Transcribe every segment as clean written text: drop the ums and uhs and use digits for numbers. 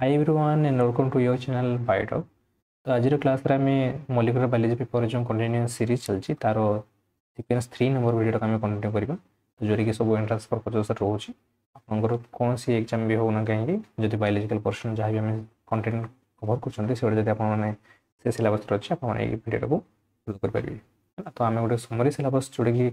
Hi everyone and welcome to your channel Biotalk। तो आज class रे आम मॉलिक्यूलर बायोलॉजी पेपर जो कंटिन्यूअस सीरीज चलती तार सीक्वेंस 3 नंबर वीडियो आम कंटिन्यू करवा। तो जोड़ी कि सब एंट्रांस पर्पज रोचे आपंकर कौन सी एग्जाम भी होना कहीं जब बायोलॉजिकल पर्सन जहाँ भी आम कंटेंट कवर कर सिलेबस अच्छे आप वीडियो को फॉलो करेंगे। तो आम गोटे समरी सिलेबस जोड़ा कि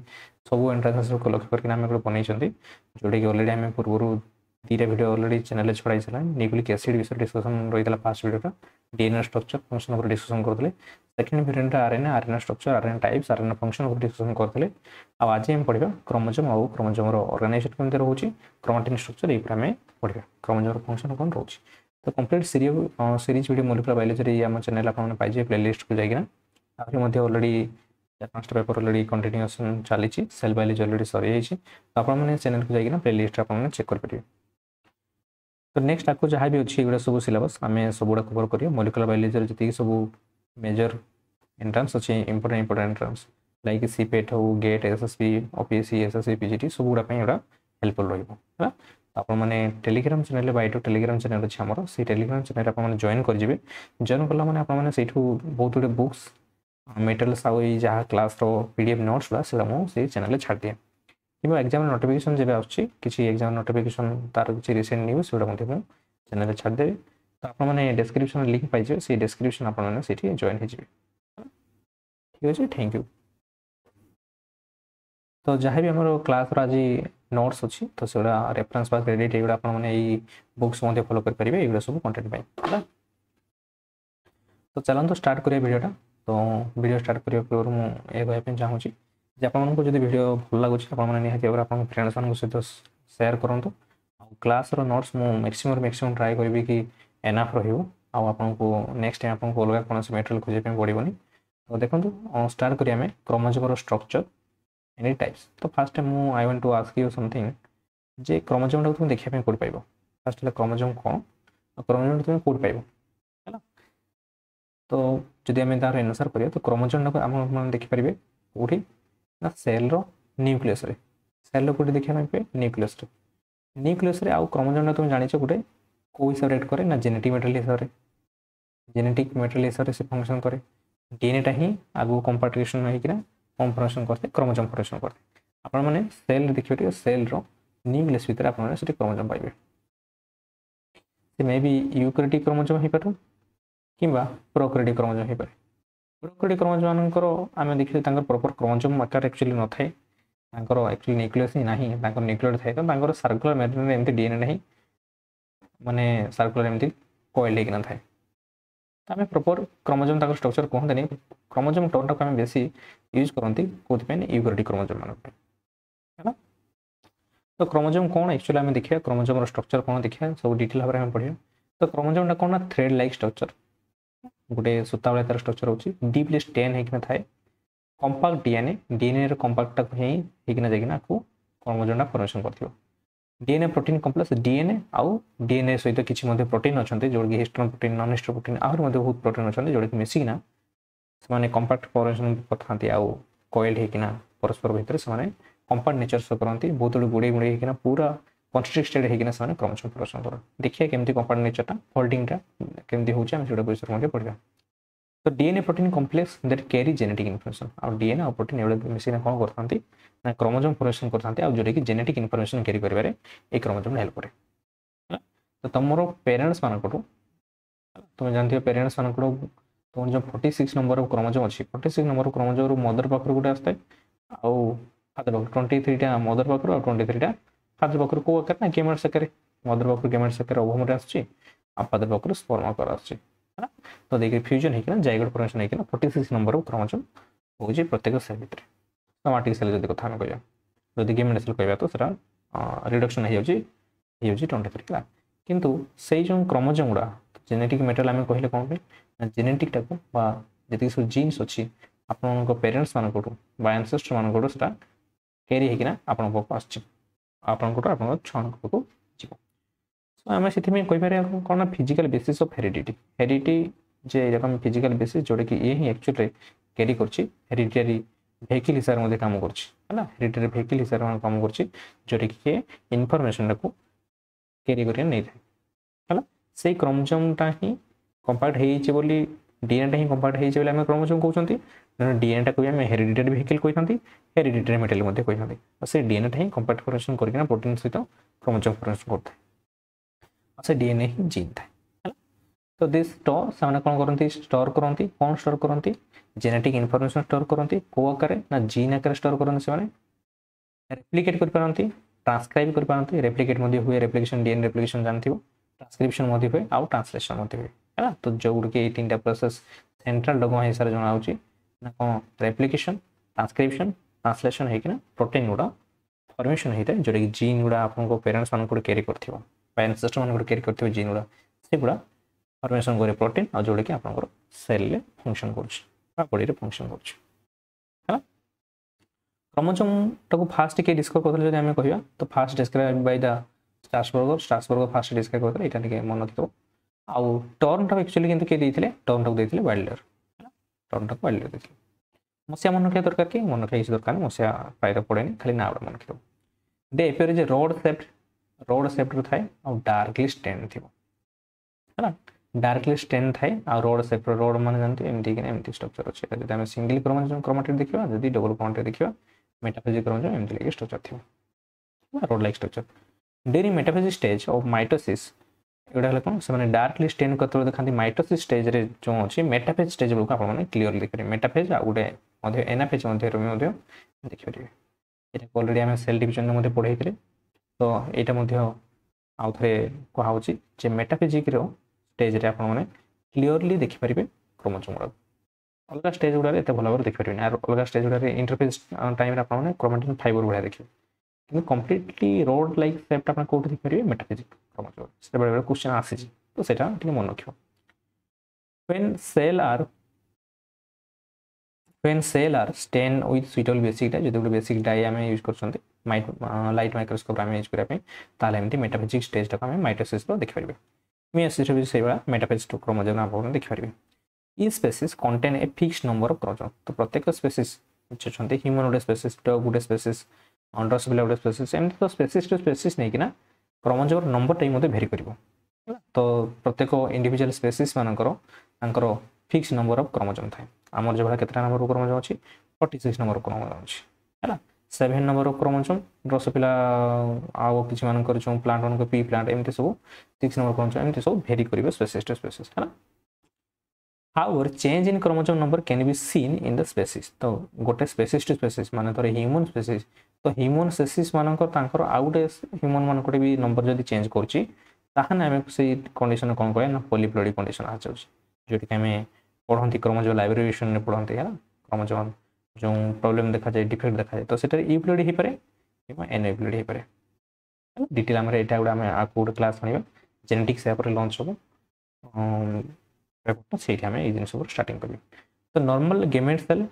सब एंट्रांस को लक्ष्य करके बनई जोड़ा कि अलरेडी आम पूर्व दीटा वीडियो ऑलरेडी चैनल छड़ाई सारा न्यूक्लिक एसिड विषय डिस्कसन रही है। Fast video DNA structure function उपर डिस्कसन करते second video RNA structure RNA types RNA function उपर डिस्कसन करते। आज आम पढ़ा क्रोमोसोम और क्रोमोसोम ऑर्गेनाइजेशन केमती रोचे क्रोमैटिन स्ट्रक्चर ये आम पढ़ा क्रोमोसोम फंक्शन कौन रोचे। तो complete series video molecular biology आम चैनल आपने पाइजे प्लेलिस्ट को जाइए ऑलरेडी 4-5 पेपर ऑलरेडी कंटिन्यूएशन चली सेल बायोलॉजी ऑलरेडी सरी जाइए। तो आपने चैनल को जाइए प्लेलिस्ट आपने चेक करेंगे। तो नेक्स्ट आपको जहाँ भी अच्छी एगुड़ा सब सिलेबस आम सबुड़ा कवर करिए मॉलिक्यूलर बायोलॉजी जी सब मेजर एंट्रांस अच्छे इंपोर्टेंट एंट्रांस लाइक सीपेट हो GATE SSB OPSC SSC PGT सबुड़ा हेल्पफुल रहा। आप Telegram channel biotech Telegram channel अच्छे आमर से टेलीग्राम चैनल आप जॉइन करेंगे। जॉइन कला मैंने आपने बहुत गुड़े बुक्स मेटेरियल्स आई जहाँ क्लास पीडीएफ नोट्स गुला से चैनल छाड़ दिए कि एग्जाम नोटिफिकेशन जब आछी किसी एग्जाम नोटिफिकेशन तार किसी रिसेंट न्यूज गुड़ा चैनल छाड़देवी। तो आपने डिस्क्रिप्शन लिंक पाइजे से डिस्क्रिप्शन आपने जॉइन हो ठीक अच्छे थैंक यू। तो जहाँ भी आम क्लास आज नोट्स अच्छी तो से रेफरेंस बा क्रेडिट ये आपने बुक्स फॉलो करेंगे ये सब कंटेंट है। तो चलते स्टार्ट करिए वीडियोटा। तो वीडियो स्टार्ट करने पूर्व मुझे कहना चाहूँगी जे आपको जब वीडियो भल लगुच निहाती भाव आप फ्रेंड्स मान सहित सेयार करूँ। क्लास नोट्स मैक्सिमम ट्राए करी कि एनाफ रहा नेक्स्ट टाइम आपको अलग कौन मेटेरियल खोजा पड़ोनी। तो देखो स्टार्ट करिए आम क्रोमोसोम स्ट्रक्चर एनी टाइप्स। तो first time I want to ask you something जे क्रोमोसोम टाइम तुम देखा कौट पाइब फास्ट क्रोमोसोम कौन क्रोमोसोम तुम कौट पाइब है। तो जदि आम तार एनसर करिए तो क्रोमोसोम टाइम आप देखिपारे कौटी ना सेल रो न्यूक्लियस रे सेल रो कौटी देखा पे न्यूक्लियस रे आउ क्रोमोसोम तुम जानिଛ गोटे को हिसाब रेट करे ना जेनेटिक मेटेरियल हिसाब से फंक्शन करे डीएनए टा ही आगु कंपार्टिशन होइकिना फॉर्मेशन करते क्रोमोसोम फॉर्मेशन करते आपण माने सेल देखियो सेल रो न्यूक्लियस भीतर आपण माने सेठी क्रोमोसोम पाइबे। से मे बी यूकैरियोटिक क्रोमोसोम हे पारो किबा प्रोकैरियोटिक क्रोमोसोम हे पारे। प्रोकैरियोटिक क्रोमोसोम मानकर आम देखिए प्रॉपर क्रोमोसोम आकार एक्चुअली न थाए एक्चुअली न्यूक्लियस ही नहीं न्यूक्लियर थाए तो सर्कुलर मेटेरियल एमती डीएनए नहीं माने सर्कुलर एमती कॉइल्ड होना थाए। आम प्रॉपर क्रोमोसोम तक स्ट्रक्चर कहते नहीं क्रोमोसोम टर्म टाक बेसी यूज करती कौन यूकैरियोटिक क्रोमोसोम मान है। तो क्रोमोसोम कौन एक्चुअली आम देखिए क्रोमोसोम स्ट्रक्चर कौन देखिए सब डिटेल भाव में पढ़िया। तो क्रोमोसोम कौन ना थ्रेड लाइक स्ट्रक्चर गोटे सूता भाई तार स्ट्रक्चर होची डीपली स्टेन होना थाए कंपाक्ट डीएनए कंपाक्ट होना जाइना क्रोमोसोम फॉर्मेशन कर डीएनए प्रोटीन कम्प्लेक्स डीएनए आउ डीएनए सहित किसी प्रोटीन अच्छा जो कि histone protein non histone protein आहरी बहुत प्रोटीन अच्छा जोड़ा कि मिसिकिना से कंपाक्ट फॉर्मेशन करते आउ कॉइल्ड होना परस्पर भितर से कंपाक्ट नेचर शो करती बहुत गुड़े गुड़े होना पूरा कंस्ट्रिक्टेड होना से क्रोमोसोम फॉर्मेशन कर देखिए केमती कंपाक्ट नेचरटा फोल्डिंगटा केमती होची हम सेटा विषय पढ़ा। तो DNA protein complex that carry genetic information और डीएनए और प्रोटीन एवढे मिसिना कौन करते ना क्रोमोसोम फॉर्मेशन करते और जोटा कि जेनेटिक इनफॉरमेशन कैरी करिबारे ए क्रोमोसोम हेल्प करे। तो तुमरो पेरेंट्स मान को तुम जानते हो पेरेंट्स मान को तुम जो 46 नंबर क्रोमोसोम अच्छी 46 नंबर क्रोमोसोम मदर पाखर गोटे आसता आउ फादर पाखर 23टा मदर पाखर और 23टा फादर पाखर को आकार ना गेमेट्स आकार मदर पाखर गेमेट्स आकार ओवम आसुची आ फादर पाखर स्पर्म आकार आसुची। तो देखिए फ्यूजन होना जाइगोट फॉर्मेशन होना 46 नंबर क्रोमोसोम हो प्रत्येक सेल भितर सोमाटिक सेल जब कथा कह जदि गेमेट सेल कह तो रिडक्शन हो 23 है। किंतु से जो क्रोमोसोम गुड़ा जेनेटिक मेटेरियल आम कहले कौन पे जेनेटिक टाक जी सब जीन्स अच्छी आप पेरेंट्स मान को एनसेस्टर मान को कैरी होना आपण पाक आपको छुआ पाक जीव। आम से कहीपर कौन ना फिजिकल बेसिस ऑफ हेरिडिटी जे रकम फिजिकल बेसिस जोड़ा कि ये ही एक्चुअली कैरी कर हेरिडिटरी भेहिकल हिसाब से कम कर हेरिडिटरी भेहिकल हिसाब से कम कर जोटा कि इनफॉरमेशन को कैरी कर नहीं था से क्रोमोसोमटा ही कंपाक्ट होइचे बोली डीएनए ही कंपाक्ट होइचे बोली आम क्रोमोसोम कहते डीएनए को आम हेरिडिटरी वेहिकल कहते हेरिडिटरी मेटेरियल कहते से डीएनए ही कंपाक्ट फॉर्मेशन करके प्रोटीन सहित क्रोमोसोम फॉर्मेशन करते से डीएनए ही जीन थाए तो दिस स्टोर से कौन करती स्टोर करती कौन स्टोर करती जेनेटिक इनफॉरमेशन स्टोर करती को आकार ना जीन आकार स्टोर करते से रेप्लिकेट कर पारती ट्रांसक्राइब कर पारती रेप्लिकेट हुए रेप्लिकेशन डीएनए रेप्लिकेशन जानथिबो ट्रांसक्रिप्शन हुए आउ ट्रांसलेशन हुए है तो जो गुड़े तीन टा प्रोसेस सेंट्रल डोगमा हिसाब से जनाऊँगी ना कौन रेप्लिकेशन ट्रांसक्रिप्शन ट्रांसलेशन होना प्रोटीन गुड़ा फॉर्मेशन होता है जोटा कि जीन गुड़ा आपको पेरेंट्स मान कैरी कर पेरेंट्स सिस्टम मान कैरी कर जीन गुड़ा से गुड़ा फॉर्मेशन करे प्रोटीन और जोटा कि आप सेल फंक्शन बॉडी रे फंक्शन कर क्रोमोसोम टाको फास्ट के डिस्कवर करते आम कह तो fast describe by the Strasburger fast describe करते यहाँ टे मन रखिथ आउ टर्म टाक एक्चुअली किंतु किए देते टर्म टाक देते वाइल्डर टर्म टाक वाइल्डर देते मसीहा मन रखा दरकार कि मन रखा किसी दरकार मसीहा प्राय पड़े खाली ना मन रखिद दे एपियर जे रोड सेप्ट थाए और डार्कली स्टेन थी है डार्कली स्टेन थाए और रोड सेप्ट रोड मान जानते एमती स्ट्रक्चर अच्छे जब आम सिंगल क्रोमोसोम देखा जब डबल क्रोमोसोम देखा मेटाफेजिक क्रोमोसोम एमती लगे स्ट्रक्चर थी road like structure during metaphasic stage of mitosis एटा कौन से डार्कली स्टेन करते देखा माइटोसिस स्टेज रे जो अच्छी मेटाफेज स्टेज बेलू आप क्लीयरली देखिए मेटाफेज आ गोटे एनाफेज देखिए ये अलरेडी आम सेल डिविजन में पढ़े तो यहाँ आउ थे कहुचे मेटाफेजिक स्टेज रे आप क्लीयरली देखिपारे क्रोमोसोम गुड़ा अलग स्टेज गुड़ा एत भल भाव देखिपारे अलग स्टेज गुड़ा इंटरफेज टाइम आप क्रोमेटिन फाइबर भाया देखिए कि कम्प्लीटली रोड लाइक सेप्ट आप कौट देखिपारे मेटाफेजिक क्रोमोसोम से बेले बेले क्वेश्चन आसी तो सेटा टिके मन रखियो when cell are stained with suitable basic dye जो बेसिक डाई आम यूज कर लाइट माइक्रोस्कोप आम यूज करने एमती मेटाफेजिक स्टेज टाक आम माइटोसिस देखिपारे मियोसिस से मेटाफेज क्रोमोसोम आप देखिपारे ई species contain a fix number of chromosome तो प्रत्येक स्पेसीस अच्छा ह्यूमन गोटे स्पेसीस डग गोटे स्पेसीस अंडरसपिला गोटे स्पेसीस एमती तो स्पेसीस टू स्पेसीस नहीं ना क्रोमोसोम नंबर टाइम भेरी कर तो प्रत्येक इंडिविजुअल स्पेसीस मानकर फिक्स नंबर ऑफ क्रोमोसोम थाए आमर जो केतना नंबर क्रोमोसोम अच्छी 46 नंबर क्रोमोसोम अच्छी है 7 नंबर ऑफ क्रोमोसोम ड्रोसोफिला आउ किसी मानकर जो प्लांट मान पी प्लांट एमती सब 6 नंबर क्रोमोसोम एमती सब भेरी करेंगे स्पेसीस टू स्पेसीस है however change in chromosome number can be seen in the species तो गोटे स्पेसीस टू स्पेसीस माने थोड़े ह्यूमन स्पेसीस तो ह्यूमन स्पेसीस मानकर आउ गोटे ह्यूमन मानकर भी नंबर जब चेंज करछि ताहने आम से कंडीशन कौन कहे ना पॉलीप्लॉइडी कंडीशन आ जाऊँ जोटि आम पढ़ती क्रोमोसोम लाइब्रेरी में पढ़ती है क्रोमोसोम जो प्रॉब्लम देखा जाए डिफेक्ट देखा जाए तो सेटा यूप्लॉइड हो पारे एनयूप्लॉइड हो पारे डिटेल आम यहाँ गोटे आम आपको गोटे क्लास शुणा जेनेटिक्स लंच हम से आम ये जिन स्टार्टिंग करी तो नॉर्मल गेमेट सेल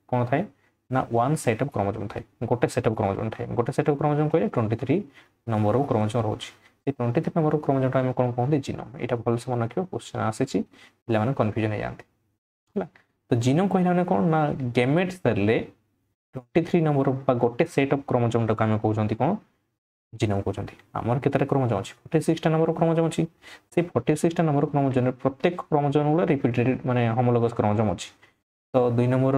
कौन थाए ना वन सेट ऑफ क्रोमोसोम थाए गोटे सेट ऑफ क्रोमोसोम थाए गोटे सेट ऑफ क्रोमोसोम कहले 23 नंबर ऑफ क्रोमोसोम रोचे 23 नंबर ऑफ क्रोमोसोम आम कौन कहते जीनोम यहाँ भलसे मन रखियो क्वेश्चन आसी पे कन्फ्यूजन हो जाती है तो जीनोम कहला कौन ना गेमेट सेल 23 नंबर गोटे सेट ऑफ क्रोमोसोम टाक आम कहते कौन जीनोम कहते आमर केतटा क्रोमोसोम अच्छी 46 नंबर क्रोमोसोम अच्छी से 46 नंबर क्रोमोसोम प्रत्येक क्रोमोसोम गुड़ा रिपीटेड माने होमोलोगस क्रोमोसोम अच्छी तो 2 नंबर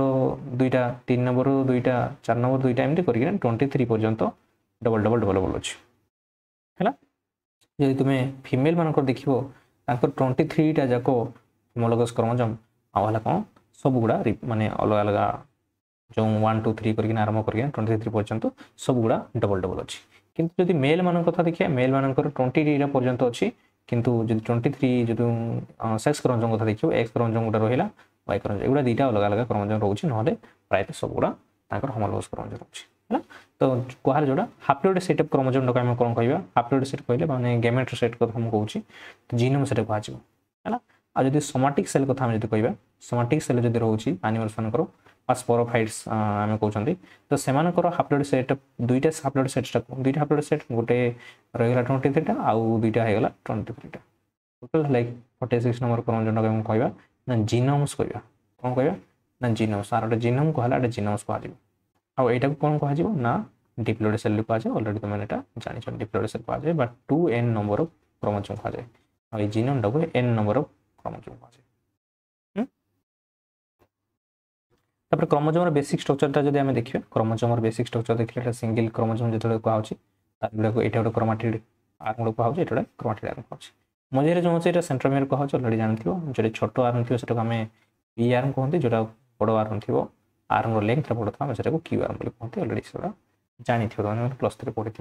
2टा 3 नंबर 2टा 4 नंबर 2टा एमती करके 23 पर्यंत डबल डबल डबल डबल अच्छी है जब तुम्हें फीमेल मानक देख 23टा जाक होमोलोगस क्रोमोसोम आला कौन सब गुड़ा माने अलग अलग जो 1 2 3 करके आरंभ करके 23 पर्यंत सब गुड़ा डबल डबल अच्छी किंतु जब मेल मान कथा देखिए मेल मानकर 20 पर्यंत अच्छी किंतु जो 23 जो सेक्स क्रोमोसोम कथा देखिए एक्स क्रोमोसोम गोटे रहा वाई क्रोमोसोम एगुड़ा 2टा अलग अलग क्रोमोसोम रोचे ना प्रायतः सब गुड़ा होमोलोगस क्रोमोसोम रोचे है तो कहार जोड़ा हाप्लोइड सेट ऑफ क्रोमोसोम टाक आम कौन कह हाप्लोइड सेट कहले माने गेमेट सेट कथा हम कहूँ तो जीनोम सेट कह है आ जब सोमाटिक सेल कथा हम कह सोमाटिक सेल जब रोचे एनिमल्स मानकर स्पोरोफाइट्स आम कहते तो से हाप्लोइड सेट 2टा हाप्लोइड सेट सेट गोटे रहीगला 23टा आउ 2टा होगा 23टा टोटल लाइक 46 नंबर क्रोमोसोम टाक कह ना जीनोम्स कह कौन कह ना जीनोम्स आर गोटे जीनोम कहला गोटे जीनोम्स कह आईटा कौन कह ना डिप्लॉइड सेल कह अलरेडी तुम यहाँ जान डिप्लॉइड सेल कह 2n नंबर ऑफ क्रोमोसोम कहा जाए और ये जीनोम टाको n नंबर ऑफ क्रोमोसोम कहा जाए तापर क्रोमोसोम रो बेसिक स्ट्रक्चर ता जदि हमें देखिबे क्रोमोसोम रो बेसिक स्ट्रक्चर देखले सिंगल क्रोमोसोम जेतले कहा होची तार गुडा को एटा गोटे क्रोमाटिड आर्म कहा होची एटा क्रोमाटिड आर्म कहा होची मझे जो होची एटा सेंट्रोमियर कहा होची ऑलरेडी जानथिबो जो छोटो आर्म थियो सेटा हमें पी आर्म कहते जोटा बड़ो आर्म थी आर्म लेंथ बड़ था आम से क्यू आर्म कहते ऑलरेडी से जानी +3 पढ़ी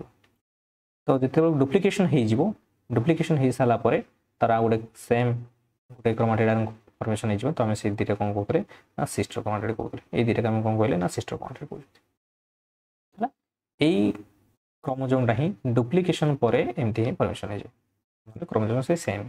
तो जिते डुप्लिकेशन हो डुप्लिकेशन हो सारापर तार आ गोटे सेम गोटे क्रोमाटिड आर्म फॉर्मेशन हो तो आम से दुटा कौन कहते ना सिस्टर क्रोमाटिड कहते ये दुटा आम कौन कहले ना सिस्टर क्रोमाटिड कहते यही क्रोमोसोमटा ही डुप्लिकेशन पर एमती ही फॉर्मेशन हो जाए क्रोमोसोम से सेम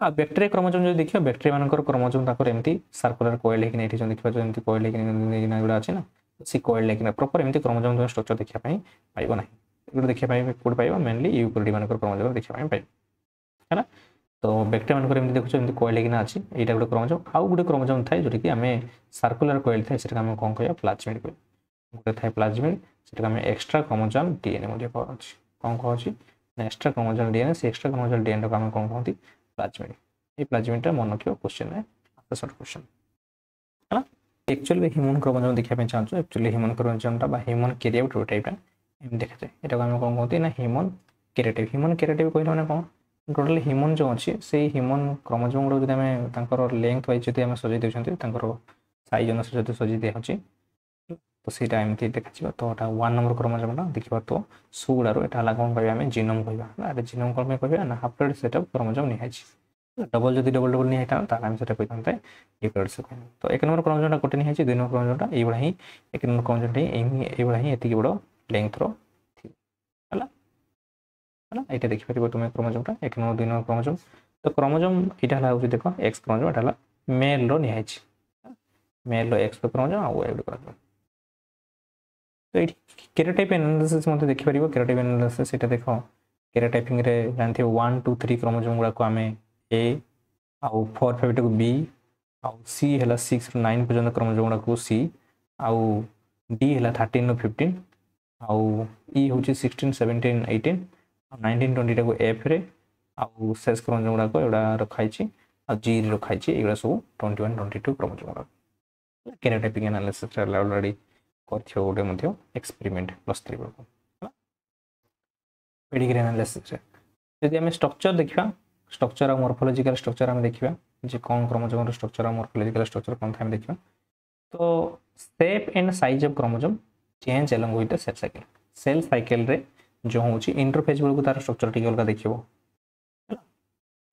आ बैक्टेरिया क्रोमोसोम जो देखिए बैक्टेरिया मानकर क्रोमोसोम ताकर एमती सर्कुलर कॉइल लेकिन एठी जो देखिबा जो एमती कॉइल लेकिन गुडा अछि ना सी कॉइल लेकिन प्रॉपर एमती क्रोमोसोम जो स्ट्रक्चर देखिया पई पाइबो नाही एगुड देखिया पई कोड पाइबो मेनली यूकैरियोट मानकर क्रोमोसोम देखिया पई पाइबो हैना तो बैक्टेरिया मानकर एमती देखुछ एमती कॉइल लेकिन अछि एटा गुड क्रोमोसोम आउ गुड क्रोमोसोम थाय जोटी कि हमें सर्कुलर कॉइल थाय सेटा हम कोन कहया प्लाज्मिड कहया गुड थाय प्लाज्मिड सेटा हमें एक्स्ट्रा क्रोमोसोम डीएनए मध्ये कहछि कोन कहछि ना एक्स्ट्रा क्रोमोसोम डीएनए से एक्स्ट्रा क्रोमोसोम डीएनए को हम कोन कहंती प्लाज्मिड ये प्लाज्मिडटा मन रखियो क्वेश्चन है शॉर्ट क्वेश्चन है ना एक्चुअली ह्यूमन क्रोमोसोम देखिया पे चाहछो एक्चुअली ह्यूमन क्रोमोसोमटा बा ह्यूमन कैरियोटाइप प्रोटोटाइपटा एम देखा जाए एटा को हम कोन कहंती ना ह्यूमन कैरियोटाइप कहले माने कोन टोटल ह्यूमन जो अछि से ह्यूमन क्रोमोसोम रो जदि हमें तांकर लेंथ वाइज जदि हम सजै देछन्ते तांकर साइज अनुसार जदि सजै दे होछि तो सेटा एमती देखा छिबा तो एटा 1 नंबर क्रोमोसोमटा देखिबा तो सुगुडारो एटा हला कोन कहबा हमें जीनोम कहबा अरे जीनोम कोन में कहबा ना हाप्लोइड सेटअप क्रोमोसोम निहाइछि डबल जदि डबल डबल नहीं होता ताला हम सेटा कहते यूकैरियोट से तो एक नंबर क्रोमोसोमटा गोटे नहीं है 2 नंबर क्रोमोसोमटा एई बडा ही एक नंबर क्रोमोसोमटा एई बडा ही एति बडो लेंथ रो थी हला हला एटा देखि परिबो तुमे क्रोमोसोमटा एक नंबर 2 नंबर क्रोमोसोम तो क्रोमोसोम एटा हला होची देखो एक्स क्रोमोसोम एटा हला मेल रो नहीं है मेल रो एक्स क्रोमोसोम आ वाई क्रोमोसोम तो एटी कैरियोटाइप एनालिसिस मते देखि परिबो कैरियोटाइप एनालिसिस एटा देखो कैरियोटाइपिंग रे जानथि 1 2 3 क्रोमोसोम गुडा को हमें ए आउ 4 5 को बी आउ सी हला 6 9 पर्यंत क्रोमोसोम गुडा को सी आउ डी हला 13 नो 15 आउ ई होची 16 17 18 आउ 19 20 टा को एफ रे आउ सेस क्रोमोसोम गुडा को एडा रखाई छी आ जी रे रखाई छी एगुडा सब 21 22 क्रोमोसोम गुडा कैरियोटाइपिंग एनालिसिस ऑलरेडी करथियो गोटे मध्ये एक्सपेरिमेंट +3 को पेडिग्री एनालिसिस यदि हम स्ट्रक्चर देखिबा स्ट्रक्चर और मॉर्फोलॉजिकल स्ट्रक्चर हम देखिबा जे कोन क्रोमोसोम रो स्ट्रक्चर और मॉर्फोलॉजिकल स्ट्रक्चर कोन था हम देखिबा तो shape and size of chromosome change along with the cell cycle रे जो होची इंटरफेज बेल को तार स्ट्रक्चर टिक अलग देखिबो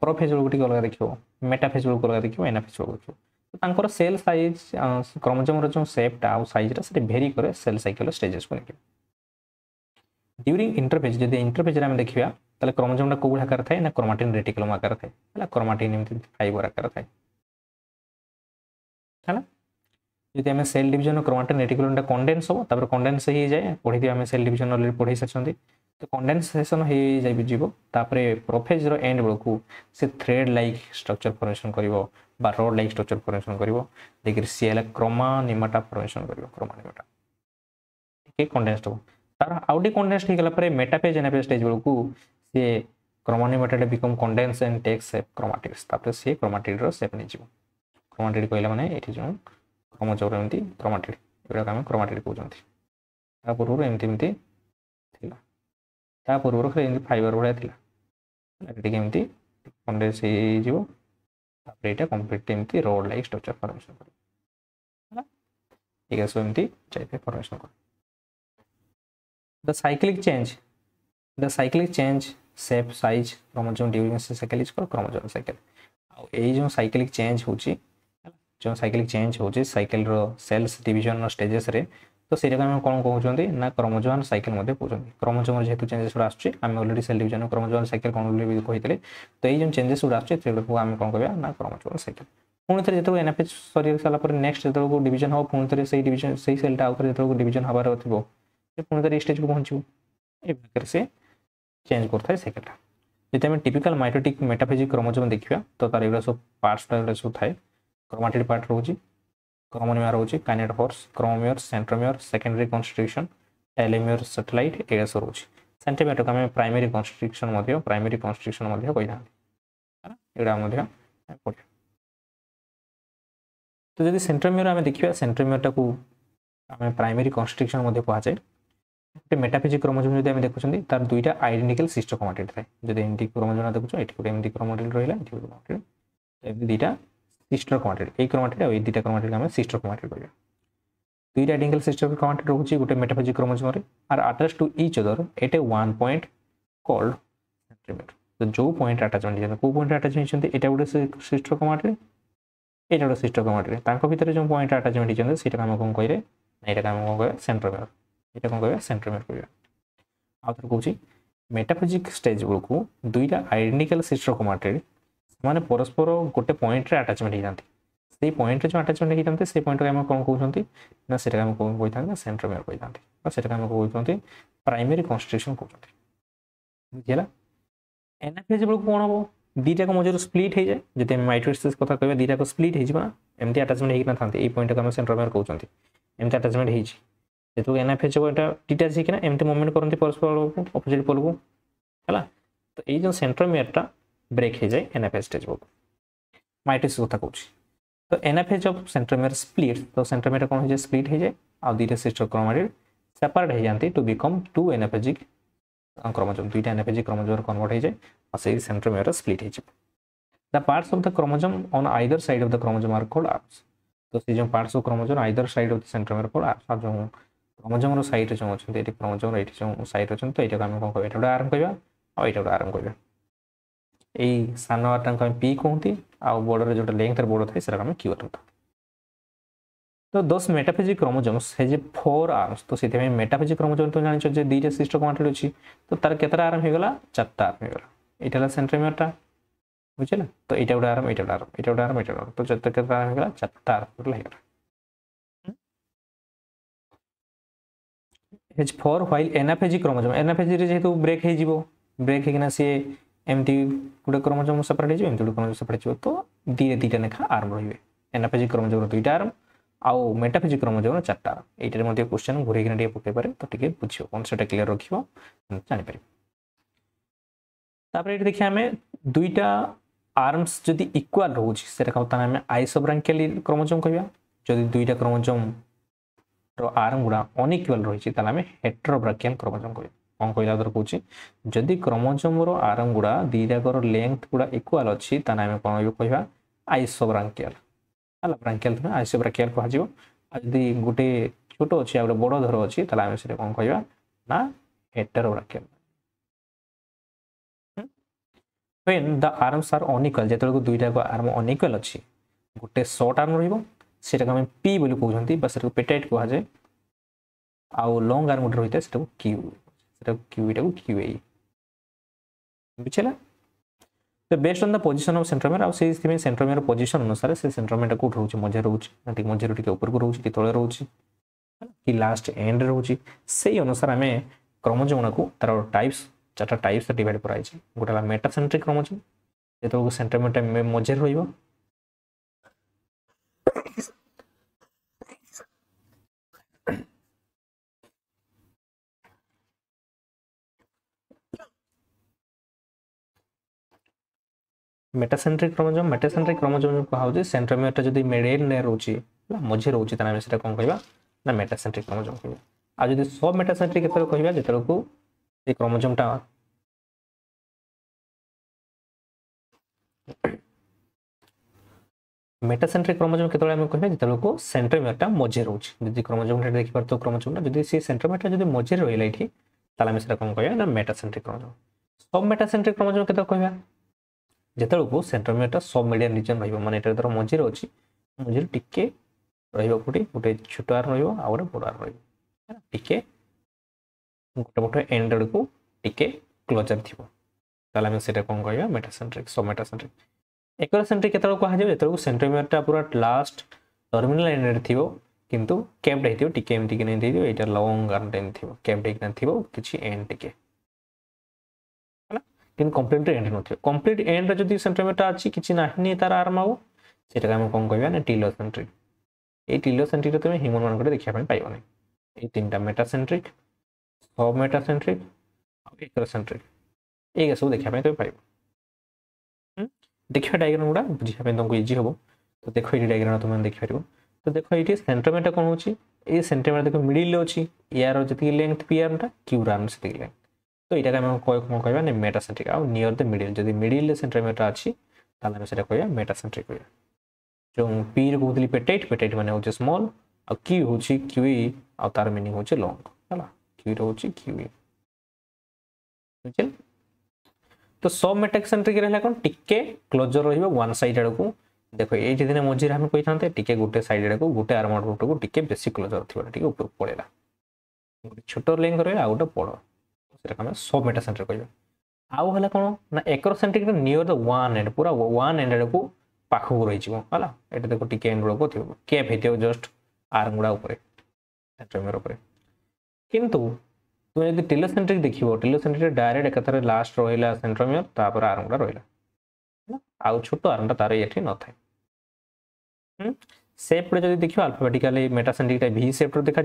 प्रोफेज बेल को टिक अलग देखिबो मेटाफेज बेल को अलग देखिबो एनाफेज बेल को देखिबो तो तांकर सेल साइज क्रोमोसोम रो जो शेप टा और साइज रा से वेरी करे सेल साइकिल स्टेजेस को देखिबो ड्यूरिंग इंटरफेज जदि इंटरफेज रे हम देखिबा ताले क्रोमोसोम टा कोबुल आकार थाए ना क्रोमाटिन रेटिकुलम आकार थाए हला क्रोमाटिन एमति फाइबर आकार थाए हला जदि हम सेल डिवीजन क्रोमाटिन रेटिकुलम टा कंडेंस हो तापर कंडेंस ही जाए पढी दियो हम सेल डिवीजन ऑलरेडी पढी सछंती तो कंडेंसेशन हे जाई जीवो तापर प्रोफेज रो एंड बेलकू से थ्रेड लाइक स्ट्रक्चर फॉर्मेशन करिवो बा रोड लाइक स्ट्रक्चर फॉर्मेशन करिवो देखिर सीएल क्रोमा निमाटा फॉर्मेशन करिवो क्रोमा निमाटा ठीक कंडेंस्ड हो तार आउडी कंडेंस्ड हे गला परे मेटाफेज एनाफेज स्टेज बेलकू से chromonemata become condense and take shape chromatids तापर से क्रोमाटिड रो शेप नै जीवो क्रोमाटिड कहला माने एठी जो क्रोमोसोम एमती क्रोमाटिड एबरा हम क्रोमाटिड कहउछंती ता पूर्व एमती थिला ता पूर्व रे एमती फाइबर बडा थिला एठी एमती कंडेंस हे जीवो तापर एटा कंप्लीट एमती रोड लाइक स्ट्रक्चर फॉर्मेशन कर हला ठीक है एमती जाइते फॉर्मेशन कर the cyclic change shape size chromosome during cycle is called chromosome cycle ए जो साइक्लिक चेंज होची जो साइक्लिक चेंज होची साइकिल रो सेल्स डिवीजन रो स्टेजेस रे तो सेटा हम कोन कहउछंती ना क्रोमोसोम साइकिल मध्ये कहउछंती क्रोमोसोम जेतु चेंजेस आछी हम already cell division chromosome cycle कोन भी कहितले तो ए जो चेंजेस आछी सेटा को हम कोन कहबा ना क्रोमोसोम साइकिल पुणी थे जो एनाफेज शरीर सारा पर नेक्स्ट जो डिवीजन हो पुणी थे से डिवीजन से सेलटा आउथरे जो डिवीजन हबार थिबो से पुणी थे स्टेज को पहुंचू ए प्रकार से चेंज करता है साइकिल जति हम टिपिकल माइटोटिक मेटाफेजिक क्रोमोसोम देखिबा तो तार एगुडा सब पार्ट्स टा सब थाए क्रोमाटिड पार्ट रहउची क्रोमोसोम रहउची kinetochores chromomere centromere secondary constitution telomere satellite एगुडा सब रहउची सेंटीमीटर को आम प्राइमरी कंस्ट्रिक्शन कही था एगुड़ा पढ़िया। तो जब सेंट्रोमियर आम देखा सेंट्रोमियर को आम प्राइमरी कंस्ट्रिक्शन कहुए गोटे मेटाफिजिक क्रोमोजोम जो देखुं तार दुईटा आइडेंटिकल सिस्टर क्रोमाटिड थाए जब एमती क्रोमोजोम देखुच ये गोटे एमती क्रोमाटिड रहा दुईटा सिस्टर क्रोमाटिड ये क्रोमाटिड और दुईटा क्रोमाटिड आम सिस्टर क्रोमाटिड कह दुईटा आइडेंटिकल सिस्टर क्रोमाटिड रोचे गोटे metaphasic chromosome are attached to each other at a one point called centromere. तो जो पॉइंट अटैचमेंट को पॉइंट अटैचमेंट होती है गोटे सिस्टर क्रोमाटिड ये गोटे सिस्टर क्रोमाटिड भितर जो पॉइंट अटैचमेंट होती है आम कौन कहे यहाँ आम कौन कह सेंट्रोमियर ये कौन कह सेंट्रोमियर कह आउे कौन मेटाफिजिक स्टेज बेलू दुईटा आइडेंटिकल सिस्टर क्रोमाटिड माने परस्पर गोटे पॉइंट रे अटैचमेंट हो जाती से पॉइंट रे जो अटैचमेंट होते से पॉइंट आम कौन कहते ना से कौन कही सेंट्रोमियर कही से कहते प्राइमरी कंस्ट्रिक्शन कहते बुझीगला। एनाफेज बेलू कौन हम दीटा को मझे स्प्लिट हो जाए जब माइटोसिस कथा कह दीटा को स्प्लिट होना एमती अटैचमेंट होना था ये पॉइंट को आम सेंट्रोमियर कहते एमती अटैचमेंट हो जो एनाफेज यहाँ डिटाच होना एमती मुवमेंट करते परस्पर अपोजिट पोल को है। तो ये जो सेंट्रोमियरटा ब्रेक हो जाए एनाफेज स्टेज को माइटोसिस कथा कहूँ। तो एनाफेज ऑफ सेंट्रोमियर स्प्लिट तो सेंट्रोमियर कौन हो जाए स्प्लिट हो जाए आ दुईटा सिस्टर क्रोमाटिड सेपरेट हो जाती टू बिकम टू एनाफेजिक क्रोमोजोम दुईटा एनाफेजिक क्रोमोजोम कन्वर्ट हो जाए और से सेंट्रोमियर स्प्लिट हो जाए। The parts of the chromosome on either side of the chromosome are called arms. तो से जो parts of chromosome either side of the centromere called arms और जो क्रोमोजोम साइड जो अच्छा ये क्रोमोजोम ये जो साइड अच्छा तो यहाँ आम कौन कह गोटे आर्म कह और ये गोटे आर्म कह यही सान आर्टा को पी कहते आउ बॉर्डर जो लेंथ बॉर्डर थाए से क्यू आर होता। तो 10 मेटाफिजिक क्रोमोजोम्स हैज 4 आर्म्स। तो से मेटाफिजिक क्रोमोजोम तो जान जे दुईटा सिस्टर क्रोमाटिड अच्छी तो तार केतटा आर्म होगला 4टा आर्म होगला यहाँ सेंट्रोमियरटा बुझे तो यहाँ गोटे आर्म यहाँ गोटे आर्म यहाँ गोटे आर्म यहाँ तो केतटा आर्म होगला 4टा आर्म होगला has 4 while anaphasic chromosome anaphasic जेहेतु ब्रेक हो ब्रेक होना सी एमती गोटे क्रोमोजोम सेपरेट हो गोटे क्रोमोजोम सेपरेट हो तो दीटा लेखा आर्म रे एनाफेजिक क्रोमोजोम दुईटा आर्म आउ मेटाफिजिक क्रोमोजोम 4टा आर्म ये क्वेश्चन घूरे पकई पारे तो टे बुझ कनसेप्ट क्लियर रख जापर। तापर ये देखिए आम दुईटा आर्म्स जदि इक्वाल रोचे आम आइसोब्रांकियल क्रोमोजोम कह जदि दुईटा क्रोमोजोम आर्म गुड़ा अनइक्वाल रही आम हेटेरोब्रांकियल क्रोमोजोम कह कौन कहला कहूँ जदि क्रोमोजोम आर्म गुड़ा दीटाकर लेंथ गुड़ा इक्वाल अच्छी आम कौन कह आइसोब्रांकियल है ब्रांकियल आइसोब्रांकियल कह गोटे छोट अच्छी गोटे बड़ धर अच्छी आम से कौन कह ना हेटेरोब्रांकियल। व्हेन द आर्म्स आर अनइक्वाल जो दुईटा आर्म अनइक्वाल अच्छी गोटे शॉर्ट आर्म रहा आम पी बोली कहते पेटाइट कहुए आउ लंग आर्म गोटे रही है क्यू क्यू ए बुझेगा। तो based on the position of centromere आउ से सेंट्रोमियर पोजीशन अनुसार से सेंट्रोमियर कौट रोचे मझे रोचे मझे टी ऊपर को रोचे तले रोचे कि लास्ट एंड रोचे से अनुसार आम क्रोमोजोम को तार टाइप्स 4टा टाइप्स डिवाइड कराई गोटे मेटासेंट्रिक क्रोमोजोम जो सेंट्रोमियर मझे रही मेटासेंट्रिक क्रोमोजोम कहा सेंट्रोमियर जब मेडियल लेयर रोचे मझे रोचे से कौन कह ना मेटासेंट्रिक क्रोमोजोम कह आज जब सब मेटासेंट्रिक कह जो को क्रोमोजोमटा मेटासेंट्रिक क्रोमोजोम केतले आम कह जो सेंट्रोमियरटा मझे रोचे जब क्रोमोजोमटा देखिए तो क्रोमोजोमटा जब से सेंट्रोमियरटा जब मझे रहा ये आम से कौन कह ना मेटासेंट्रिक क्रोमोजोम। सब मेटासेंट्रिक क्रोमोजोम केतले कह जो को सेंट्रोमियरटा सब मीडियम रीजन रही है मझे अच्छी मझे टिके रोटे गोटे छोट आर्म रोटे बड़ आर्म रे गोटे पटे एंड को टिके क्लोजर थी आम से कौन कह मेटासेंट्रिक सब मेटासेंट्रिक। एक्रोसेंट्रिक केतले कहुए जो सेंट्रोमियरटा पूरा लास्ट टर्मिनल एंड थी किंतु कैप्ड हो टिके एमती नहीं यहाँ लंग आर्म टाइम थी कैप्ड हो कि एंड टिके कि कम्प्लीट एंड न कम्प्लीट एंड जब सेंट्रोमियरटा अच्छी कि ना तार आर्म आउ से कौन कह ना टीलोसेंट्रिक ये टीलोसेंट्रिक तुम ह्यूमन मान देखा पाइबनी ये 3टा मेटासेंट्रिक सब मेटासेंट्रिक एक्रोसेंट्रिक ये सब देखा तुम पाइब देखिए डायग्राम गुड़ा बुझापी तुमको इजी हम तो देख ये डायग्राम तुम देखिपार तो देख ये सेंट्रोमियर कौन हो सेंट्रोमियर देख मिडिल अच्छी यार जी लेंथ पी आर्मटा क्यू आर्म से लेंथ तो यहाँ कौन कहवा मेटासेंट्रिक आउ नियर द मिडिल जब मिडिल सेंट्रोमियरटा अच्छी ताल कह मेटासेंट्रिक कह जो पी कहते पेटाइट पेटाइट मैंने हूँ स्मॉल आ क्यू हूँ क्यूई आ तार मीनिंग हूँ लॉन्ग है क्यू हूँ क्यूई तो सब मेटासेंट्रिक रहा कौन टिके क्लोजर वन साइड आड़ को देख ये दिन मझे आम कही था टे गोटे साइड आड़ को गोटे आर्म रूट को टे बेसी क्लोजर थी ऊपर पड़ेगा गोटे छोट लेंथ रहा आ गोटे बड़ से सब मेटासेंट्रिक कह आउ है कौन ना acrocentric near the one and पूरा वन एंड आड़ को पाखक रही है देखो टिके एंड गुड़ा थी कैप होती जस्ट आर्म गुड़ा सेंट्रोमियर किंतु तुम जब टेलोसेंट्रिक देख टेलोसेंट्रिक डायरेक्ट एक लास्ट रहा सेंट्रोमियर तापर आर्म गुड़ा रहा आउ छोट आर्मटा तार ये न था सेप जब देखिए अल्फाबेटिकली मेटासेंट्रिक वी सेप्टर देखा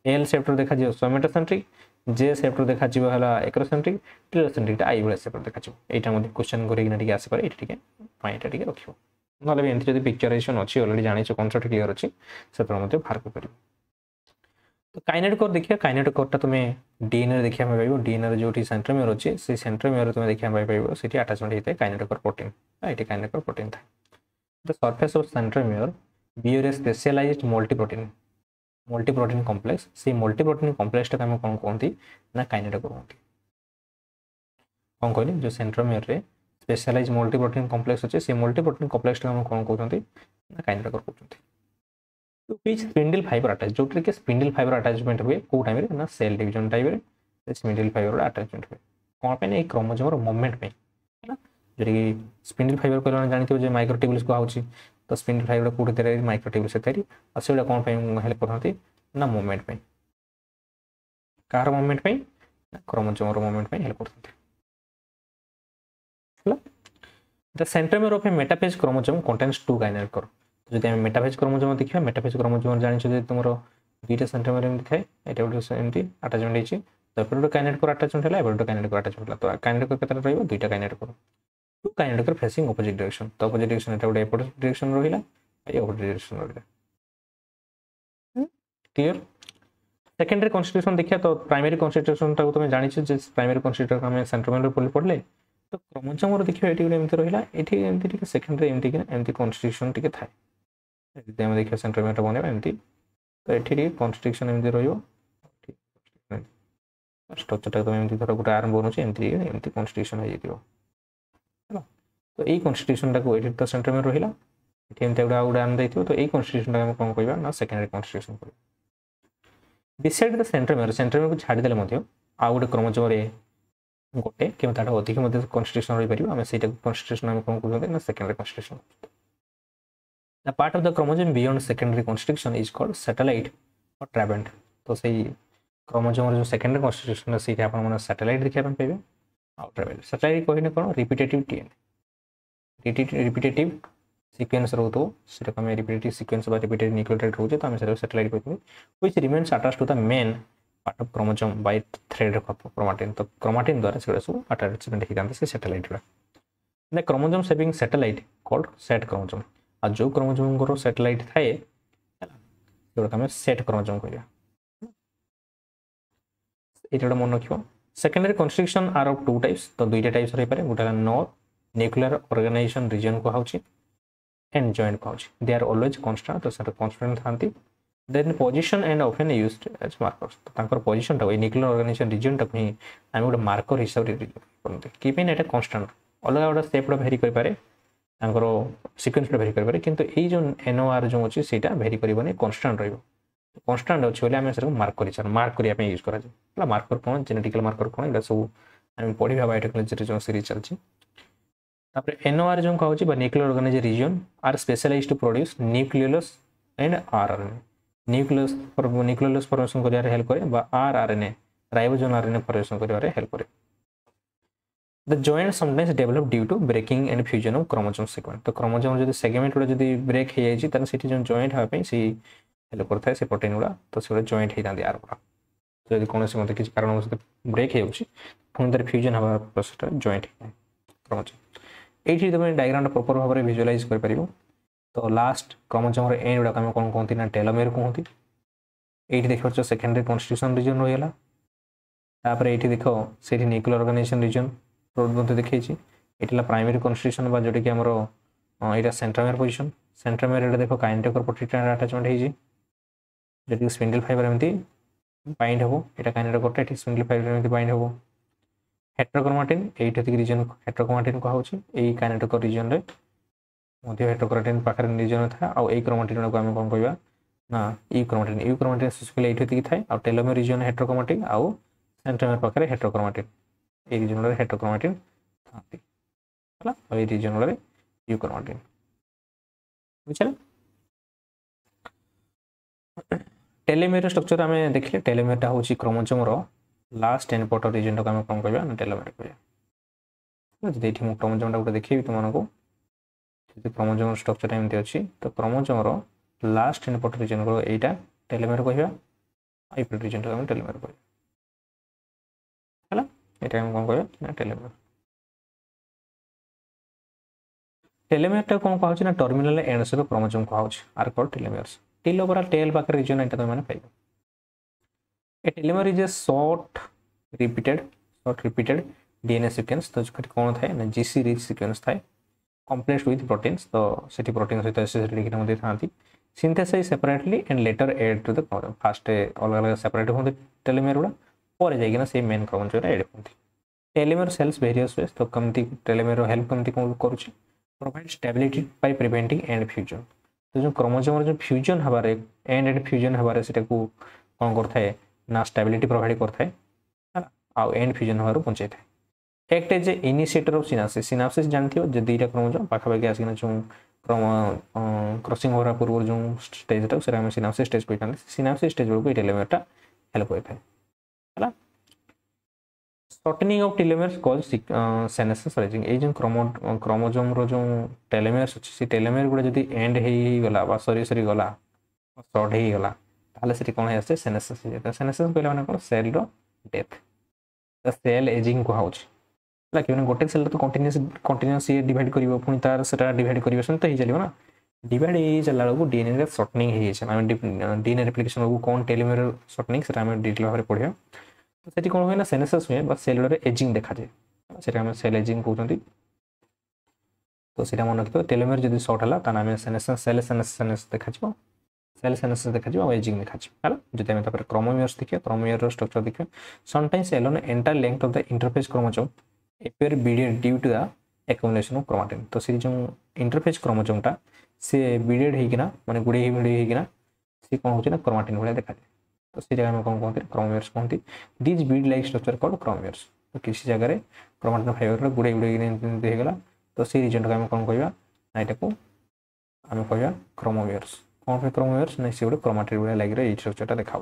एल सेप्टर देखा सब मेटासेंट्रिक जे सेप्टर देखा है एक्रोसेंट्रिक टेलोसेंट्रिक आई भाई सेप्टर देखा यहाँ क्वेश्चन करके आसपे ये माइंड टे रख ना एमती पिक्चराइजेशन अच्छी अलरेडी जानी कनसेप्ट क्लियर अच्छी से बाहर कर तो काइनेटिक कोर देखिए काइनेटिक कोरटा तुम डीएनए देखा पाइब डीएनए जो सेंट्रोमियर अच्छे से सेंट्रोमियर तुम देखा पाइब से अटाचमेंट होता है काइनेटिक कोर प्रोटीन ये काइनेटिक कोर प्रोटीन था the surface of centromere bear a specialised multiprotein complex से मल्टीप्रोटीन कॉम्प्लेक्स टाइम कौन कहती ना काइनेटिक कोर कहती कौन कहली जो सेंट्रोमियर रे स्पेशलाइज्ड मल्टीप्रोटीन कॉम्प्लेक्स अच्छे से मल्टीप्रोटीन कॉम्प्लेक्स टाइम कौन कहते ना काइनेटिक कोर कहते तो which स्पिंडल फाइबर अटैच जो कि स्पिंडल फाइबर अटैचमेंट हुए को टाइम रे ना सेल डिवीजन टाइम रे स्पिंडल फाइबर अटैचमेंट हुए कौन पे एक क्रोमोसोम रो मूवमेंट पे है ना जो कि स्पिंडल फाइबर कहले जानथिबो जे माइक्रोट्यूब्यूल्स को आउची तो स्पिंडल फाइबर कोड तेरे माइक्रोट्यूब्यूल्स तैयारी और सेडा कौन पे हेल्प करथि ना मूवमेंट पे कार मूवमेंट पे क्रोमोसोम रो मूवमेंट पे हेल्प करथि हला the centromere of A metaphase chromosome contains two kinetic core जब आम मेटाफेज क्रोमोसोम देखिए मेटाफेज क्रोमोसोम जान तुम दुईटा सेंट्रोमियर एमती थाए ये गोटे एमती अटाचमेंट होती तो गोटे काइनेटिक कोर अटाचमेंट है गोटे काइनेटिक कोर अटाचमेंट है तो काइनेटिक कोर केते रहिबो दुईटा kinetic core two kinetic core facing opposite direction तो ऑपोजिट डायरेक्शन एटा गोटे एपोजिट डायरेक्शन रहिला ये ऑपोजिट डायरेक्शन रहिला क्लियर सेकेंडरी कॉन्स्टिट्यूशन देखिए तो प्राइमरी कॉन्स्टिट्यूशन टाको तुम जानि जे प्राइमरी कॉन्स्टिट्यूशन हम सेंट्रोमियर पर पढ़ले तो क्रोमोसोम देखिए ये एमती रहिला एठी एमती टिके सेकेंडरी एमती कॉन्स्टिट्यूशन टिके थाए देखिए सेंट्रोमियर बनवा एमती तो ये कन्स्ट्रक्शन एमती स्ट्रक्चर तुम एमती धर गोटे आर्म बनूँ एमती कन्स्ट्रक्शन हो तो यही कन्स्ट्रक्शन टाक ये तो सेंट्रोमियर रहा ये एमती गोटे गोटे आर्म देखिए तो यही कन्स्ट्रक्शन टाइम कौन कहवा ना सेकेंडरी कन्स्ट्रक्शन कह बिसाइड द सेंट्रोमियर सेंट्रोमियर को छाड़देले आ गोटे क्रोमोसोम गोटे कि अधिक कन्स्ट्रक्शन रही पार आम से कन्स्ट्रक्शन कौन कहते हैं secondary construction The part of the chromosome beyond secondary constriction is called satellite or trabant. तो सही क्रोमोसोम जो सेकेंडरी कन्स्टिट्यूशन है सीधे आपण मन सैटेलाइट देखा पाइबे आउ ट्रैवल सैटेलाइट कहने कौन रिपीटेटिव रिपीटेटिव सीक्वेंस रहतो सेटा हम रिपीटेटिव सीक्वेंस बा रिपीटेटिव न्यूक्लियोटाइड रहउछे तो हम सेटा सैटेलाइट कहते which remains attached to the main part of chromosome by thread of chromatin तो क्रोमाटिन द्वारा सेटा सब अटैचमेंट हि जांते से सैटेलाइट रा the chromosome saving satellite called sat chromosome आ जो क्रोमोसोम को सैटेलाइट थाए जोटा हम सेट क्रोमोसोम कहया ये मन रखियो secondary construction are of two types तो दुईटा टाइप्स रही पारे गोटे नॉन न्यूक्लियर ऑर्गेनाइजेशन रीजन को हाउची एंड जॉइंट को हाउची दे आर ऑलवेज कांस्टेंट तो सेटा कांस्टेंट थांती then position and often used as markers तो तांकर पोजीशन टा न्यूक्लियर ऑर्गेनाइजेशन रीजन टा ही हम गोटे मार्कर हिसाब रे करते कि पेन एटा कांस्टेंट अलग गोटे स्टेप भेरी कर पारे सिक्वेन्स भेरी कर किंतु ये जो एनओआर जो अच्छी से भेरी कर कन्स्टाट रही अच्छे आम से मार्क करने यूज करा मार्कर कौन जेनेटिकल मार्कर कौन ये सब आम पढ़ा बायोटेक्नोलॉजी जो सीरीज चलती एनओआर जो कहूँ nuclear organize region are specialized to produce nucleolus and rRNA nucleolus formation कर हेल्प करे आरआरएनए राइबोसोमल आरएनए फॉर्मेशन कर हेल्प करे The joint sometimes develop due to breaking and fusion of chromosome segment. तो chromosome जो segment गुड़ा जो break है ये जी तरह से जो joint है पे सी हेल्प करता है से प्रोटीन गुड़ा तो से joint है जाती है आर गुड़ा जदि कौन से मतलब किसी कारण ब्रेक हो पुणी तार फ्यूजन हवा प्रोसेस जॉइंट क्रोमोजोम ये तुम डायग्राम प्रॉपर भाव में विजुअलाइज कर तो लास्ट क्रोमोजोम एंड गुड़ाक आम कौन कहती ना टेलोमेयर कहती ये देख सेकेंडरी कन्स्टिट्यूशन रीजन रहीगला तापर ये देख से न्यूक्लियर ऑर्गेनाइजेशन रीजन मत देखी ये प्राइमरी कन्स्टिट्यूशन बा जोटा कि आमर यहाँ सेंट्रोमियर पोजिशन सेंट्रोमियर देख काइनेटिक प्रोटीन अटैचमेंट होती स्पिंडल फाइबर एमती बाइंड हम यहाँ काइनेटिक ये स्पिंडल फाइबर एमती बाइंड हम हेट्रोक्रोमाटिन ये रीजन हेट्रोक्रोमाटिन कहुँ यही काइनेटिक रीजन में हेट्रोक्रोमाटिन पाखे रीजन था आउ क्रोमाटिन को आम कौन कह ना यू क्रोमाटिन स्पेशली ये थाए आ टेलोमेयर रीजन हेट्रोक्रोमाटिन आउ सेंट्रोमियर पाखे हेट्रोक्रोमाटिन ये रीजन हेट्रोक्रोमाटिन था ये रीजन यू क्रोमाटिन बुझे टेलोमेयर स्ट्रक्चर आम देखिए टेलोमेयर हूँ chromosome last end part region को आम कौन कह टेलोमेयर कह मुझे क्रोमोजोम गोटे देखिए तुमको क्रोमोजोम स्ट्रक्चर एमती अच्छी तो chromosome last end part region को यहाँ टेलोमेयर कह ये रीजन को आम टेलोमेयर कह यहाँ कौन कह टेलोमेयर टेलोमेयर कौन कहूँ ना टर्मिनल एंड्स ऑफ क्रोमोजोम कहूँ are called telomeres tail overall tail पाखे रीजन यहाँ तुम पाइब a telomere is a short repeated DNA sequence तो कौन थाए ना जीसी रिच सीक्वेंस थाए कम्प्लेक्स विथ प्रोटीन्स तो से प्रोटीन सहित एसोसिएटेड था synthesise separately and later add to the chromosome first अलग अलग सेपरेट होते टेलोमेयर गुड़ा पर जाइना से मेन क्रोमोजोम एड होती टेलोमेयर सेल्स वेरियस वेज तो कमती टेलोमेयर हेल्प कमती करुच्ची provide stability by preventing end fusion तो जो क्रोमोजोम जो फ्यूजन हबार एंड फ्यूजन हबार से कौन करता ना स्टेबिलिटी प्रोवाइड करता है आउ एंड फ्यूजन हबार बचाई था act as a initiator of synapsis synapsis जानते हो जो दुईटा क्रोमोजोम पाखापाखि आसिना जो क्रॉसिंग होगा पूर्व जो स्टेज से सिनाप्सिस स्टेज कहते हैं सिनाप्सिस स्टेज बेलू ये टेलोमेयर हेल्प होता है shortening of telomere cause senescence rising ये जो क्रोमोजोम रो जो टेलोमेयर्स अच्छी से टेलोमेयर गुड़ा जब एंड हो गला सरी गला सर्ट हो गला ताले से कौन है सेनेसिस सेनेसिस कहला माने कौन cell row death cell ageing कहुँ गोटे सेल तो कंटिन्यूअस ये डिवाइड कर पुणी तार से डिवाइड कर सहित ही चलो ना डिवाइड हो चलला बेलू डीएनए शॉर्टनिंग हो डीएनए रेप्लिकेशन बेलू कौन टेलोमेयर शॉर्टनिंग से डिटेल भाव में पढ़ा तो से कौन हुए ना सेनेसिस हुए बस सेल एजिंग देखा जाए से सेल एजिंग कहते तो सीटा मन रखिए टेलोमेयर जब सर्ट है तो आम सेनेसिस सेल सेनेसिस देखा सेल सेनेसिस देखा एजिंग देखा जो आम क्रोमोमियर्स देखिए क्रोमोमियर स्ट्रक्चर देखिए sometimes along entire length of the interphase chromosome appear beaded due to the accumulation of chromatin तो से जो इंटरफेस क्रोमोजोमटा से बीडेड होना माने गुड़े होना सी कौन होना क्रोमाटिन भाई देखा जाए तो से जगह में कौन कहते हैं क्रोमोमियर्स कहते these bead like structure called chromomeres तो किसी जगह क्रोमाटिन फाइबर गुड़े होगा तो से रीजन को आम कौन कहवा ना यहाँ को आम कहवा क्रोमोमियर्स कौन पे क्रोमोमियर्स ना सी गोटे क्रोमाटिन भाई लाइक स्ट्रक्चर देखा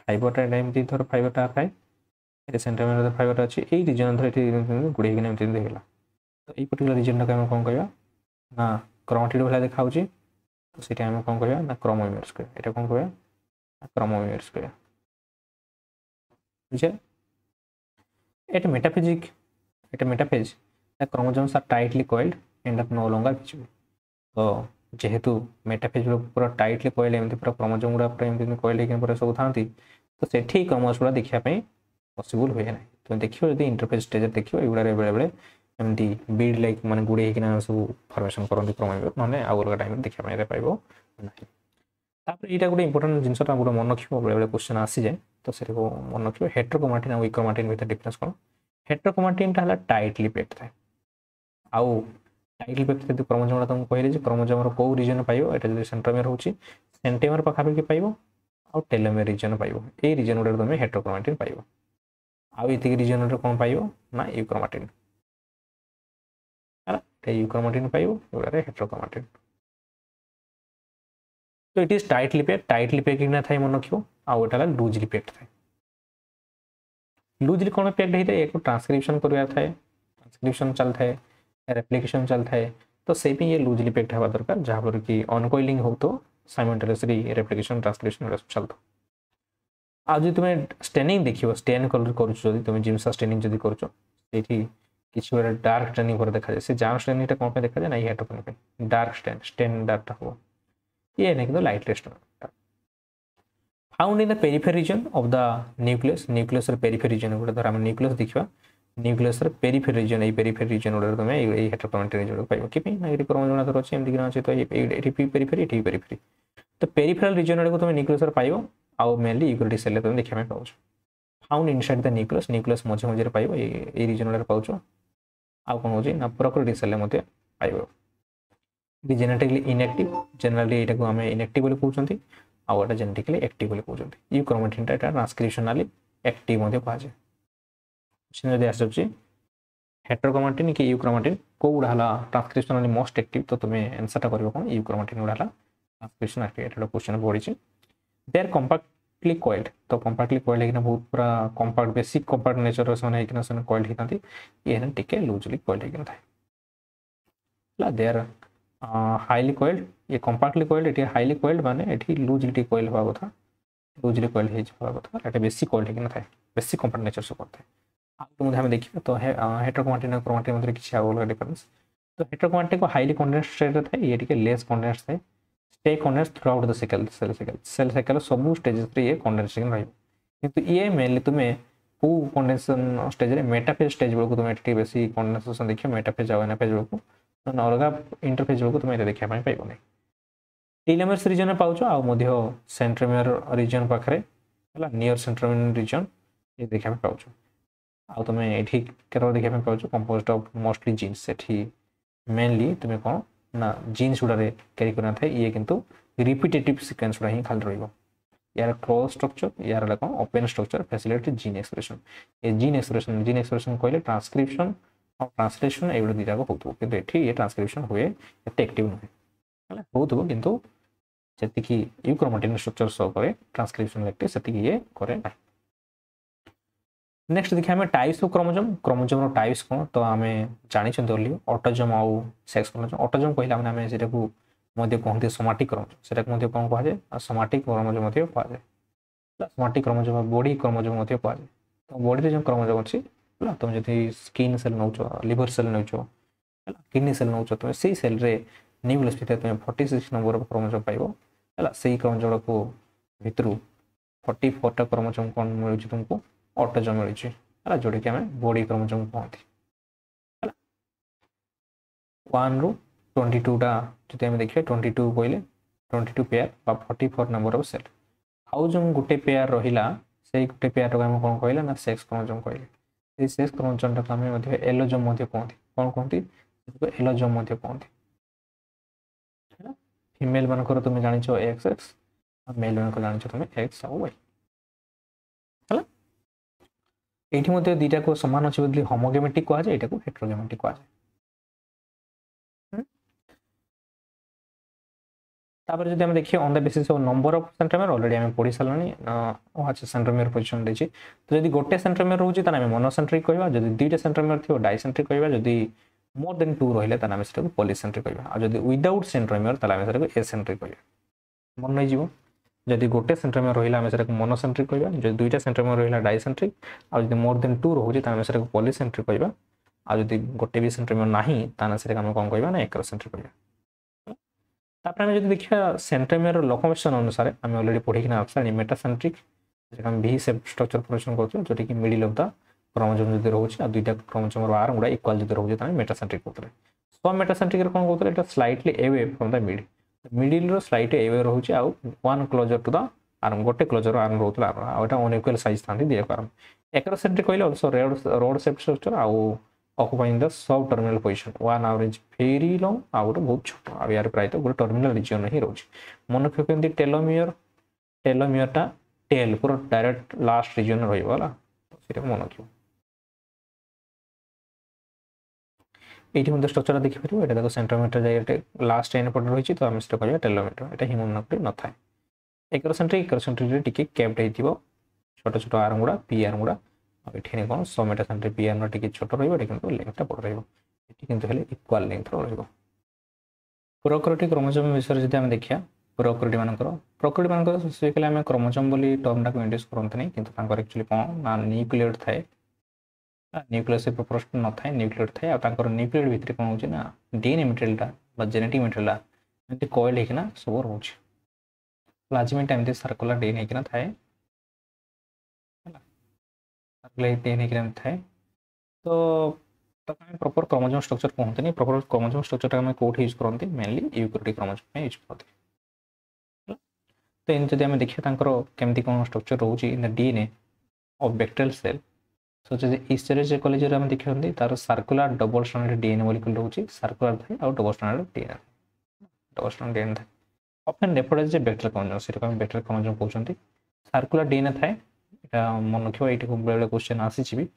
फाइबरटा एमती धर फाइबरटा थाए ये सेंट्रोमियर फाइबर अच्छी यही रीजन धर ये गुड़े होगा तो ये पर्टिकुलर रीजन टाक आम कौन कहवा ना क्रोमाटिड भाई देखा तो सीटा आम कौन कहवा ना क्रोमोमियर्स कह ये कौन कहवा क्रोमोमियर्स कह बुझे at metaphase the chromosomes are tightly coiled and are no longer visible तो जेहेतु मेटाफेज पूरा टाइटली कॉइल्ड एमती पूरा क्रोमोजोम गुड़ा पूरा एमती कॉइल्ड होकर सब था तो सेठी क्रोमोजोम गुड़ा देखापी पॉसिबल हुए ना तुम देखिए जब इंटरफेस स्टेज देखिए युवा बेले बेले एमती बीड लाइक माने गुड़े होना सब फॉर्मेशन करते क्रोमोमियर ना आउ अलग टाइम देखा पाइब ना यहाँ गोटे इंपोर्टेंट जिनसा गोटे मन रखिए बेले बेले क्वेश्चन आसी जाए तो से मन रखिए हेट्रोक्रोमाटिन और क्रोमाटिन भीतर डिफरेंस कौन हेट्रोक्रोमाटिन है टाइटली पैक्ड थाए आउ टाइटली पैक्ड जब क्रोमोजोम तुमको कहले क्रोमोजोम कौ रीजन पाइब यहाँ सेंट्रोमियर हो सेंट्रोमियर पाखापाखि पाइब आउ टेलोमियर रीजन पाइब ये रीजन गुड़ा तुम हेट्रोक्रोमाटिन पाइब आउ ये रीजन कौन पाइब ना यूक्रोमाटिन यूक्रोमाटिन पाइब ये हेट्रोक्रोमाटिन तो इट इज टाइटली पैक्ड ना थाई मन रखियो आउ एटा लूजली पैक्ड थाए लूजली कौन पैक्ड होता है एक ट्रांसक्रिप्शन करार थाए ट्रांसक्रिप्शन चलता है रेप्लिकेशन चलता है तो से ये लूजली पैक्ड हवा दरकार जहाँफल कि अनकॉइलिंग हो तो साइमल्टेनियसली रेप्लिकेशन ट्रांसक्रिप्शन चलता आज जो तुम स्टेनिंग देखियो स्टेन कलर करूछ जदी तुम जिम्सा स्टेनिंग जदी करूछ एठी किछि बेले डार्क स्टेनिंग पर देखा जाय से जाम स्टेनिंग टा कोन पे देखा जाय ना हेटर कोन पे डार्क स्टेन डार्क हो ये नहीं कि लाइट रेस्ट found in the periphery region of the nucleus nucleus रे पेरिफेरी रीजन गुडा धर हम न्यूक्लियस देखिबा न्यूक्लियस रे पेरिफेरी रीजन ए पेरिफेरी रीजन गुडा तुमे ए हेटरक्रोमेटिक रीजन पाइबो कि पे ना एटी क्रोमोजोम धर अछि एमति कि अछि तो एटी पेरिफेरी एटी पेरिफेरी तो पेरिफेरल रीजन रे को तुमे न्यूक्लियस रे पाइबो आ मेनली यूकेरियोटिक सेल तुम देखा पाउछ found inside the nucleus nucleus मझे मझे पाइबो ए रीजन रे पाउछ आ कोन होची ना प्रोकैरियोटिक सेल मध्ये पाइबो जेनेटिकली इनएक्टिव जनरली एटा को हमें इनएक्टिव बोली कहउछंती आ एटा जेनेटिकली एक्टिव बोली कहउछंती यूक्रोमेटिन टा एटा ट्रांसक्रिप्शनली एक्टिव मध्ये पाजे छिन दे आसछि हेटरक्रोमेटिन कि यूक्रोमेटिन को उडाला ट्रांसक्रिप्शनली मोस्ट एक्टिव तो तुम्हें आंसर टा करबो कोन यूक्रोमेटिन उडाला ट्रांसक्रिप्शन एक्टिव एटा क्वेश्चन पडिछि दे आर कंपैक्टली कॉइल्ड तो कंपैक्टली कॉइल्ड है बहुत पूरा कंपैक्ट बेसिक कंपैक्ट नेचर सन है सन कॉइल्ड हितांती ये न टिके लूजली कॉइल्ड है थाए ला दे आर हाईली कॉइल्ड ये compactly coiled eighty highly coiled माने एटी लूजली कॉइल होबा कथा लूजली कॉइल्ड हे होबा कथा एटा बेसिक कॉइल्ड है थाए बेसिक कंपैक्ट नेचर से करते आ तो हम देखिए तो हेटरक्रोमेटिन और क्रोमेटिन मध्ये किछि अलग डिफरेंस तो हेटरक्रोमेटिन को हाईली कंडेंस्ड स्टेट थाए ये टिके लेस कंडेंस्ड थाए stay condensed throughout the cell cycle सब स्टेजेस रे ये कंडेंसेशन रहइबो किंतु ये मेनली तुमे को कंडेंसेशन स्टेज रे मेटाफेज स्टेज बेलको तुमे एटी बेसी कंडेंसेशन देखियो मेटाफेज आ एनाफेज बेलको न अलगा इंटरफेज बेलको तुमे देखिया पाई पाइबो नै टेलोमेर्स रीजन में पाउछो आ मध्य सेंट्रोमियर रीजन पाखरे हला नियर सेंट्रोमियर रीजन ये देखिया पाउछो आ तुमे एठी केरो देखिया पाउछो कंपोज्ड ऑफ मोस्टली जीन्स एठी मेनली तुमे कोन ना जीन्स उडारे कैरी करना था ये किंतु रिपीटेटिव सीक्वेंस उडा ही खाली रहइबो यार क्लोज स्ट्रक्चर यार लगा open structure facility gene expression ये जीन एक्सप्रेशन कहले ट्रांसक्रिप्शन और ट्रांसलेशन एगुडा दिटा को होतो किंतु एठी ये ट्रांसक्रिप्शन हुए एते एक्टिव नै हला होतो किंतु जति कि यूक्रोमेटिन स्ट्रक्चर सो करे ट्रांसक्रिप्शन एक्टिव सति कि ये करे नै नेक्स्ट देखिए हमें टाइप्स ऑफ क्रोमोसोम रो टाइप्स कोन तो हमें जानि छन दोली ऑटोजोम आउ सेक्स क्रोमोसोम ऑटोजोम कहला माने हमें सेटा को मध्ये कहते सोमाटिक क्रोमोसोम सेटा को मध्ये कोन कहा जाय आ सोमाटिक क्रोमोसोम मध्ये कहा जाय सोमाटिक क्रोमोसोम बॉडी क्रोमोसोम मध्ये कहा जाय तो बॉडी रे जो क्रोमोसोम अछि हला तुम जति स्किन सेल नउचो लिवर सेल नउचो हला किडनी सेल नउचो तो सेही सेल रे न्यूक्लियस भितर तुम 46 नंबर क्रोमोसोम पाइबो हला सेही क्रोमोसोम को भितरु 44 टा क्रोमोसोम कोन मिलु छी तुमको ऑटोजोम मिलु छी हला जोडी के हमें बॉडी क्रोमोसोम कहती हला 1 रो 22 टा जति हम देखिए 22 कहले 22 पेयर बा 44 नंबर ऑफ सेल आउ जो गुटे पेयर रहिला सेही गुटे पेयर को हम कोन कहले ना सेक्स क्रोमोसोम कहले ए सेक्स क्रोमोसोम टा हमें मध्ये एलोजोम मध्ये कहती कोन कहती इसको एलोजोम मध्ये कहती हला फीमेल मन को तुम जानि छो XX और मेल मन को जानि छो तुम X और Y हला एठी मध्ये दीटा को समान अछि बदली होमोगेमेटिक कहा जाय एटा को हेटेरोगेमेटिक कहा जाय तापर जदि हम देखिए on the basis of number of centromere already हम पढि सालनी अच्छा सेंट्रोमियर पोजीशन देछि तो जदि गोटे सेंट्रोमियर रहउछि त हम मोनोसेंट्रिक कहबा जदि दुईटा सेंट्रोमियर थियो डाइसेंट्रिक कहबा जदि मोर देन 2 रहिले त हम सेटा को पॉलीसेंट्रिक कहबा आ जदि विदाउट सेंट्रोमियर त हम सेटा को एसेंट्रिक कहबा मन नै जीवो जदि गोटे सेंट्रोमियर रहिला हम सेटा को मोनोसेंट्रिक कहबा जदि दुईटा सेंट्रोमियर रहिला डाइसेंट्रिक आ जदि मोर देन 2 रहउछि त हम सेटा को पॉलीसेंट्रिक कहबा आ जदि गोटे भी सेंट्रोमियर नाही त हम सेटा हम कोन कहबा ना एकरोसेंट्रिक कहबा तापर हम जदि देखिया सेंट्रोमियर लोकोमोशन अनुसार हम ऑलरेडी पढि किना आछनी मेटासेंट्रिक जे हम भी सेप स्ट्रक्चर फॉर्मेशन करछो जोटी कि मिडिल ऑफ द क्रोमोसोम जदि रहउछि आ दुईटा क्रोमोसोम रो आर्म गुडा इक्वल जदि रहउछि त मेटासेंट्रिक कहतले सो मेटासेंट्रिक रे कोन कहतले एटा slightly away from the middle रो स्लाइट अवे रहउछि आ one closer to the arm गोटे क्लोजर आर्म रहउतला आ एटा अनइक्वल साइज थांती दिया आर्म एकरोसेंट्रिक कहले आल्सो रोड शेप स्ट्रक्चर आ occupying the sub terminal position one average very long out बहुत छोट आ यार प्राय तो गोटे टर्मिनल रीजन ही रहउछि मन रखियो केंती टेलोमियर टा टेल पूरा डायरेक्ट लास्ट रीजन रहइबो वाला सेटा मन रखियो एठी हम स्ट्रक्चर देखि परिबो एटा देखो सेंट्रोमीटर जाय लास्ट एंड पट रहिछि तो हम सेटा कहबा टेलोमीटर एटा हि मन रखि न थाए एकरोसेंट्रिक रे टिके कैप्ड हेतिबो छोट छोट आर्म गुडा पी आर्म गुडा एठी कोन सो मेटासेंट्रिक पी आर्म टिके छोट रहइबो किंतु लेंथ बड़ रहइबो एठी किंतु हेले इक्वल लेंथ रहइबो प्रोकैरियोटिक क्रोमोसोम विषय जदि हम देखिया प्रोकैरियोट मानकर प्रोकैरियोट मानकर स्पेसिफिकली आम क्रोमोसोम बोली टर्मटा को इंट्रोड्यूस करते नहीं किंतु तांकर एक्चुअली कौन ना न्यूक्लियड थाए न्यूक्लियस प्रोपोर्शन न थाए न्यूक्लियड थाए और न्यूक्लियड भितर कौन हो ना डीएनए मटेरियलटा जेनेटिक मटेरियलटा एमती कॉइल होना सब रोचे प्लाज्मिडटा एमती सर्कुलर डीएनए होना थाए सर्कुलर डीएनए होना थाए तो प्रॉपर क्रोमोसोम स्ट्रक्चर कहते नहीं प्रॉपर क्रोमोसोम स्ट्रक्चर आम कौट यूज करते मेनली यूकैरियोटिक क्रोमोसोम यूज करते तो इन जब आम देखिए केमती कौन स्ट्रक्चर रोचे in the DNA of bacterial cell so ईस्टरेज कॉलेज आम देखते तार circular double stranded DNA molecule रोचे सर्कुलर थाए और डबल स्ट्रैंडेड डीएनए थाए often referred as bacterial chromosome से बैक्टेरियल क्रोमोसोम कहते सर्कुलर डीएनए थाए यहाँ मन रखिए ये बेले क्वेश्चन आसी भी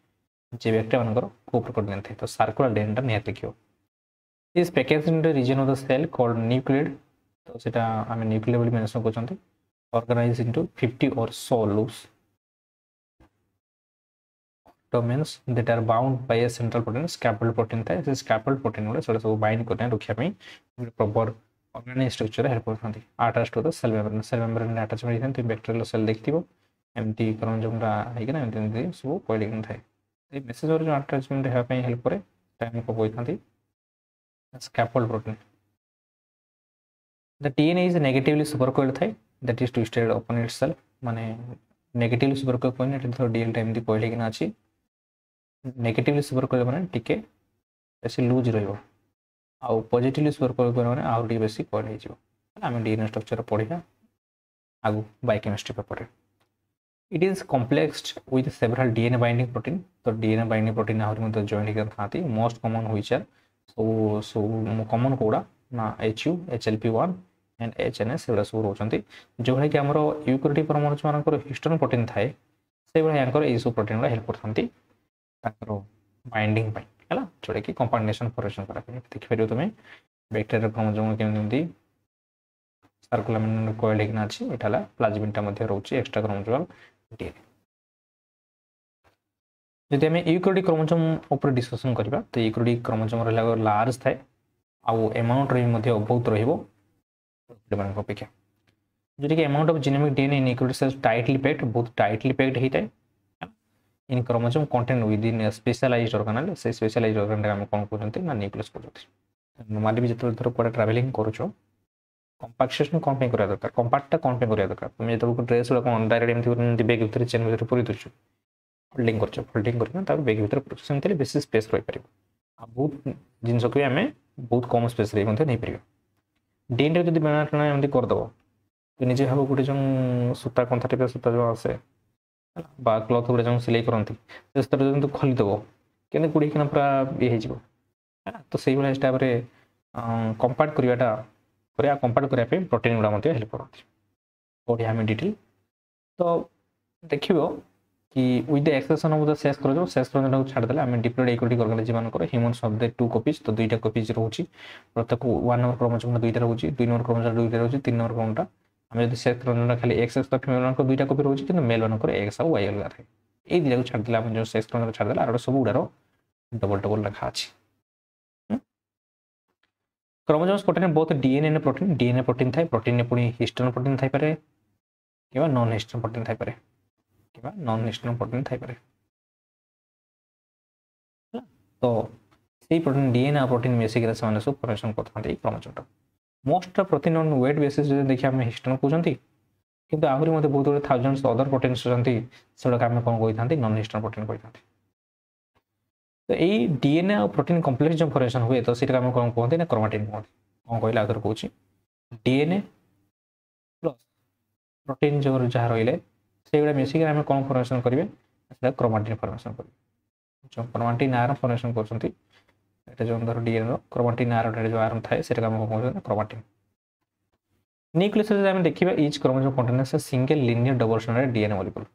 जे बैक्टेरिया मानकर को प्रकार डीएनए थाए तो सर्कुलर डीएनएटा निहाती लिखियो is packaged in the region of the cell called nucleoid तो सेटा आम न्यूक्लियड बोली मेंशन करछंती ऑर्गेनाइज्ड इनटू 50 और so loose domains that are bound by a central protein scaffold protein थाए से scaffold protein गुला सेटा सब बाइंड करने रखिया पई प्रॉपर ऑर्गेनाइज स्ट्रक्चर हेल्प करथंती attach to the cell membrane attachment हेतु बैक्टेरियल सेल देखथिबो एमती क्रोमोसोमटा हेकि ना एमती सब कोइलिंग थाए ये मेसेज और जो अटैचमेंट है हेल्प करे टाइम को कोई था scaffold protein the DNA is negatively supercoiled थाए that is twisted upon itself माने नेगेटिवली सुपरकोइल्ड कोइन एट तो डीएनए टाइम दी कोइल किना अछि नेगेटिवली सुपरकोइल्ड माने टिके बेसी लूज रहइबो आ पॉजिटिवली सुपरकोइल्ड माने आउ टिके बेसी कोइल हे जिवो हम डीएनए स्ट्रक्चर पढिया आगु biochemistry paper it is complexed with several DNA binding protein तो DNA binding protein आहुरी में तो join कर थाती most common which are so common कोड़ा ना HU HLP1 and HNS एवढा सब रोचंती जो है कि हमरो यूकैरियोटिक क्रोमोसोम मानकर हिस्टोन प्रोटीन थाए से बळे यांकर ए सब प्रोटीन हेल्प करथंती ताकर बाइंडिंग पई हला जोडे कि कंपाउंडेशन फॉर्मेशन करा पे देखि परियो तमे बैक्टीरियल क्रोमोसोम केमती सर्कुलर मेम्ब्रेन कोइल हेकना अछि एठाला प्लाज्मिडटा मध्ये रोचे एक्स्ट्रा क्रोमोसोम डीएनए जदि आम यूकैरियोटिक क्रोमोसोम ऊपर डिस्कशन करबा तो यूकैरियोटिक क्रोमोसोम रहला लार्ज थाए आउ अमाउंट रे मध्ये बहुत रहिबो प्रोटीन अपेक्षा जोटी कि amount of genomic DNA in eukaryotic cells tightly packed बहुत टाइटली पैक्ड हेताए in chromosome content with in specialised organelle से स्पेशलाइज्ड ऑर्गेनेल हम कोन कहते ना न्यूक्लियस कहते नॉर्मली भी जतल थोड़ा पड़े ट्रैवलिंग करूछो कंपैक्शन कौन पे करा दरकार कंपैक्टटा कौन पे करा दरकार तुम जतल ड्रेस वाला कौन डायरेक्ट एमथि बैग भीतर चेन भीतर पूरी दछु फोल्डिंग करछो फोल्डिंग करके तार बैग भीतर पूरी सेमते बेसी स्पेस रहि परिबो आ बहुत जिंस को हमें बहुत कम स्पेस रे मध्ये नै परिबो डीएनए जदी बनाटना एमथि कर दबो तो निजे हबो गुटे जं सूता कोन थाटे सूता जो आसे बा क्लॉथ गुटे जं सिलाई करंती से स्तर जं तो खोली दबो केने गुडी किना पूरा ए हे जिवो तो सेही वाला स्टेप रे कंपैक्ट करिवाटा करिया कंपैक्ट करिया पे प्रोटीन गुडा मध्ये हेल्प करंती और हम डिटेल तो देखिबो कि with the exception of the sex chromosome को छाड़ देला हम डिप्लॉयड यूकैरियोटिक ऑर्गेनिज्म मानकर ह्यूमन्स ऑफ द 2 कॉपीज तो दुईटा कॉपीज रहउची प्रत्येक 1 नंबर क्रोमोसोम दुईटा रहउची 2 नंबर क्रोमोसोम दुईटा रहउची 3 नंबर क्रोमोसोम हम जदि सेक्स क्रोमोसोम खाली एक्स एक्स तो फीमेल मानकर दुईटा कॉपी रहउची कि मेल मानकर एक्स और वाई अलग थाए ए दिला को छाड़ देला हम जो सेक्स क्रोमोसोम छाड़ देला आरो सब उडारो डबल डबल रखा अछि chromosomes protein both DNA protein थाए प्रोटीन पुनी हिस्टोन प्रोटीन थाई पारे किबा नॉन हिस्टोन प्रोटीन थाई पारे किबा नॉन हिस्टोन प्रोटीन थाई पारे तो सेही प्रोटीन डीएनए प्रोटीन मिसिक रे समान सब फॉर्मेशन करथांती chromosome most protein on weight basis जे देखि हम हिस्टोन कहउछंती किंतु आहुरी मते बहुत गुरे थाउजेंड्स अदर प्रोटीन्स रहंती सेडा हम कोन कहिथांती नॉन हिस्टोन प्रोटीन कहिथांती तो यही डीएनए और प्रोटीन कॉम्प्लेक्स जो फॉर्मेशन हुए तो सीटा हम कौन कहते ना क्रोमैटिन कहते कौन कहला आदर कहूँ डीएनए प्लस प्रोटीन जो जहाँ रही से गुड़ा मिसिक आम कौन फॉर्मेशन करेंगे क्रोमैटिन फॉर्मेशन करेंगे जो क्रोमैटिन आर फॉर्मेशन कर जो धर डीएनए क्रोमैटिन आर जो आर थाए से कौन क्रोमैटिन न्यूक्लियस आम देखा etch chromosome contains single linear double stranded DNA molecule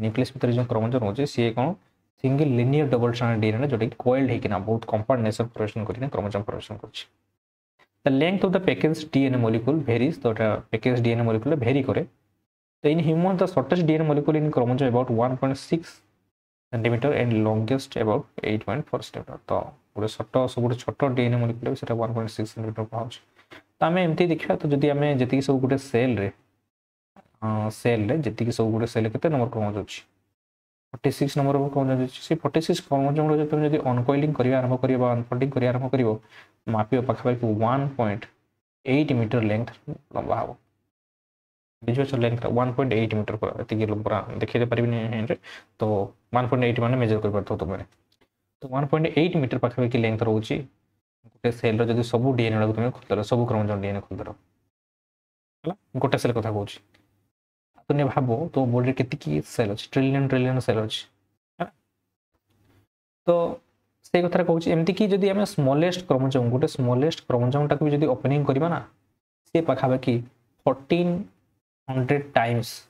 nucleus भीतर जो क्रोमोसोम रोचे सी कौन single linear double stranded DNA जोटा कि कोइल्ड होकिना बहुत कंपाउंड नेचर फॉर्मेशन करके क्रोमोसोम फॉर्मेशन करछि the length of the package DNA molecule varies तो पैकेज डीएनए मॉलिक्यूल वेरी करे तो in human the shortest DNA molecule in chromosome about 1.6 centimetre and longest about 8.4 centimetre तो गोटे छोट सब छोट डीएनए मॉलिक्यूल सेटा 1.6 सेंटीमीटर पहुंच तो आम एमती देखा तो जदि आम जी सब गोटे सेल जी सब गोटे सेल के नंबर क्रोमोजोम अच्छी 46 नंबर क्रोमोजोम अच्छी 46 क्रोमोजोम जो तुम अनकॉइलिंग करवा आरंभ कर अनफोल्डिंग करवा आरंभ कर माप पाखापाखि 1.8 मीटर लेंथ लंबा हम बुझे लेंथ 1.8 मीटर पूरा देखते पारे तो 1.8 मान मेजर कर तुम तो 1.8 मीटर पाखापाखि लेंथ रोचे गोटे सेल जब सब डीएनए गुड़ा तुम खोलदेल सब क्रोमोजोम डीएनए खोलदेल है गोटे सेल कथा कौच तुम भाव तो बॉडी के सेल अच्छे ट्रिलियन ट्रिलियन सेल अच्छे तो से कथा कौच एमती कि जब आम स्मॉलेस्ट क्रोमोजोम गोटे स्मॉलेस्ट क्रोमोजोम टाक भी ओपनिंग करवा ना सी पाखापाखि 1400 टाइम्स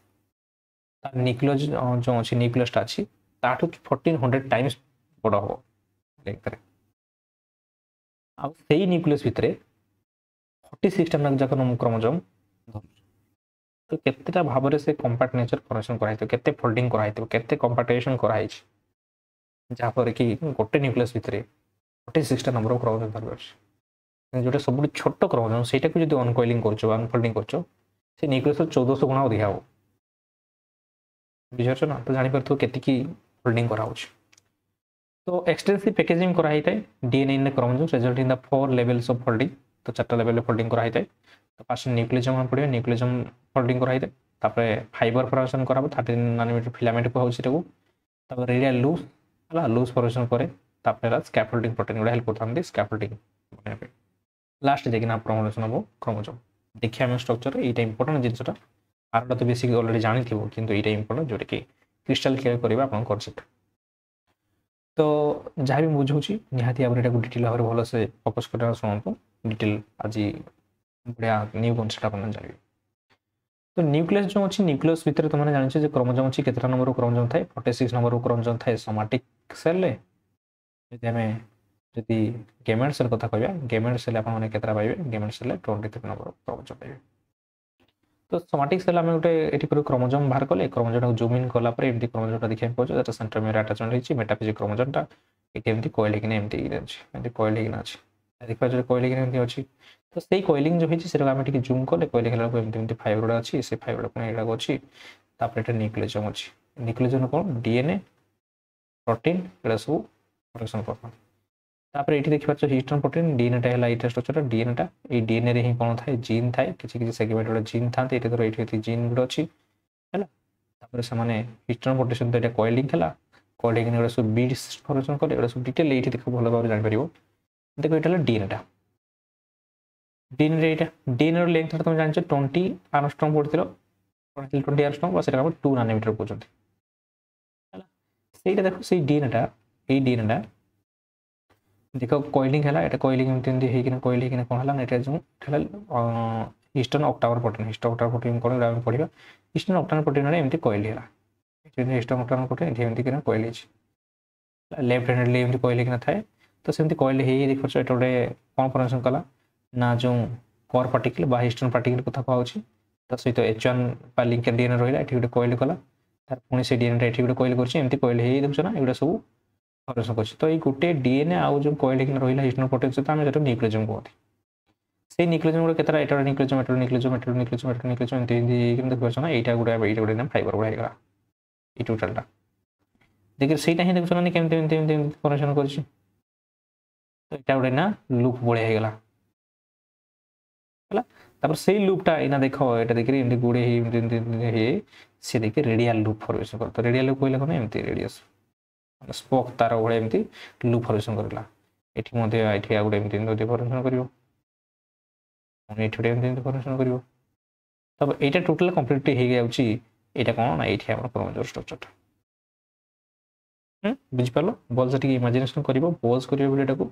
न्यूक्लियस जो अच्छी न्यूक्लियसटा अच्छी ताठू 1400 टाइम्स बड़ हम लेंथ आई न्यूक्लियस भितर 46 जाक क्रोमोजोम तो केतेटा भाव से कंपैक्ट नेचर फॉर्मेशन कराई केते फोल्डिंग कराई केते कंपैक्टेशन कराई जहाँपर कि गोटे न्यूक्लियस भितर 46 नंबर क्रोमोजोम धर जो सब छोट क्रोमोजोम से अनकॉइलिंग कर अनफोल्डिंग कर न्यूक्लियस 1400 गुणा अधिक हम बुझे ना तो जापर के फोल्डिंग कराऊँ तो एक्सटेंसिव पैकेजिंग कराई DNA in the chromosome result in the 4 levels of folding तो 4टा लेवल फोल्डिंग कराई तो फास्ट न्यूक्लियस पड़े न्यूक्लियस फोल्डिंग कराई फाइबर फॉर्मेशन करा 13 नैनोमीटर फिलामेंट कहूँ रेडियल लूज फॉर्मेशन पर स्कैफोल्डिंग प्रोटीन गुड़ा हेल्प करता स्कैफोल्डिंग बनने लास्ट जाकि फॉर्मेशन हम क्रोमोजोम देखिए आम स्ट्रक्चर यहाँ इंपोर्टेंट जिनसा आरटा तो बेसिक ऑलरेडी जानी थी किंतु यहाँ इंपोर्टेंट जोटा कि क्रिस्टल क्लियर करवा आप कनसेप्ट तो जहाँ भी बुझाऊँ निहाती भाव में डिटेल भाव में भलसे फोकस कर शुणु डिटेल आज बढ़िया न्यू कनसेप्ट आप जानिए तो न्यूक्लियस जो अच्छी न्यूक्लियस भितर तुमने जानी क्रोमोजोम अच्छी केतना नंबर क्रोमोजोम थाए 46 नंबर क्रोमोजोम थाए सोमाटिक सेल जदि गेमेट सेल कथा कहवा गेमेट सेल आपने केतटा पाइबे गेमेट सेल 23 नंबर क्रोमोजोम पाइबे तो सोमाटिक सेल आम गोटे ये क्रोमोजोम बाहर कले क्रोमोजोम जूम इन कलापर एमती क्रोमोजोम देखा पाँच सेंट्रोमियर अटैचमेंट होती मेटाफिजिक क्रोमोजोमटा ये कोइल होना एमती कोइल होना अच्छी देखा जो कोइल होना अच्छी तो सही कोइलिंग जो होती आम जूम कले कोइलिंग एमती फाइबर गुड़ा अच्छी से फाइबर गुड़ा अच्छी न्यूक्लियोजोम अच्छी न्यूक्लियोजोम कौन डीएनए प्रोटीन ये सब फॉर्मेशन करते ये देखिए हिस्टोन प्रोटीन डीएनएटा है ये स्ट्रक्चर डीएनएटा ये डीएनए ही कौन थाए जीन थाए किसी सेगमेंट गुड़ा जीन था ये जीन गुड़ा अच्छी है से हिस्टोन प्रोटीन तो यहाँ कोइलिंग है कोइलिंग गुड़ा सब बीड्स फॉर्मेशन कले सब डिटेल ये देख भल भाव जापर देखो ये डीएनएटा डीएनए डीएनए लेंथ तुम जान 20 आर्मस्ट्रॉन्ग पढ़ी 20 आर्मस्ट्रॉन्ग बस 2 नैनोमीटर कहते हैं देखो से डीएनएटा ये डीएनएटा देख कोइलिंग है ये कोइलिंग एमती कोइलिंग कौन है ये जो हिस्टोन ऑक्टामर प्रोटीन कौन पढ़ा हिस्टोन ऑक्टामर प्रोटीन एमती कोइल है हिस्टोन ऑक्टामर प्रोटीन एमती कोइल लेफ्ट हैंडेडली एमती कोइल थाए तो सेमती कोइल देख ये गोटे कौन फॉर्मेशन कला ना जो कोर पार्टिकल बा हिस्टोन पार्टिकल कथा कहूँ तो सहित H1 लिंक डीएनए रहा ये गोटे कोइल कला तार पुणी से डीएनए ये गोटे कोइल करमती कोइल देखुच ना ये सब फॉर्मेशन कर तो ये गोटे डीएनए आउ जो कोइल रहा हिस्टोन प्रोटीन सहित आम जो न्यूक्लियोजोम कहते से न्यूक्लियोजोम गुड़ा केतटा एटा न्यूक्लियोजोम एटा न्यूक्लियोजोम एटा न्यूक्लियोजोम एटा न्यूक्लियोजोम एमती देखुच ना यहाँ गोटे फाइबर गुड़ा होगा ये टोटालटा देखिए सहीटा ही देखुच ना केमती फॉर्मेशन कर तो गोटे ना लूप बढ़िया होगा से लूपटा यहाँ देख ये देखिए गुड़े सी देखिए रेडियल लूप फॉर्मेशन कर तो रेडियल लूप कहले कौन एमती रेडियस स्पोक तार भाई एमती लूप फॉर्मेशन करला ये गोटे एमती फॉर्मेशन कर फॉर्मेशन कर तब यहाँ टोटाल कम्प्लीट हो जाए कौन ना ये क्रोमोजोम स्ट्रक्चर बुझिपार भलसे टी इमाजिनेसन कर पॉज कर वीडियो को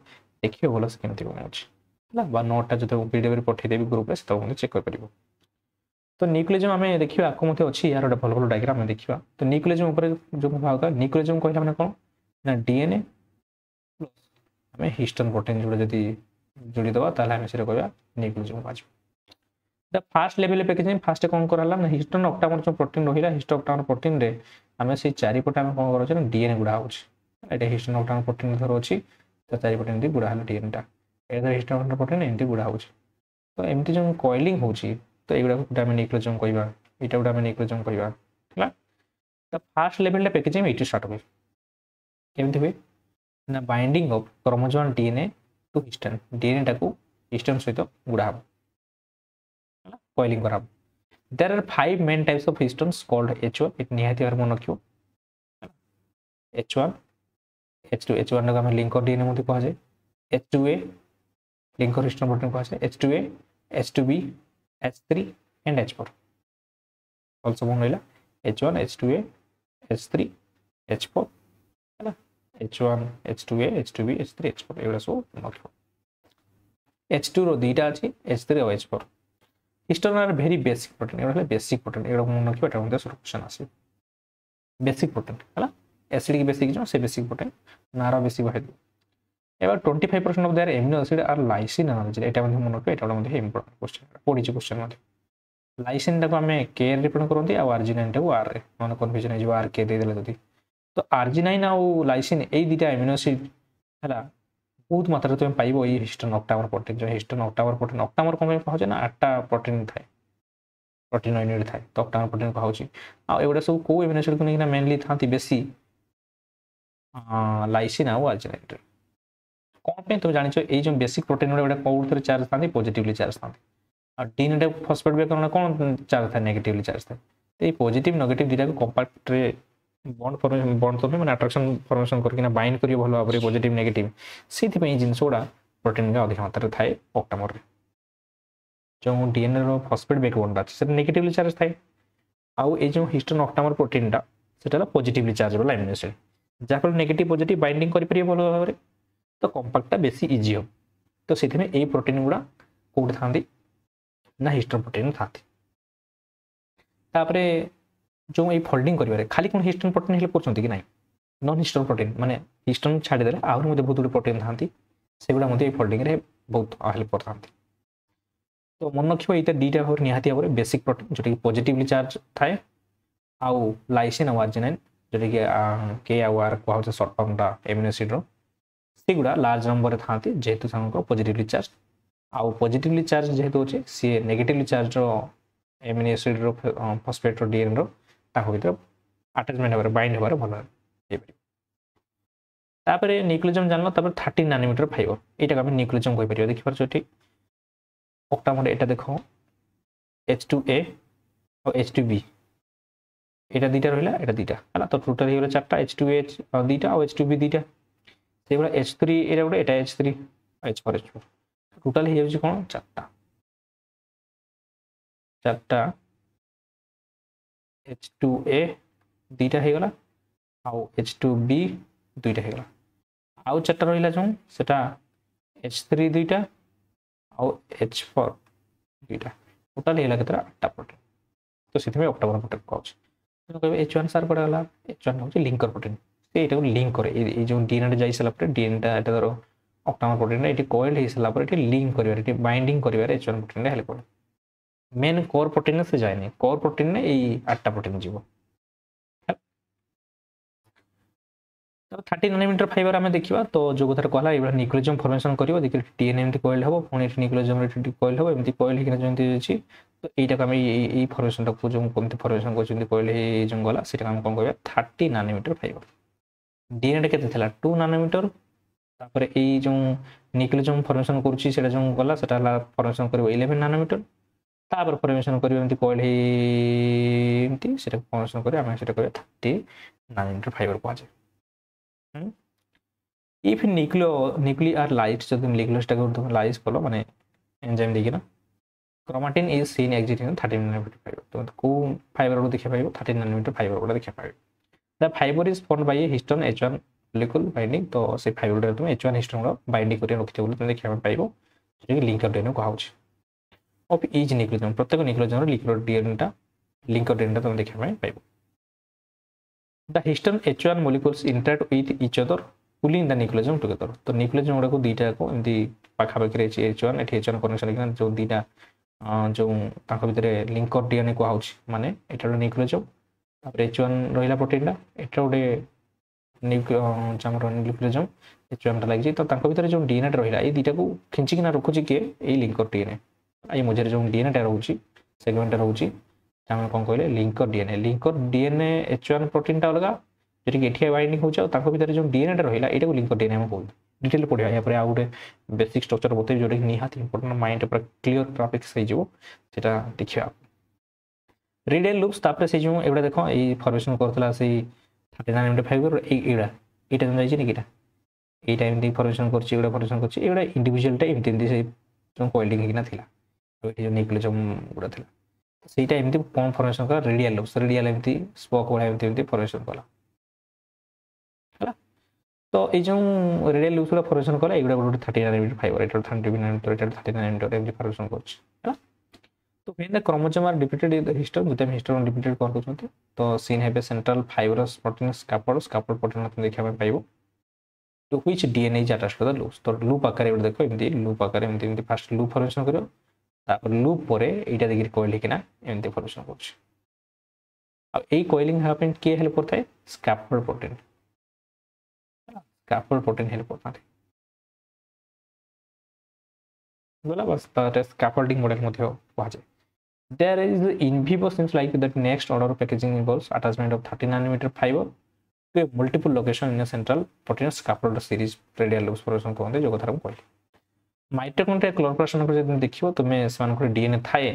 देखिए भलसे केमती कौन अच्छी है नोटा जो पीडीएफ पठेदेवी ग्रुप में से चेक कर तो न्यूक्लियोजोम आम देखा आपको अच्छी यार गोटे भल भल डायग्राम देखा तो न्यूक्लियोजोम जो भाग न्यूक्लियोजोम कहला मैंने कौन ना डीएनए आम हिस्टोन प्रोटीन जोड़े जदि जोड़ीदे ताल आम से कह न्यूक्लियोजोम बाज फास्ट लेवल पैकेजिंग फास्ट कौन कराला ना हिस्टोन ऑक्टामर जो प्रोटीन रहा हिस्टोन ऑक्टामर प्रोटीन रे आम से चारिपटे आम कौन कर डीएनए गुड़ा होता हिस्टोन ऑक्टामर प्रोटीन धर अच्छी तो चारिपटे एमती गुड़ा है डीएनएटा हिस्टोन ऑक्टामर प्रोटीन एमती गुड़ा हो तो एमती जो कॉइलिंग होची तो एगुड़ा गोटे आम न्यूक्लियोसोम कहवा यहाँ गोटे आम न्यूक्लियोसोम कहवा है। तो फास्ट लेवल पैकेजिंग ये स्टार्ट हुए केमती हुए ना binding of chromosomal DNA to histone DNA टाको हिस्टोन सहित गुड़ा हम कॉइलिंग करा। There are 5 main types of histones called H1 it निहाती बार मन रखियो H1 H2 H1 को हम लिंकर डीएनए मते कहा जाए H2A लिंकर हिस्टोन प्रोटीन कहा जाए H2A H2B H3 and H4 also bone रहिला H1 H2A H3 H4 है H1 H2A H2B H3 H4 एगुड़ा सब रखियो। H2 रो दीटा अछि H3 और H4 histone are very basic protein एगुड़ा बेसिक प्रोटीन एगुड़ा मन रखियो एटा मते क्वेश्चन आसी बेसिक प्रोटीन है एसिडिक बेसिक जो से बेसिक प्रोटीन नारा बेसिक बाहे एबार 25% of their amino acid are lysine एनर्जी एटा मते मन रखियो एटा मते इंपोर्टेंट क्वेश्चन पढी छि क्वेश्चन मते लाइसिन टाको हमें के रिप्रेजेंट करंती आ आर्जिनाइन टाको आर रे मन कन्फ्यूजन है जो आर के दे देले जदी तो आर्जिनाइन आ लाइसिन ए दुटा एमिनो एसिड है बहुत मात्रा तुम पाइब ये हिस्टोन ऑक्टामर प्रोटीन जो हिस्टोन ऑक्टामर प्रोटीन ऑक्टामर कौन कहे ना 8टा प्रोटीन थाए प्रोटीन यूनिट थाए तो ऑक्टामर प्रोटीन कहे आगुड़ा सब कौ एमिनो एसिड को लेकिन मेनली था बेसी लाइसिन आउ आर्जिनाइन कौन पे तुम जान ये जो बेसिक प्रोटीन गुड़ा कौन चार्ज था पॉजिटिवली चार्ज था डीएनए फॉस्फेट बैकग्राउंड कौन चार्ज था नेगेटिवली चार्ज था तो ये पॉजिटिव नेगेटिव दुटा को कंपैक्ट रे बॉन्ड फॉर्मेशन बॉन्ड तो मैंने अट्रैक्शन फॉर्मेशन करके बाइंड करियो भलो भाबरे पॉजिटिव नेगेटिव सेति पई जिंस गुड़ा प्रोटीन का अधिक मात्रा थाए ऑक्टामर रे जो डीएनए रो फॉस्फेट बैकबोन अछि से नेगेटिवली चार्ज थाए आउ ए जो हिस्टोन ऑक्टामर प्रोटीन टा सेटा पॉजिटिवली चार्ज वाला एमिनो एसिड जाकर नेगेटिव पॉजिटिव बाइंडिंग करि परियो भलो भाबरे तो कंपैक्ट बेसी इजी हो तो सेति में ए प्रोटीन गुड़ा कोड थांदी ना हिस्टोन प्रोटीन थांती तापरे जो ये फोल्डिंग करिवारे खाली कोन हिस्टोन प्रोटीन हेल्प करछंती कि नाही नॉन हिस्टोन प्रोटीन माने हिस्टोन छाडी देले आहुर मध्ये बहुत गुड प्रोटीन थांती सेगुडा मध्ये ये फोल्डिंग रे बहुत हेल्प करथांती तो मन रखियो एटा डीटा होर निहाती होरे बेसिक प्रोटीन जोटा कि पॉजिटिवली चार्ज थाए आउ लाइसिन और आर्जिनाइन जोटा कि के आउ आर को होचे शॉर्ट फॉर्म दा एमिनो एसिड रो सेगुडा लार्ज नंबर रे थांती जेहेतु सांको पॉजिटिवली चार्ज आउ पॉजिटिवली चार्ज जेहेतु होचे सी नेगेटिवली चार्ज रो एमिनो एसिड रो फॉस्फेट रो डीएनए रो ताको भीतर अटैचमेंट होबार बाइंड होबार भलो हे परि तापरे न्यूक्लियोसोम जानलो तापर 13 नैनोमीटर फाइबर एटा हम न्यूक्लियोसोम कहि परियो देखि परछो ठीक ऑक्टामर एटा देखो H2A और H2B एटा दीटा रहला एटा दीटा हला तो टोटल हे 4टा H2A दीटा और H2B दीटा सेबला H3 एटा गोटे एटा H3 H4 H4 टोटल हे जाउची कोन 4टा H2A दीटा हे गला आउ H2B दुईटा हे गला आउ 4टा रहिला जो सेटा H3 दुईटा आउ H4 दुईटा टोटल हेला केतरा 8टा प्रोटीन तो सेति में ऑक्टामर प्रोटीन कहउछ तो कहबे H1 सार पडा गला H1 होची लिंकर प्रोटीन से एटा को लिंक करे ए जो डीएनए जाई सला पर डीएनए टा एटा धरो ऑक्टामर प्रोटीन एटी कोइल हे सला पर एटी लिंक करिवार एटी बाइंडिंग करिवार H1 प्रोटीन हेल्प करे मेन कोर प्रोटीन से जाए नहीं कोर प्रोटीन ने ये 8टा प्रोटीन जीवो तो 30 नैनोमीटर फाइबर आमे देखिबा तो जो कथार कहला एबा न्यूक्लियोसोम फॉर्मेशन करिवो देखि डीएनए एमती कोइल हबो पुनी न्यूक्लियोसोम रे कोइल हबो एमती कोइल हिकना जंती अछि तो एटा का ए फॉर्मेशन टा को जो कोनते फॉर्मेशन को जंती कोइल हे जंगला सेटा हम कोन कहबा 30 नैनोमीटर फाइबर डीएनए केते थला 2 नैनोमीटर तापर ए जो न्यूक्लियोसोम फॉर्मेशन करछि सेटा जो गला सेटा ला फॉर्मेशन करिवो 11 नैनोमीटर तापर फॉर्मेशन करिवो एमती कोइल हे एमती सेटा फॉर्मेशन करि हम सेटा कहबा 30 नैनोमीटर फाइबर को आजे if nuclei are lyzed जब तुम न्यूक्लियस टा को लाइज कलो माने एंजाइम देखि ना chromatin is seen exiting 13 nanometre fibre तो को फाइबर को देखि पाइबो 13 नैनोमीटर फाइबर को देखि पाइबो the fibre is formed by histone H1 molecule binding तो से फाइबर रे तुम H1 हिस्टोन को बाइंडिंग करि रखिते बोले तुम देखि पाइबो जे कि लिंकर डीएनए को हाउच ऑफ ईच न्यूक्लियोसोम प्रत्येक न्यूक्लियोसोम न्यूक्लियर डीएनए टा लिंकर डीएनए तुम देखि पाइबो The histone H1 molecules interact with each other pulling the nucleosome together तो न्यूक्लियोसोम गुडा को दीटा को एमती पाखा पाखि रे H1 एठी H1 कनेक्शन लेकिन जो दीटा जो ताको भितरे लिंकर डीएनए को हाउच माने एटा न्यूक्लियोसोम तापर H1 रहिला प्रोटीन टा एटा गोटे न्यूक्लियोसोम H1 टा लागि तो ताको भितरे जो डीएनए रहिला ए दीटा को खिंची किना रखुची के ए लिंकर डीएनए ये मझे जो डीएनएटा रोचे सेगमेंटा रोचे आम कौन कहले लिंकर डीएनए H1 प्रोटीनटा अलग जी कि बाइंडिंग हो भर जो डीएनएटा रहा ये लिंकर डीएनए हम कहूँ डिटेल पढ़ा या आ गोटे बेसिक स्ट्रक्चर बतई जो निहाती इंपोर्टेंट माइंड पूरा क्लीयर टॉपिक्स हो देखा रेडियल लूप्स तापर से जो एगुड़ा देख ये फॉर्मेशन करता से 39 फाइबर एटा जो जाइए এইটা এমনি ফরমেশন করছি এগুলো ফরমেশন করছি এগুলো ইন্ডিভিজুয়ালটা এমনি এমনি সেই जो কোয়েলিং কিনা ଥିଲା এটি जो নিউক্লিওজম গুড়া ଥିଲା সেইটা এমনি কোন ফরমেশন করা রেডিয়াল লুপস রেডিয়াল এমনি স্পোক গুড়া এমনি এমনি ফরমেশন কলা হলা তো এই যে রেডিয়াল লুপস গুড়া ফরমেশন কলা এগুলো গোটে 39 নানোমিটার ফাইবার এটা 39 নানোমিটার এটা 39 নানোমিটার এমনি ফরমেশন করছে হলা তো when the chromosome are depleted in the histone with them histone depleted কোন করছন্তি তো সিন হেবে central fibrous protein scaffold protein তুমি দেখিবা পাই পাইবো to which DNA is attached to the loops तो लूप आकार एवढे देखो एमती लूप आकार एमती फास्ट लूप फॉर्मेशन करो तापर लूप परे एटा देखि कोइल हिकिना एमती फॉर्मेशन करछ अब एई कोइलिंग हैपन के हेल्प करता है स्कैपल प्रोटीन हेल्प करता है बोला बस दैट स्कैफोल्डिंग मॉडल मध्ये कहा जाय there is in vivo seems like that next order of packaging involves attachment of 30 nanometer fiber to multiple location in a central protein scaffold series radial loops formation कहते जो कथा कहली mitochondria chloroplast को जब देखिबो तुमे समान को डीएनए थाए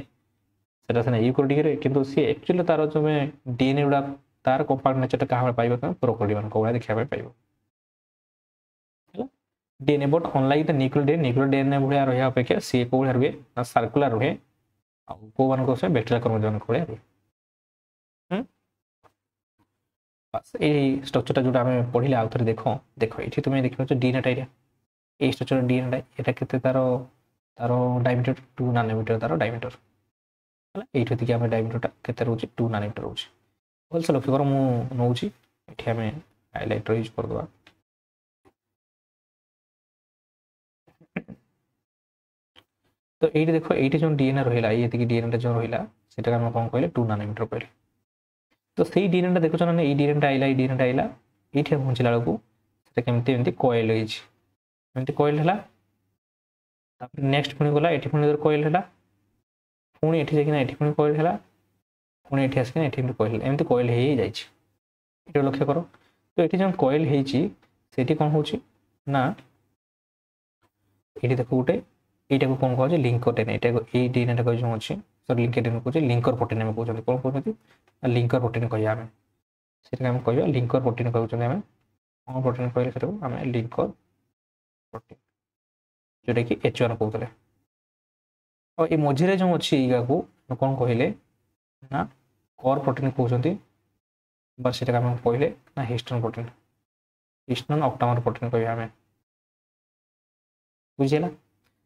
सेटा सने यूकैरियोटिक रे किंतु सी एक्चुअली तार तुमे डीएनए उडा तार कंपाउंड नेचर कहा पाइबो तुमे प्रोकैरियोट मान कोला देखिबा पाइबो DNA but unlike the nuclear DNA भलिया रहया अपेक्षा सी को भलिया रहे ना सर्कुलर रहे आ को मान को से बैक्टीरिया क्रोमोसोम को भलिया रहे ये स्ट्रक्चरटा जो आम पढ़े आउ थे देख देख ये तुम देख डीएनएटा ये स्ट्रक्चर डीएनएटा यहाँ के तार तार डायमीटर 2 नानोमीटर तार डायमीटर है ये आम डायमीटरटा के रोचे 2 नानोमीटर रोचे भलसे लक्ष्य कर मुझे ये आम हाइलाइटर यूज करदे तो ये देख ये जो डीएनए रहा ये डीएनएटा जो रहा से कौन कहले 2 नानोमीटर कहले तो सही डीएनएटा देखुछ ना ये डीएनएटा आइला ये पहुँचला बेलू से केमती एमती कॉइल एमती कॉइल है नेक्स्ट पुणी गला ये पुणी कॉइल है पुणी ये जाकि पुणी कॉइल है पुणी ये आसिक ये कॉइल एमती कॉइल हो जाए लक्ष्य कर तो ये जो कॉइल होती कौन हो देख गोटे यहाँ को कौन कह लिंकर डीएनए ये डीएनएटा जो अच्छी सॉरी लिंकर डीएनए कहते लिंकर प्रोटीन आम कहते कौन कहते लिंकर प्रोटीन कहिया आम से कह लिंकर प्रोटीन कहते आम कौन प्रोटीन कहले से आम लिंकर प्रोटीन जोटा कि H1 कहते और ये मझे जो अच्छी या कौन कहले ना कोर प्रोटीन कहते बस से आम कहले ना histone protein histone octamer protein कह आम बुझेगा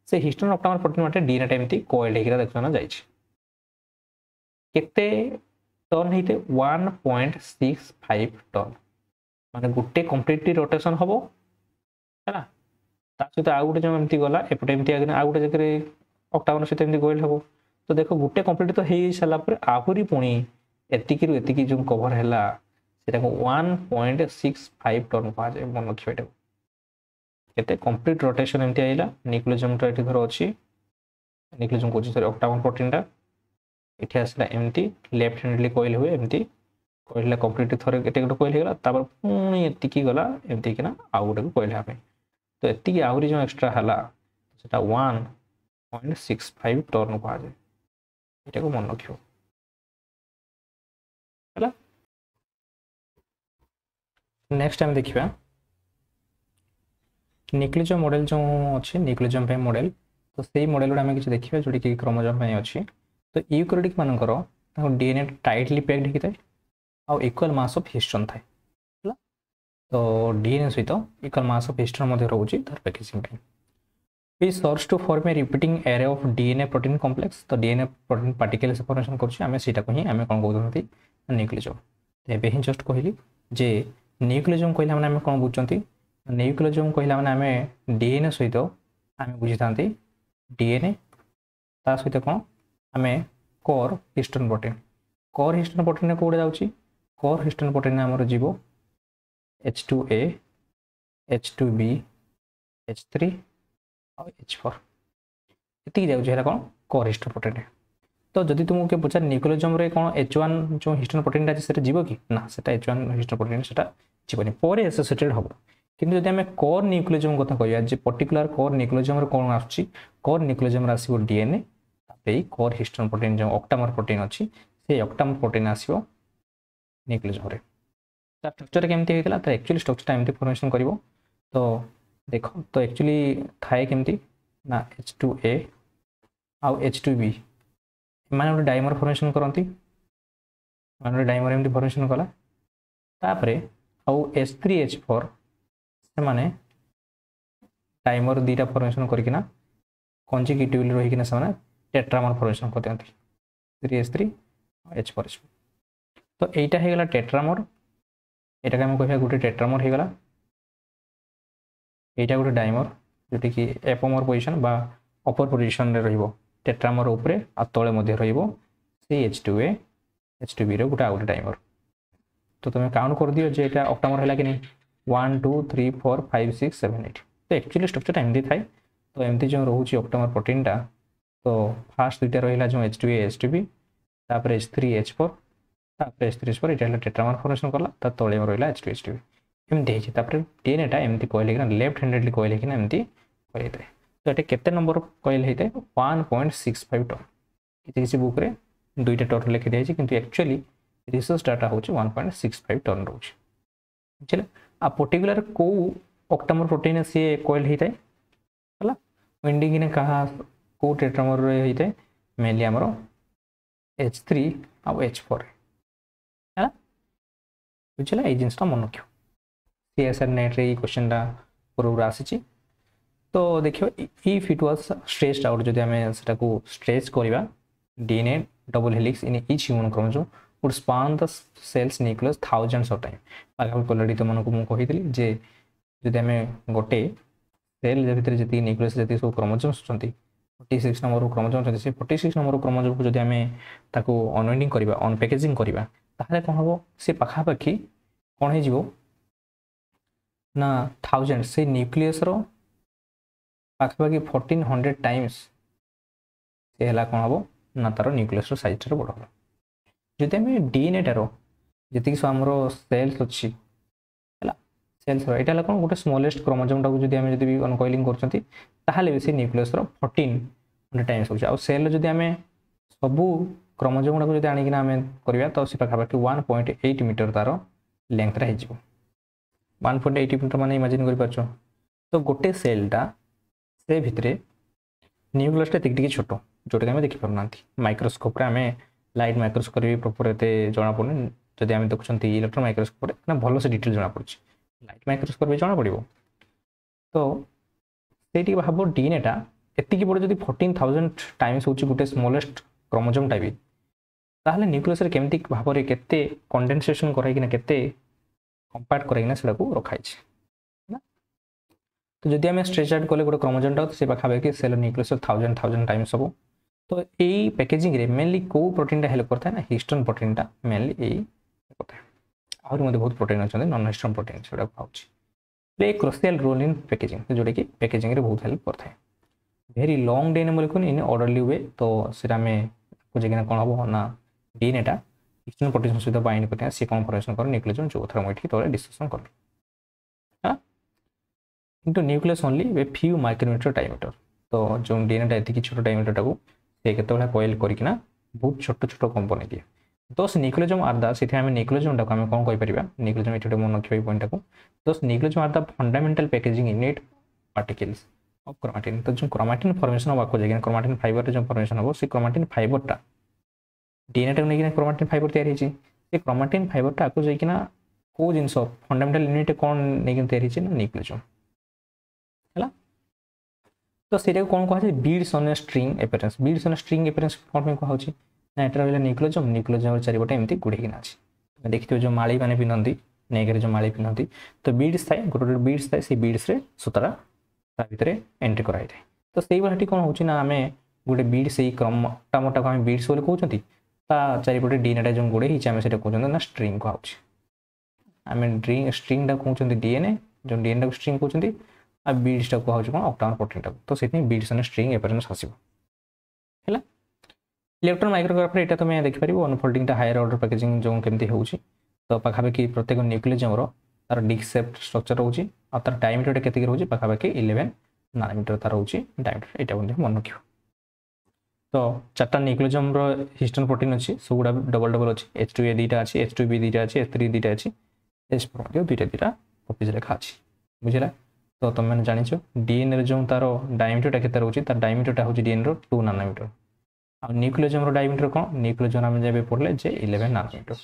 से हिस्टोन ऑक्टामर प्रोटीन माटे डीएनएटा एमती कोइल होकर देखना जाए केते टर्न होते 1.65 टर्न माने गोटे कम्प्लीटली रोटेशन हम है सहित आउ गोटे जो एमती गला एपटे एमती आउ गोटे जगह ऑक्टामर सहित एमती कोइल हम तो देख गोटे कम्प्लीट तो हो सारा आहरी पुणी एति जो कवर है 1.65 टर्न कहुए मन रखिए केते कंप्लीट रोटेशन एमती आइला न्यूक्लियोजोमटा ये धर अच्छी न्यूक्लियोजोम कौन सॉरी ऑक्टामर प्रोटीनटा ये आसला एमती लेफ्ट हैंडली कॉइल हुए एमती कॉइल कंप्लीट थोड़े गोटे कॉइल होगा तापर पुणी एति गला एमती कि आउ गोटे कॉइल हाँ तो एति आहरी जो एक्सट्रा है 1.65 टर्न कहुए ये मन रखियो नेक्स्ट टाइम देखिए न्यूक्लियोजोम मॉडल जो अच्छे न्यूक्लियोजोम मॉडल तो सही मॉडल गुड़ा आम कि देखिए जोटी कि क्रोमोजोम अच्छी तो यूकैरियोटिक मानकर डीएनए टाइटली पैक्ड होता है आउ इक्वल मास ऑफ हिस्टोन थाए तो डीएनए सहित इक्वल मास ऑफ हिस्टोन रोचे तार पैकेजिंग टाइम ये search to form a repeating array of DNA protein complex तो डीएनए प्रोटीन पार्टिकल फॉर्मेशन करटा को ही आम कौन कहते न्यूक्लियोजोम तो ये जस्ट कहली जे न्यूक्लियोजोम कहला मैंने आम कौन बुझे न्यूक्लियोजोम कहला मैंने आम डीएनए सहित आम बुझी था डीएनए ता सहित कौन आम कोर हिस्टोन प्रोटीन कौटे जाऊँगी कोर हिस्टोन प्रोटीन आमर जीव H2A H2B H3 और H4 ये जाऊँ कौन कोर हिस्टोन प्रोटीन रे तो जदि तुमको के पचार न्यूक्लियोजोम रे कोन H1 जो हिस्टोन प्रोटीन अछि सेटा जीवो कि ना सेटा H1 हिस्टोन प्रोटीन सेटा जीवनी पर एसोसिएटेड हबो किंतु जदि हमें कोर न्यूक्लियोजोम कथा कहया जे पर्टिकुलर कोर न्यूक्लियोजोम रे कोन आछि कोर न्यूक्लियोजोम रे आसीबो डीएनए तापे कोर हिस्टोन प्रोटीन जो ऑक्टामर प्रोटीन अछि से ऑक्टामर प्रोटीन आसीबो न्यूक्लियोजोम रे ता स्ट्रक्चर केमती हेतला तो एक्चुअली स्ट्रक्चर एमती फॉर्मेशन करिवो तो देखो तो एक्चुअली थाए केमती ना H2A आउ H2B माने गोटे डाइमर फॉर्मेशन करंती माने डाइमर एमती फॉर्मेशन कला तापरे आउ H3H4 से माने डाइमर दीटा फॉर्मेशन करकिना कंजुगेटिवली रही किना से टेट्रामर फॉर्मेशन कर दियंती 3H3 H4 तो एटा हे गला टेट्रामर एटा के हम कहया गोटे टेट्रामर हे गला एटा गोटे डाइमर जोटी कि एपोमर पोजीशन बा अपर पोजीशन रे रहिबो टेट्रामर ऊपर आ तळे मध्ये रहिबो से H2A H2B रो गोटे आउट डाइमर तो तुम काउंट कर दियो जे एटा ऑक्टामर हैला कि नहीं 1 2 3 4 5 6 7 8 तो एक्चुअली स्ट्रक्चर एमती थाई तो एमती जो रहउची ऑक्टामर प्रोटीन टा तो फास्ट दुटा रहिला जो H2A H2B तापर H3H4 तापर H3H4 एटा टेट्रामर फॉर्मेशन करला ता तळे रहिला H2 H2B एमती हे तापर डीएनए टा एमती कहले कि लेफ्ट हैंडेडली कहले कि एमती कहले तो ये केते नंबर कॉइल होता है 1.65 टन किसी बुक रे दुईटा टन लिखि दिया किंतु एक्चुअली रिसर्च डाटा होची 1.65 टन रोच चले आ पर्टिकुलर को ऑक्टामर प्रोटीन से कॉइल होता है हला इंडिंग ने कहा को टेट्रामर रे होता है मेनली हमरो H3 आ H4 हला बुझला ए जिंसटा मन रखियो सीएसआर नेट रे क्वेश्चन दा पूरा आसी तो देखियो if it was stretched out जदि हमें सेटा को स्ट्रेच करबा DNA double helix in each human chromosome would span the cell's nucleus thousands of time आगे ऑलरेडी तो मन को मु कहितली जे जदि हमें गोटे सेल जे भीतर जति न्यूक्लियस जति सब क्रोमोसोम्स छथि 46 नंबर क्रोमोसोम छथि से 46 नंबर क्रोमोसोम को जदि हमें ताको अनवाइंडिंग करबा अन पैकेजिंग करबा ताहले कोन हबो से पाखा पाखी कोन हे जीवो ना थाउजेंड से न्यूक्लियस रो पाखापाखि 1400 टाइम्स से हला कोन हबो ना तार न्यूक्लियस रो साइज रो बड़ हबो जदि हम डीएनए टारो जति कि हमरो सेल्स अछि हला सेल्स रो एटा कोन गोटे स्मॉलेस्ट क्रोमोसोम टाको जदि हम जदि भी अनकॉइलिंग करछंती ताहाले से न्यूक्लियस रो 1400 टाइम्स होछि आ सेल जदि हम सबु क्रोमोसोम टाको जदि आनी किना हम करबा तो से पाखापाखि 1.8 मीटर तार लेंथ रे हिजबो 1.8 मीटर माने इमेजिन करि परछो तो गोटे सेल टा से भितरे न्यूक्लियस टिक छोट जोटा आम देखिपार ना माइक्रोस्कोप रे आम लाइट माइक्रोस्कोप भी प्रॉपर एते जना पड़े जदि आम देखुं इलेक्ट्रॉन माइक्रोस्कोप रे भल से डिटेल जना पड़ी लाइट माइक्रोस्कोप भी जना पड़ो तो से भाव डीएनएटा एतिक बड़ जब 14,000 टाइम्स हो गोटे स्मॉलेस्ट क्रोमोसोम भी ताहले न्यूक्लियस रे केमती भाव में केते कंडेंसेशन कराइकिना केते कंपैक्ट कराइकिना सेटा को रखाई तो जदि आम स्ट्रेच आउट कले गोटे क्रोमोसोम टा से पाखापाखि सेल न्यूक्लियस 1000 टाइम्स हम तो यही पैकेजिंग रे मेनली को प्रोटीन टा हेल्प करता है ना हिस्टोन प्रोटीन टा मेनली यही करता है आहुरी मध्य बहुत प्रोटीन अच्छा नॉन हिस्टोन प्रोटीन से पाँच play crucial role in packaging जोटा कि पैकेजिंग रे बहुत हेल्प करता है very long DNA molecule in orderly way तो सीटा में जगह कौन हम ना डीएनए टा हिस्टोन प्रोटीन सहित बाइंड करते हैं सी कौन फॉर्मेशन कर न्यूक्लियोजोम जो थोड़ा मुझे तले डिस्कशन कर into nucleus only a few micrometer diameter तो जो डीएनए टा एति छोट डायमीटर टाको से केतबेला कॉइल करिकिना बहुत छोट छोट कंपोनेंट दिए दोस न्यूक्लियोजोम आर द सिथे हम न्यूक्लियोजोम टाको हम कोन कहि परिबा न्यूक्लियोजोम एठे मन रखिबा पॉइंट टाको those nucleosome are the fundamental packaging unit particles of chromatin तो जो क्रोमैटिन फॉर्मेशन होबा को जगह क्रोमैटिन फाइबर रे जो फॉर्मेशन हो से क्रोमैटिन फाइबर टा डीएनए टाको नेकिना क्रोमैटिन फाइबर तयार हिची से क्रोमैटिन फाइबर टा को जइकिना को जिंस फंडामेंटल यूनिट कोन नेकिन तयार हिची ना न्यूक्लियोजोम तो सेटा कौन कह beads on a string appearance beads on string appearance कौन पे कहउची ना एटा रहला न्यूक्लियोजोम न्यूक्लियोजोम चारिपटे एमती गुड़ेकिना अछि देखिथिबो जो माळी माने पिनंती नेगरे जो माळी पिनंती तो बीड्स थाए गोटे बीड्स थाए से बीड्स रे सुतरा ता भितरे एंट्री कराई थाए तो सेही बाटी कोन होची ना हमें गोटे बीड सेही क्रमटा को हम बीड्स बोले कहउचंती ता चारिपटे डीएनए जो गुड़े हिच हम सेटा कहउचंती ना स्ट्रिंग कहउची हमें स्ट्रिंग टा कहउचंती डीएनए जो डीएनए को स्ट्रिंग कहउचंती आ बीड्स टा कहउची कोन ऑक्टामर प्रोटीन टा तो सेति बीड्स ऑन स्ट्रिंग एपेरेंस हसिबो हैला इलेक्ट्रॉन माइक्रोग्राफ रे एटा तुम देखिपार अनफोल्डिंग हायर ऑर्डर पैकेजिंग जो केमती होउची तो पाखापाखि प्रत्येक न्यूक्लियस तार डिस्क शेप स्ट्रक्चर रोचे और तार डायमीटर केते रोचे पाखापाखि 11 नानोमीटर तार रोचे डायमीटर एटा मन रखियो। तो चार्टा न्यूक्लियस रो हिस्टोन प्रोटीन अच्छी सबुड़ा डबल डबल अच्छी H2A दुईटा अच्छी H2B दुईटा अच्छी H3 दुईटा अच्छी H4 दुईटा दुईटा कॉपीज लेखा अच्छी बुझला। तो तुम मैंने जानिछ डीएनए जो तार डायमीटर केते रोचे तार डायमीटर होची डीएनए रो 2 नानोमीटर आ न्यूक्लियस रो डायमीटर कोन न्यूक्लियस आम जब पढ़ले जे 11 नानोमीटर।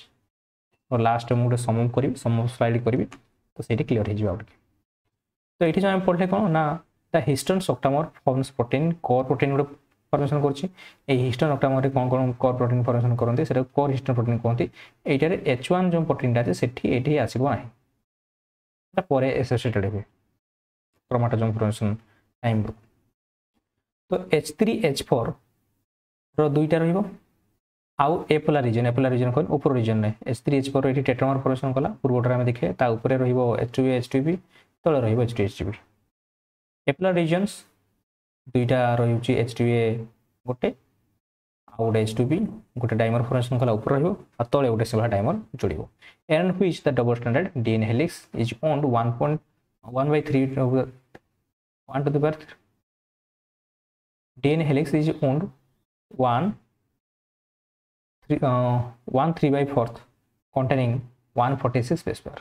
और लास्ट में गोटे सम करी सम स्लाइड करी तो सही क्लीयर हो। तो ये जो पढ़ले कौन ना the histone octamer forms protein core protein गोटे फॉर्मेशन कर हिस्टोन ऑक्टामर कौन कौन कोर प्रोटीन फॉर्मेशन करते से कोर हिस्टोन प्रोटीन कहते ये H1 जो प्रोटीन अच्छे आसब ना पर एसोसिएटेड हे क्रोमाटोजोम फॉर्मेशन टाइम। तो H3H4 रो दुईटा रहिबो आउ एपोला रीजन कौन ऊपर रीजन में H3H4 ये टेट्रामर फॉर्मेशन कला पूर्वटर आम देखे ऊपर रहिबो H2A H2B तले रहिबो H2A H2B। एपोला रीजन्स दुईटा रही H2A गोटे आउ गोटे H2B गोटे डाइमर फॉर्मेशन कला ऊपर रहिबो आ तले गोटे सेला डाइमर जोड़िबो and which the double standard DNA helix is owned 1.1/3 1 to the power DNA helix is owned 1/3 containing 146 base pair।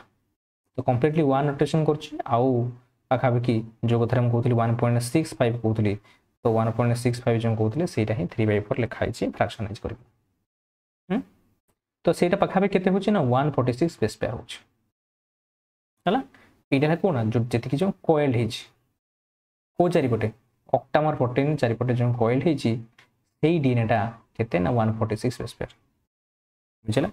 तो कंप्लीटली 1 रोटेशन करछि आउ पाखापाखि जो कथा हम कहथि 1.65 कहथि तो 1.65 जो कहथि सेटा ही 3/4 लिखा है फ्रैक्शनाइज कर। तो सेटा पाखापाखि केते होछि ना 146 बेस पेयर होछि हला। एटा है कोना जो जति जो कॉइल हेछि को चारिपटे ऑक्टामर प्रोटीन चारिपटे जो कॉइल हेछि सेही डीएनएटा केते ना 146 बेस पेयर बुझला।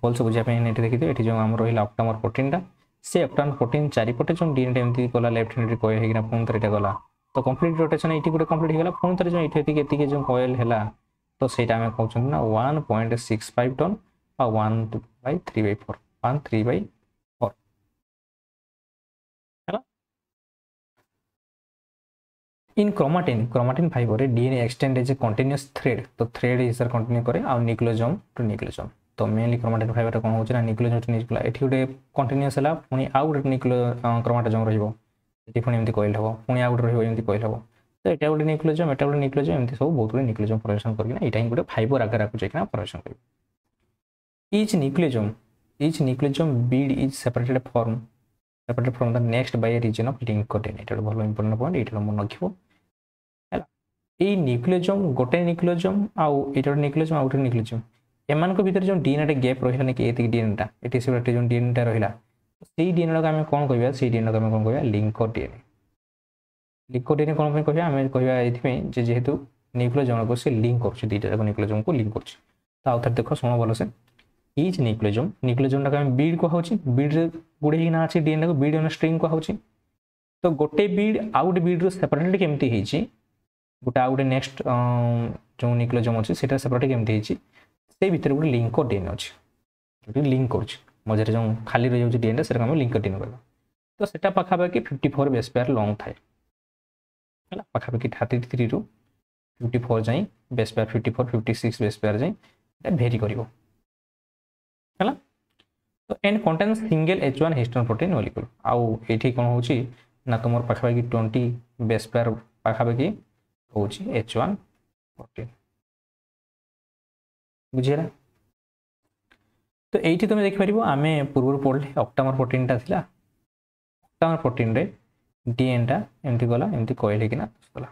बोल से बुझा पे नेट देखि एठी जो हम रहिला ऑक्टामर प्रोटीनटा से ऑक्टामर प्रोटीन चारिपटे जो डीएनए एमती गला लेफ्ट हैंड कॉइल हेगिना फोन तरीटा गला तो कंप्लीट रोटेशन एठी गुटे कंप्लीट हेगला फोन तरी जो एठी एति जो कॉइल हैला तो सेटा हम कहउछन ना 1.65 टन आ 1/3/4 1/3/4 हैला। In chromatin fibre DNA extend as a continuous thread तो थ्रेड इज कंटिन्यू करे आ न्यूक्लियोसोम टू न्यूक्लियोसोम। तो मेनली क्रोमाटिन फाइबर कौन होना न्यूक्लियोसोम टू न्यूक्लियोसोम एठी गोटे कंटीन्यूअस है पुणी आउ गोटे क्रोमाटोजोम रहिबो एठी पुणी एमती कॉइल हबो पुणी आउ गोटे रहिबो एमती कॉइल हबो तो एटा गोटे न्यूक्लियोसोम एटा गोटे न्यूक्लियोसोम एमती सब बहुत गोटे न्यूक्लियोसोम फॉर्मेशन करकिना एटा ही गोटे फाइबर आकार आकु जेकिना फॉर्मेशन करिबो। each nucleosome bead is separated from the next by a region of link coordinate एटा बहुत इंपोर्टेंट पॉइंट एटा मन रखिबो हैला। ए न्यूक्लियोसोम गोटे न्यूक्लियोसोम आउ एटा न्यूक्लियोसोम आउ गोटे न्यूक्लियोसोम एमान को भीतर जो डीएनए गैप रहिला ने कि एति डीएनए एटी से जो डीएनए रहिला सेही डीएनए को हम कोन कहबा सेही डीएनए को हम कोन कहबा लिंकर डीएनए। लिंकर डीएनए कोन पे कहबा हम कहबा एथि में जे जेहेतु न्यूक्लियोसोम को से लिंक करछ दीटा जाक न्यूक्लियोसोम को लिंक करछ। तो आउ थर देखो सुनो बोलो से ईच न्यूक्लियोसोम टा हम बीड को होछि बीड रे गुडे ही ना अछि डीएनए को बीड ऑन स्ट्रिंग को होछि तो गोटे बीड आउ गोटे बीड रो सेपरेट केमती हेछि गोटे आउ गोटे नेक्स्ट जो न्यूक्लियोसोम अछि सेटा सेपरेट केमती हेछि से भीतर गोटे लिंकर डीएनए अछि जो लिंक करछि मझरे जो खाली रहि जाउछि डीएनए सेटा हम लिंकर डीएनए कहबा। तो सेटा पाखापाखि 54 बेस पेयर लॉन्ग थाए हला पाखापाखि 33 रु 54 जाई बेस पेयर 54 56 बेस पेयर जाई एटा भेरी करिवो हला। तो and contains single H1 histone protein molecule आउ एठी कोन होछि ना तुमर पाखापाखि 20 बेस पेयर पाखापाखि होछि H1 प्रोटीन बुझिरा। तो एठी तुम देख परिबो आमे पूर्व पढ़ले ऑक्टामर प्रोटीन ता थिला ऑक्टामर प्रोटीन रे डीएनए टा एमती गला एमती कॉइल हेकिना गला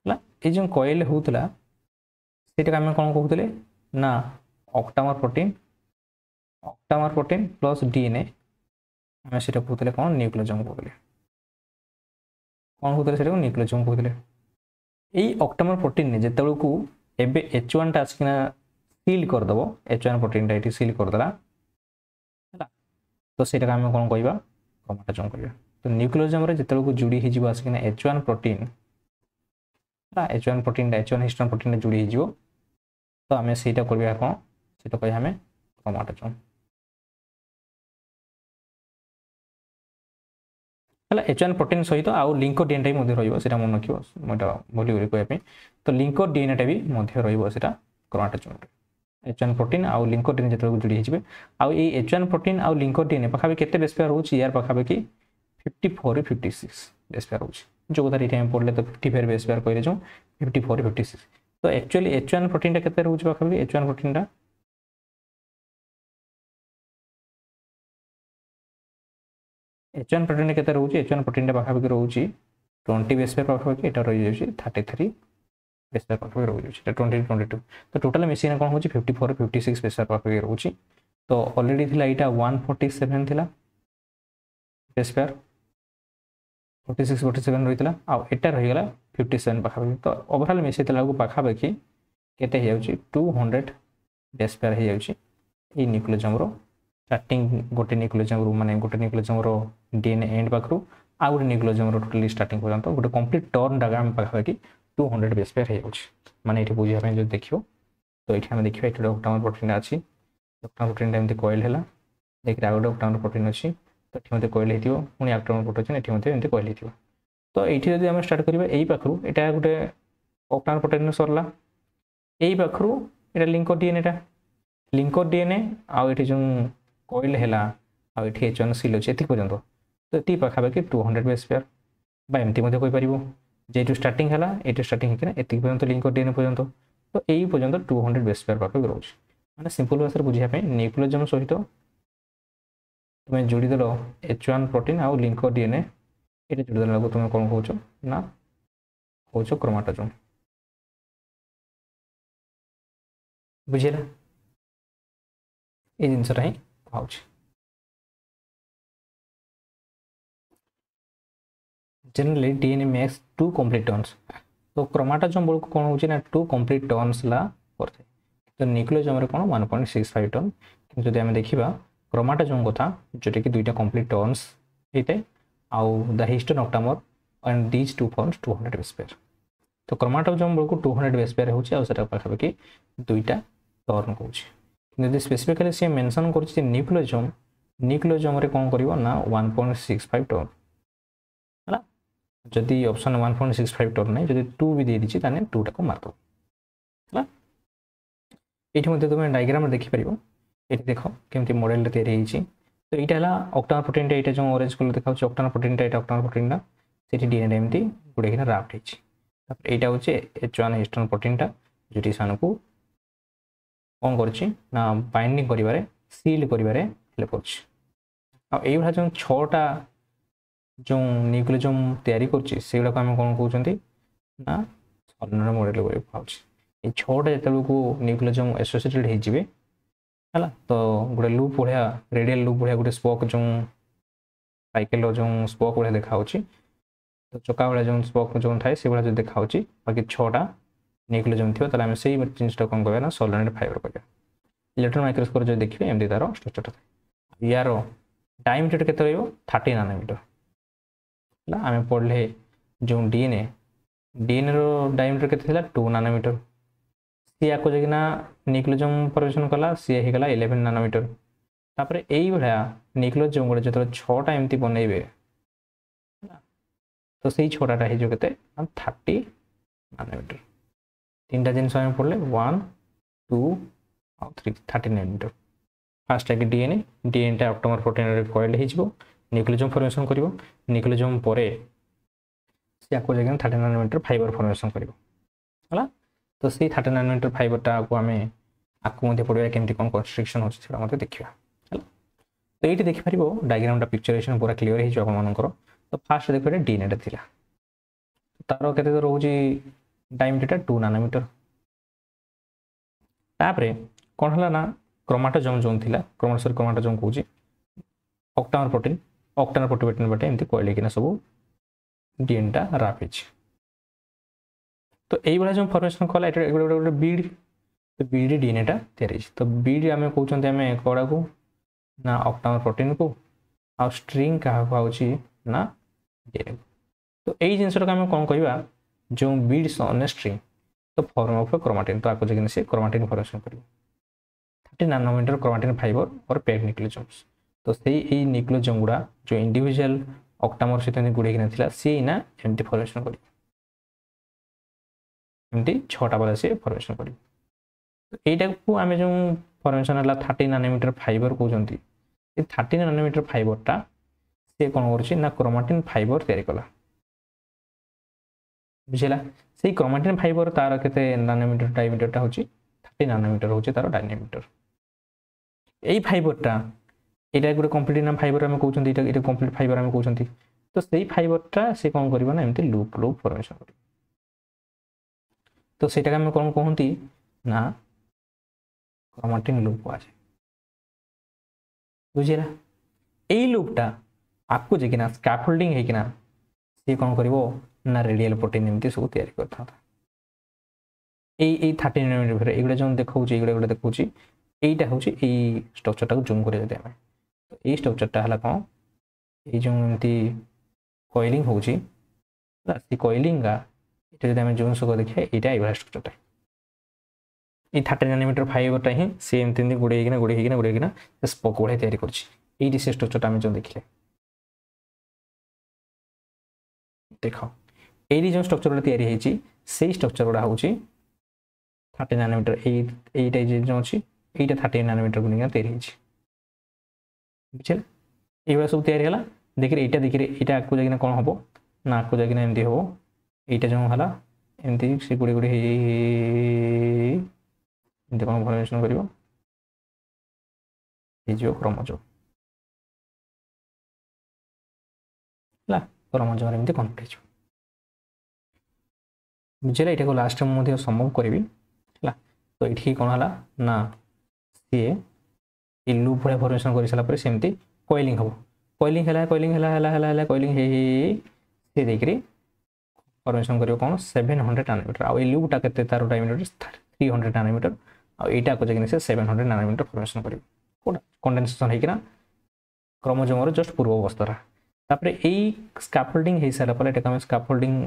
हला। ए जो कॉइल होतला सेटा आमे कोन कहउतले ना ऑक्टामर प्रोटीन प्लस डीएनए आमे सेटा कहउतले कोन न्यूक्लियोसोम कहउतले कोन कहउतले सेटा न्यूक्लियोसोम कहउतले। एई ऑक्टामर प्रोटीन ने जेतेबेल को एबे H1 टा आसकिना सील कर दबो H1 प्रोटीन टा एटी सील कर दला हला तो सेटा हम कोन कहबा क्रोमाटोजोम कहबा। तो न्यूक्लियोसोम रे जेतेबेल को जुडी हि जिवो आसकिना H1 प्रोटीन हला H1 protein H1 histone protein जुडी हि जिवो तो हमें सेटा करबा कोन सेटा कहै हमें क्रोमाटोजोम। है H1 प्रोटीन सहित आउ लिंकर डीएनए भी रहा मन रखिए मुझे भूल कहवाई तो लिंकर डीएनए भी रहा क्रोमाटोजोम H1 प्रोटीन आउ लिंकर डीएनए जो जोड़ी होते आउ ये H1 प्रोटीन आउ लिंकर डीएनए पाखापी केते बेस पेयर होची यार पाखापी 54 56 बेस पेयर होची जो कथा ये पढ़ले तो 54 बेस पेयर कहले जो 54 56 तो एक्चुअली H1 प्रोटीन केते रहउची पाखापी H1 प्रोटीन H1 प्रोटीन केते रहउची H1 प्रोटीन पाखापी रहउची 20 बेस पेयर पाखापी एटा रहि जाउची 33 बेस पेयर पाखापी रहि जाउची 20 22 तो टोटल मिसिना कोन होची 54 56 बेस पेयर पाखापी रहउची तो ऑलरेडी थिला एटा 147 थिला बेस पेयर 46 47 रहितला आ एटा रहि गेला 57 पाखापी तो ओवरऑल मिसितला को पाखापी केते हे जाउची 200 बेस पेयर हे जाउची ई न्यूक्लियोसोम रो स्टार्टिंग गोटे न्यूक्लियोसोम रो माने गोटे न्यूक्लियोसोम रो डीएनए एंड पाखरु आ गोटे न्यूक्लियोसोम रो टोटली स्टार्टिंग पर्यंत गोटे कंप्लीट टर्न डायग्राम पाखापी 200 बेस पेयर हे जाउची माने एठी बुझिया पे जो देखियो तो एठी हम देखियो एठी ऑक्टामर प्रोटीन अछि ऑक्टामर प्रोटीन एमती कॉइल हैला देखि आ गोटे ऑक्टामर प्रोटीन अछि तो एठी मते कॉइल हेतियो पुनी ऑक्टामर प्रोटीन एठी मते एमती कॉइल हेतियो तो एठी जदि हम स्टार्ट करिबा एई पाखरु एटा गोटे ऑक्टामर प्रोटीन सरला एई पाखरु एटा लिंकर डीएनए आ एठी जो कॉइल हैला आ एठी H1 सील अछि एति पर्यंत तो एति पाखापाखि 200 बेस पेयर बा एमती मते कहि परिबो जेटू स्टार्टिंग हैला एटू स्टार्टिंग हेकिना एति पर्यंत लिंकर डीएनए पर्यंत तो एई पर्यंत 200 बेस पेयर पाखा रहउछि माने सिंपल भाषा बुझिया पे न्यूक्लियोसोम सहित तुम जोड़ी देलो H1 प्रोटीन आ लिंकर डीएनए एटा जोड़ी देला तुम कोन कहउछो ना कहउछो क्रोमाटोजोम बुझिला ए जिनसटा ही आउछ generally DNA makes 2 complete turns तो क्रोमाटोजोम बळ कोन होची ना 2 कंप्लीट टर्न्स ला करथे तो न्यूक्लियोसोम रे कोन 1.65 टर्न किंतु जदि हम देखिबा क्रोमाटोजोम कथा जोटे कि दुईटा कंप्लीट टर्न्स हेते आउ the histone octamer and these two forms 200 base pair तो क्रोमाटोजोम बळ को 200 बेस पेयर होची आ सेटा पाखापाखि दुईटा टर्न कहउची यदि स्पेसिफिकली से मेंशन करछि न्यूक्लियोसोम रे कोन करिवो ना 1.65 टर्न हला जदि ऑप्शन 1.65 टर्न नै जदि 2 भी दे दिछि ताने 2 टा को मार दो हला एठी मध्ये तुम डायग्राम देखि परिबो एठी देखो केमति मॉडल तयारी हिची तो एटा हला ऑक्टामर प्रोटीन टा एटा जो ऑरेंज कलर देखाउछि ऑक्टामर प्रोटीन टा एटा ऑक्टामर प्रोटीन टा सेठी डीएनए एमती गुडे किना राफ्ट हिची तापर एटा होचे H1 हिस्टोन प्रोटीन टा जेटी सानकू कौन करछि ना बाइंडिंग करिवारे सील करिवारे हेल्प करछि आ एई भला जो 6टा जो न्यूक्लियोसोम तयारी करछि सेगुडा को हम कोन कहउछंती ना सॉलिनर मॉडल वे पाउछि ए 6टा जेतबे को न्यूक्लियोसोम एसोसिएटेड हे जिवे हला तो गोटे लूप बढ़िया रेडियल लूप बढ़िया गोटे स्पोक जो साइकिल जो स्पोक बढ़िया देखाउछि तो चका वाला जो स्पोक जो थाए से वाला जो देखाउछि बाकी 6टा न्यूक्लियोसोम थियो तले हम सेही जिनिसटा कोन कहबा ना सॉलिनर फाइबर कहबा इलेक्ट्रॉन माइक्रोस्कोप जो देखिबे एमदी तारो स्ट्रक्चर थाए यार डायमीटर केते रहइबो 30 नैनोमीटर हला हम पढ़ले जो डीएनए रो डायमीटर केते थिला 2 नैनोमीटर सी आको जगिना न्यूक्लियोसोम परिवेशन कला सी हे गला 11 नैनोमीटर तापरे एई भला न्यूक्लियोसोम गुडे जतो 6टा एमती बनेइबे तो सेही 6टा हे जो केते 30 नैनोमीटर तीनटा जिनस हम पढ़ले 1 2 और 3 30 नैनोमीटर फास्ट है डीएनए टा ऑक्टामर प्रोटीन रे कॉइल्ड हे जिवो न्यूक्लियोसोम फॉर्मेशन करिवो न्यूक्लियोसोम परे से आको जगिना 30 नैनोमीटर फाइबर फॉर्मेशन करिवो हला तो से 30 नैनोमीटर फाइबर टा को हमें आकु मध्ये पड़िया केमती कोन कंस्ट्रक्शन होछ सेटा मध्ये देखिबा हला तो एठी देखि परिबो डायग्राम टा पिक्चरेशन पूरा क्लियर हे जो आपन मानकर तो फास्ट देखबे डीएनए टा थिला तारो केते रहउची डायमीटर 2 नैनोमीटर तापरे कोन हला ना क्रोमाटोजोम जोन थिला क्रोमाटोजोम कहउची ऑक्टामर प्रोटीन बटे एमती कॉइल किना सब डीएनए टा राफ हिची तो एई वाला जो फॉर्मेशन कला एटा गोटे बीड तो बीड डीएनए टा तयारी तो बीड आमे कहउचंते आमे कोडा को ना ऑक्टामर प्रोटीन को आ स्ट्रिंग कहा होउची ना डीएनए तो एई जिंसटा का आमे कोन कहबा जो बीड्स ऑन स्ट्रिंग तो फॉर्म ऑफ क्रोमाटिन तो आको जगिन से क्रोमाटिन फॉर्मेशन करिवो 30 नैनोमीटर क्रोमाटिन फाइबर और पैक्ड न्यूक्लियोसोम्स तो सेही एई न्यूक्लियोसोम गुडा जो इंडिविजुअल ऑक्टामर सहित गुड़े ना सी ना एमती फॉर्मेशन कर एमती 6टा वाला सी फॉर्मेशन कर एटा को आमे जो फॉर्मेशन हला 30 नैनोमीटर फाइबर कहउचंती ए 30 नैनोमीटर फाइबरटा से कोन करछि ना क्रोमाटिन फाइबर तयारी कला बुझिला से क्रोमाटिन फाइबर तार केते नैनोमीटर डायमीटरटा होछि 30 नैनोमीटर होछि तार डायमीटर एई फाइबरटा एटा गुटे कंप्लीट नाम फाइबर हम कहउचंती एटा कंप्लीट फाइबर हम कहउचंती तो सेई फाइबरटा से कोन करबा ना एमती लूप लूप फॉर्मेशन कर तो सेटा हम कोन कहंती ना क्रोमाटिन लूप आ जाए बुझिला एई लूपटा आपको जेकिना स्कैफोल्डिंग है किना से कोन करबो ना रेडियल प्रोटीन एमती सब तयारी करथा ए 30 नैनोमीटर भरे एगुडा जोन देखौची एगुडा देखौची एटा होची ए स्ट्रक्चरटा को जूम करे दे हम तो ए स्ट्रक्चरटा हला कोन ए जो एमती कॉइलिंग होची सी कॉइलिंग का एटा जदि हम जूम सको देखिए एटा एबा स्ट्रक्चरटा ए 30 नैनोमीटर फाइबरटा ही से एमती गुड़े स्पोक गुड़े तयारी करछि एई से स्ट्रक्चरटा हम जो देखिले देखो एई जो स्ट्रक्चर तयारी हेची से स्ट्रक्चर गुडा होची 30 नैनोमीटर एटा जो अछि एटा 30 नैनोमीटर गुनिया तयारी हेची बुझिला एबा सब तयारी हला देखिरे एटा को जगिना कोन हबो ना को जगिना एमती हबो एटा जो हला एमती से गुड़े हे एमती कोन फॉर्मेशन करिवो ए जो क्रोमोजोम ला क्रोमोजोम एमती कंप्लीट बुझिला एटा को लास्ट में मध्य संभव करिवि ला तो एठी कोन हला ना सी ए लूप भले फॉर्मेशन करि सला पर सेमती कॉइलिंग हबो कॉइलिंग हला कॉइलिंग हे से देखिरे फॉर्मेशन करियो कोन 700 नैनोमीटर आ ए लूपटा केते तार डायमीटर 300 नैनोमीटर आ एटा को जगने से 700 नैनोमीटर फॉर्मेशन करियो कोडा कंडेंसेशन हेकिना क्रोमोजोम रो जस्ट पूर्व अवस्था तापरे एई स्कैफोल्डिंग हे साला पर एटा हम स्कैफोल्डिंग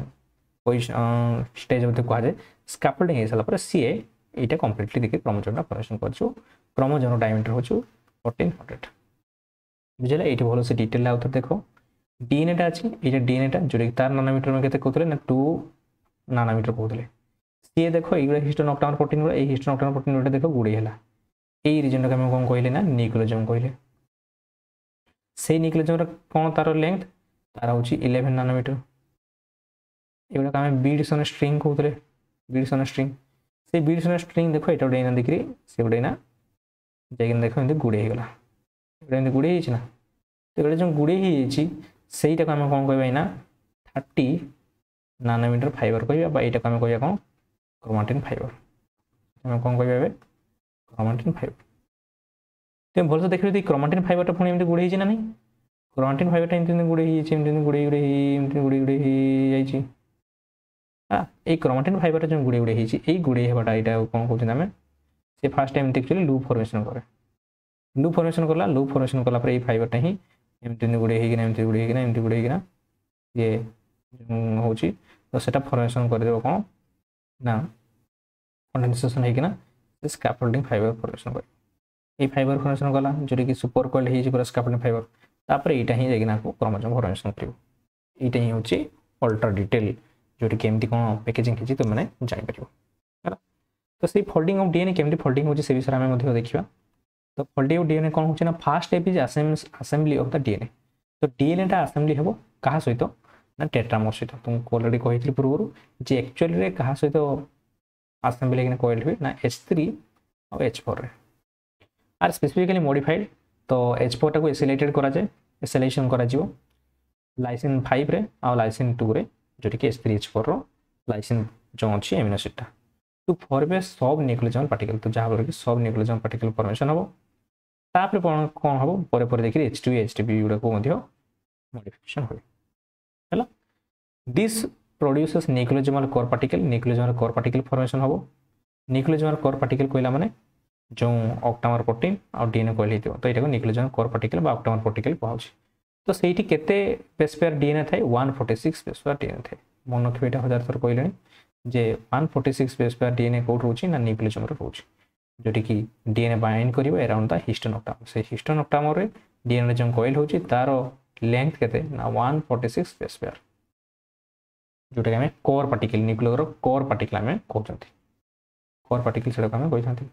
कोई स्टेज में कहा जाए स्कैफोल्डिंग हे साला पर सी एटा कंप्लीटली देखि क्रोमोजोम फॉर्मेशन करछु क्रोमोजोम डायमीटर होछु 1400 बुझिला एठी भलो से डिटेल आउथर देखो डीएनए टा अछि एटा डीएनए टा जोरे तार नैनोमीटर में केते कहतले ना 2 नैनोमीटर कहतले सी देखो एगुडा हिस्टोन ऑक्टामर प्रोटीन गुडा ए हिस्टोन ऑक्टामर प्रोटीन गुडा देखो गुडे हला ए रीजन का हम कोन कहले ना न्यूक्लियोसोम कहले से न्यूक्लियोसोम रा कोन तार लेंथ तार होची 11 नैनोमीटर एगुडा हम बीड्स ऑन स्ट्रिंग कहतले बीड्स ऑन स्ट्रिंग से बीड्स ऑन स्ट्रिंग देखो एटा डेना देखि से गुडेना जेकिन देखो एंते गुडे हे गला एंते गुडे हिच ना तो एटा जो गुडे हिची सेटा को हम कोन कहबा ना 30 नैनोमीटर फाइबर कहबा बा एटा को हम कहबा कोन क्रोमाटिन फाइबर हम कोन कहबा क्रोमाटिन फाइबर तो भलसे देखियो दी क्रोमाटिन फाइबर ता पुणी एमते गुडे हिची ना नहीं क्रोमाटिन फाइबर ता एमते गुडे हिची एमते गुडे जाईची ए क्रोमाटिन फाइबर ता जो गुडे हिची ए गुडे हेबाटा एटा कोन कहउछ ना से first time actually loop formation करे लूप फॉर्मेशन कला पर ए फाइबर ता ही एमते गुडे हेगिना ये होची तो सेटा फॉर्मेशन कर देबो कोन ना कंडेंसेशन हेगिना स्कैफोल्डिंग फाइबर फॉर्मेशन करे ए फाइबर फॉर्मेशन कला जोरे कि सुपर कोइल्ड हेजी पर स्कैफोल्डिंग फाइबर तापर एटा ही जेगिना को क्रोमोसोम फॉर्मेशन करिवो एटा ही होची अल्ट्रा डिटेल जोरे कि एमती कोन पैकेजिंग हेजी तो माने जानि परिवो हैला तो से फोल्डिंग ऑफ डीएनए केमती फोल्डिंग होची से विषय में मध्य देखिबा तो फोल्डिंग ऑफ डीएनए कोन होची ना first step is assembly of the DNA तो डीएनए टा असेंबली हेबो कहा सहित ना टेट्रामर सहित तुमको ऑलरेडी कहितली पूर्व जे एक्चुअली रे कहा सहित असेंबली केने कोइल हुए ना H3 और H4 रे आर स्पेसिफिकली मॉडिफाइड तो H4 टा को एसिलेटेड करा जाए एसिलेशन करा जिवो लाइसिन 5 रे और लाइसिन 2 रे जोटी के H3H4 रो लाइसिन जो अछि एमिनो एसिड टा तो फॉर्म सब न्यूक्लियोसोमल पार्टिकल तो जहां बोल कि सब न्यूक्लियोसोमल पार्टिकल फॉर्मेशन हो तापर कोन हो परे परे देखि H2 H2 गुडा को मध्य मॉडिफिकेशन होय हैला this produces nucleosomal core particle formation हो न्यूक्लियोसोमल कोर पार्टिकल कोइला माने जो ऑक्टामर प्रोटीन और डीएनए कोइल हितो तो एटा को न्यूक्लियोसोमल कोर पार्टिकल बा ऑक्टामर पार्टिकल पाउछ तो सेठी केते बेस पेयर डीएनए थाय 146 बेस पेयर डीएनए थाय मन रखिबेटा हजार थर कोइलेनी जे 146 बेस पेयर डीएनए कोड रोची ना न्यूक्लियोसोम रे रोची जोटी कि डीएनए बाइंड करिवो अराउंड द हिस्टोन ऑक्टामर से हिस्टोन ऑक्टामर रे डीएनए जो कोइल होची तारो लेंथ केते ना 146 बेस पेयर जोटा कि आम core particle nuclear core particle आम कहते कोर पार्टिकल से आम कही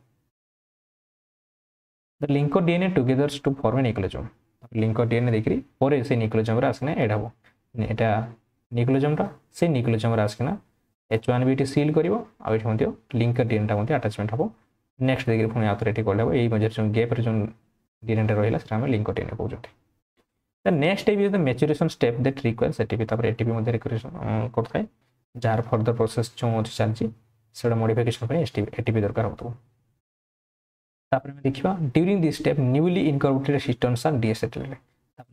the linker DNA together to form a nucleosome linker DNA देखिए पर से न्यूक्लियोसोम रे आसना एड हम एटा न्यूक्लियोसोमटा से न्यूक्लियोसोम रे आसना H1 भी सील कर लिंकर डीएनए अटाचमेंट हम नेक्स्ट देखिए पुणी आउे ये कले ये मझे जो गैप जो डीएनए रहा है लिंकर डीएनए कहते the next step is the maturation step that requires ATP ATP request करता जार फर्दर प्रोसेस जो अच्छी चलती से मॉडिफिकेशन एटीपी दरकार हो देखा during this step newly incorporated histones are deacetylated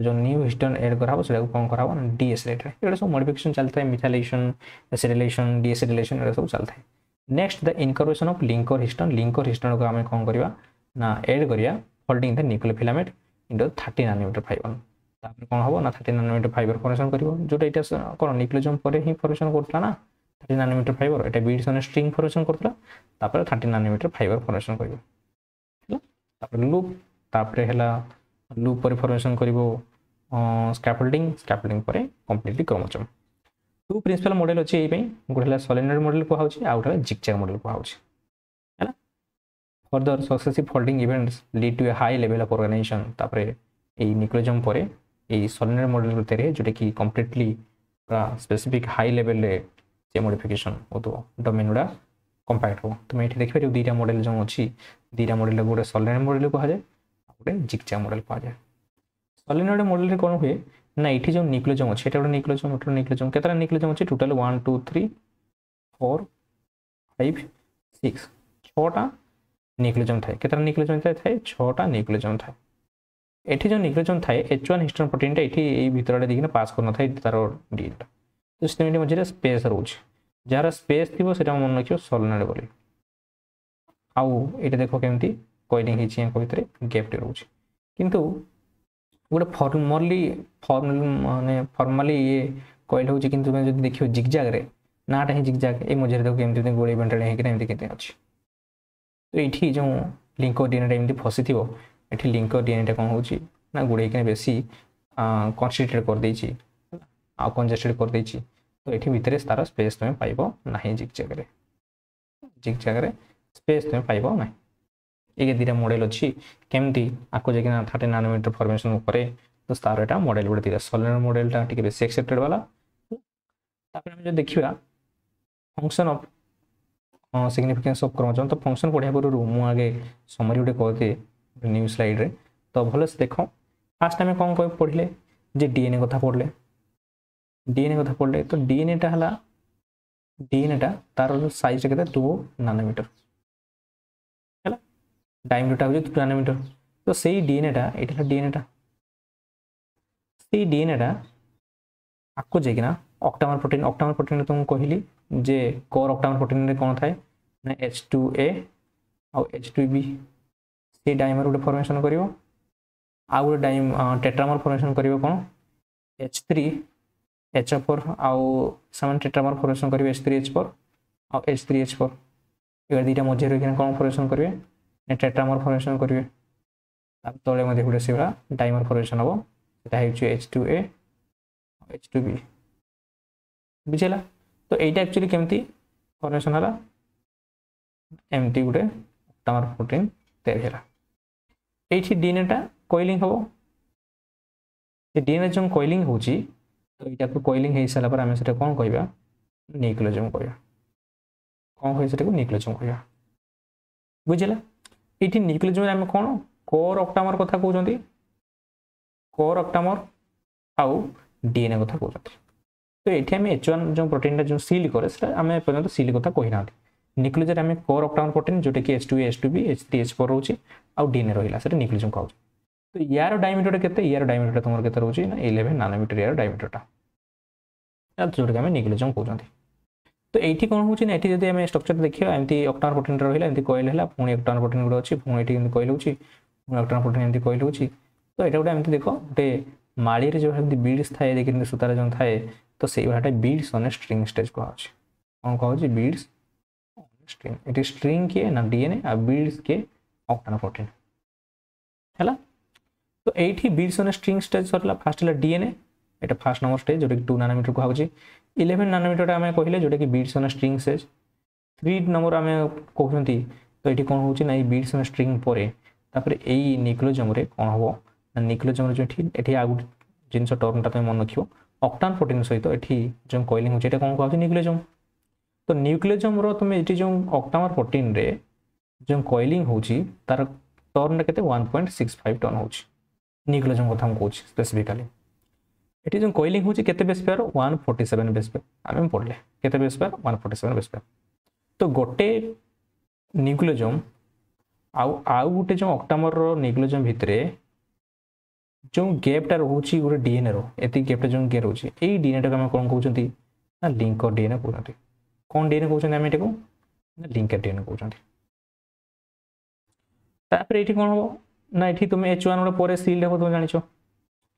जो न्यू हिस्टोन एड करा से कौन करा डीएसएटिलेटेड ये सब मॉडिफिकेशन चलता है मिथाइलेशन एसिटिलेशन डीएसएटिलेशन ये सब चलता है next the incorporation of linker histone को आम कौन करवा ना एड करिया folding the nucleofilament into 30 nanometre fibre तापर कौन हम ना 30 नैनोमीटर फाइबर फॉर्मेशन करिवो जोटा इटा कौन न्यूक्लियोसोम पर ही फॉर्मेशन करथला ना 30 नैनोमीटर फाइबर एटा बीड्स ऑन स्ट्रिंग फॉर्मेशन करथला तापर 30 नैनोमीटर फाइबर फॉर्मेशन करिवो लूप लूप पर फॉर्मेशन करिवो स्कैफोल्डिंग पर completely chromosome two principal model अच्छे ये गोटे सोलेनॉइड मॉडल कहूँ आउ गोटे जिगजैग मॉडल कहूँ है further successive folding events lead to a high level of organisation तापर ये न्यूक्लियोसोम पर ये सोलेनॉइड मॉडल भितर जोटा कि कंप्लीटली पूरा स्पेसिफिक हाई लेवल से मॉडिफिकेशन हो तो डोमेन गुड़ा कंपैक्ट हो तुम ये देखिए दुईटा मॉडल जो अच्छी दुईटा मॉडल गोटे सोलेनॉइड मॉडल कहुए गोटे जिगजैग मॉडल कहुए सोलेनॉइड मॉडल कौन हुए ना ये जो न्यूक्लियोसोम अच्छे गोटे न्यूक्लियोसोम केतटा न्यूक्लियोसोम अच्छे टोटल 1 2 3 4 5 6 6टा न्यूक्लियोसोम थाए केतटा न्यूक्लियोसोम थाए 6टा न्यूक्लियोसोम थाए एठी जो न्यूक्लियोसोम थाए H1 हिस्टोन प्रोटीनटा ये भितर देखिए पास कर न तार डीएनए तो से मझे स्पेस रोच जार स्पेस थी से मन रखियो सोलेनॉइड बोली आउ ये देख केमती कॉइलिंग भितर गैप टे रोच किंतु गोटे फॉर्मली ये कॉइल हो कि देखिए जिगजैग रे नाटा ही जिगजैग ये मझे देखो केमती गोड़े बेंटेड होकर केते अच्छी तो ये जो लिंकर डीएनए एमती फसी थी ये लिंकर डीएनए कौन हो ना गुड़े बेसी कन्स्टिट्यूटेड कर देछि आ कंजेस्टेड कर देछि तो ये भितर तार स्पेस तुम पाइब ना जिगजैग रे स्पेस तुम पाइब ना ये दुटा मॉडल अच्छी केमती आपको जाकि 30 नैनोमीटर फॉर्मेशन उपरे तो तार एटा मॉडल गोटे दुटा सोलेनॉइड मॉडलटा टिके बेसी एक्सेप्टेड वाला तापर हम जो देखिबा function of significance of chromosome तो फंक्शन पढ़िया पूर्व मु आगे समरी गोटे कहते न्यू स्लाइड रे तो भले से देख फास्ट आम कौन कह पढ़ले जे डीएनए कथा पढ़ले तो डीएनएटा है डीएनएटा तार साइज के 2 नैनोमीटर है डायमीटरटा हो 2 नैनोमीटर तो सही डीएनएटा ये डीएनएटा से डीएनएटा आपको जाकिना ऑक्टामर प्रोटीन तुमको कहली जे कोर ऑक्टामर प्रोटीन कौन थाए ना H2A और H2B से डाइमर गोटे फॉर्मेशन कर आउ गोटे टेट्रामर फॉर्मेशन कर कौन H3H4 आउ सामान टेट्रामर फॉर्मेशन करेंगे H3H4 और H3H4 ये दुटा मझे रही कौन फॉर्मेशन करेंगे टेट्रामर फॉर्मेशन करेंगे तले मध्य गोटे से डाइमर फॉर्मेशन हम H2A H2B बुझेगा तो यहाँ एक्चुअली केमती फॉर्मेशन है एमती गोटे ऑक्टामर प्रोटीन तैयारी है ये डीएनएटा कॉइलिंग हम डीएनए जो कॉइलिंग हो तो यहाँ कॉइलिंग हो सारा पर आम से कौन कह न्यूक्लियोसोम कह कौन कह से न्यूक्लियोसोम कह बुझेगा ये न्यूक्लियोसोम आम कौन कोर ऑक्टामर कथा कहते कोर ऑक्टामर आउ डीएनए कथा कहते तो ये आम H1 जो प्रोटीन जो सील करे आम पर्यटन सील कथा कही ना न्यूक्लियोसोम आम कोर ऑक्टामर प्रोटीन जोटा कि H2A H2B H3H4 रोचे आउ डीएनए रहा से न्यूक्लियोसोम कहूँ तो यार डायमीटर के यार डायमीटर तुम के रोचे ना 11 नैनोमीटर यार डायमीटरटा जोटा आम न्यूक्लियोसोम कहते तो ये कौन हो जब स्ट्रक्चर देखिए एमती ऑक्टामर प्रोटीन रहा एमती कॉइल है पुणी ऑक्टामर प्रोटीन गुड़ा अच्छी पुणी ये कॉइल होची पुणी ऑक्टामर प्रोटीन एमती कॉइल होची तो यहाँ गोटे एमती देख गोटे माड़ी जो बीड्स थाए देखिए सूतार जो थाए तो से भाटा बीड्स ऑन स्ट्रिंग स्टेज कहूँ कौन कहूँ बीड्स स्ट्रिंग ये स्ट्रिंग किए ना डीएनए आ बीड्स के ऑक्टामर प्रोटीन है तो ये विल्सन स्ट्रिंग स्टेज सरला फास्ट है डीएनए एटा फास्ट नंबर स्टेज जोटा कि 2 नानोमीटर को होची 11 नानोमीटर आम कहले जोटा कि विल्सन स्ट्रिंग स्टेज 3 नंबर आम कहते तो ये कौन होची ना विल्सन स्ट्रिंग पर तापर यही न्यूक्लियोसोम रे कौन हम ना न्यूक्लियोसोम जो ये आ गए जिनस टर्मटा तुम मन रख ऑक्टान प्रोटीन सहित ये जो कॉइलिंग होची कौन कहते न्यूक्लियोसोम तो न्यूक्लियोसोम रो तुम ये जो ऑक्टामर प्रोटीन रे जो कॉइलिंग होची तार टर्न केते 1.65 टर्न होची न्यूक्लियोसोम कथा कहूँ स्पेसिफिकली ये जो कॉइलिंग होची केते बेस पेयर 147 बेस पेयर आम पढ़ले केते बेस पेयर 147 बेस पेयर तो गोटे न्यूक्लियोसोम आउ गोटे जो ऑक्टामर रो न्यूक्लियोसोम भितर जो गैपटा रोचे गोटे डीएनए रो एति गैपटा जो गैप रोचे ये डीएनए टाइम कौन कहते ना लिंकर डीएनए कहते कौन डीएनए कहते आम ये लिंकर डीएनए कहते तापर ये कौन हम ना ये तुम H1 गोटे सिल्ड हो तुम जानिछ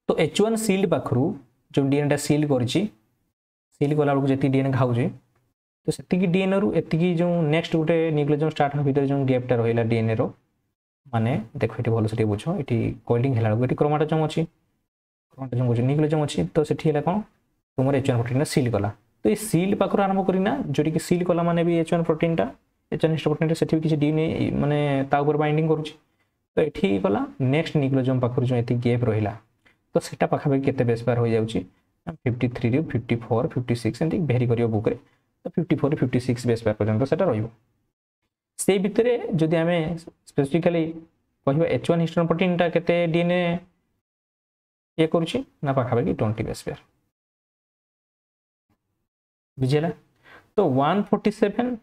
तो H1 सिल्ड पाखु जो डीएनए सिल्ड करिल कला बेलू जी डीएनए खाऊँ तो से डीएनए रु एति जो नेक्स्ट गोटे न्यूक्लियोसोम स्टार्ट भीतर जो गैपटा रहा डीएनए रो माने देख ये भल से बुझ ये कॉइलिंग है ये क्रोमाटोजोम अच्छी क्रोमाटोजोम कौन न्यूक्लियोसोम अच्छी तो से कौन तुम H1 प्रोटीन सिल कला तो ये सिल पाखु आरंभ करना जोटी सिल कला माने भी H1 प्रोटीनटा H1 प्रोटीन से किसी डीएनए माने बाइंडिंग करुच्ची तो ये गला नेक्स्ट न्यूक्लियोसोम पाखु जो ये गैप रहा तो सेटा पाखापाखि केते बेस पेयर हो जाउची 53 रु 54 56 एंड भेरी करियो बुक रे तो 54 56 बेस पेयर पर्यंत सेटा रहिबो से भितरे जदि आमे स्पेसिफिकली कहबा H1 हिस्टोन प्रोटीन टा केते डीएनए ये करुच्ची ना पाखापाखि 20 बेस पेयर बुझिला तो 147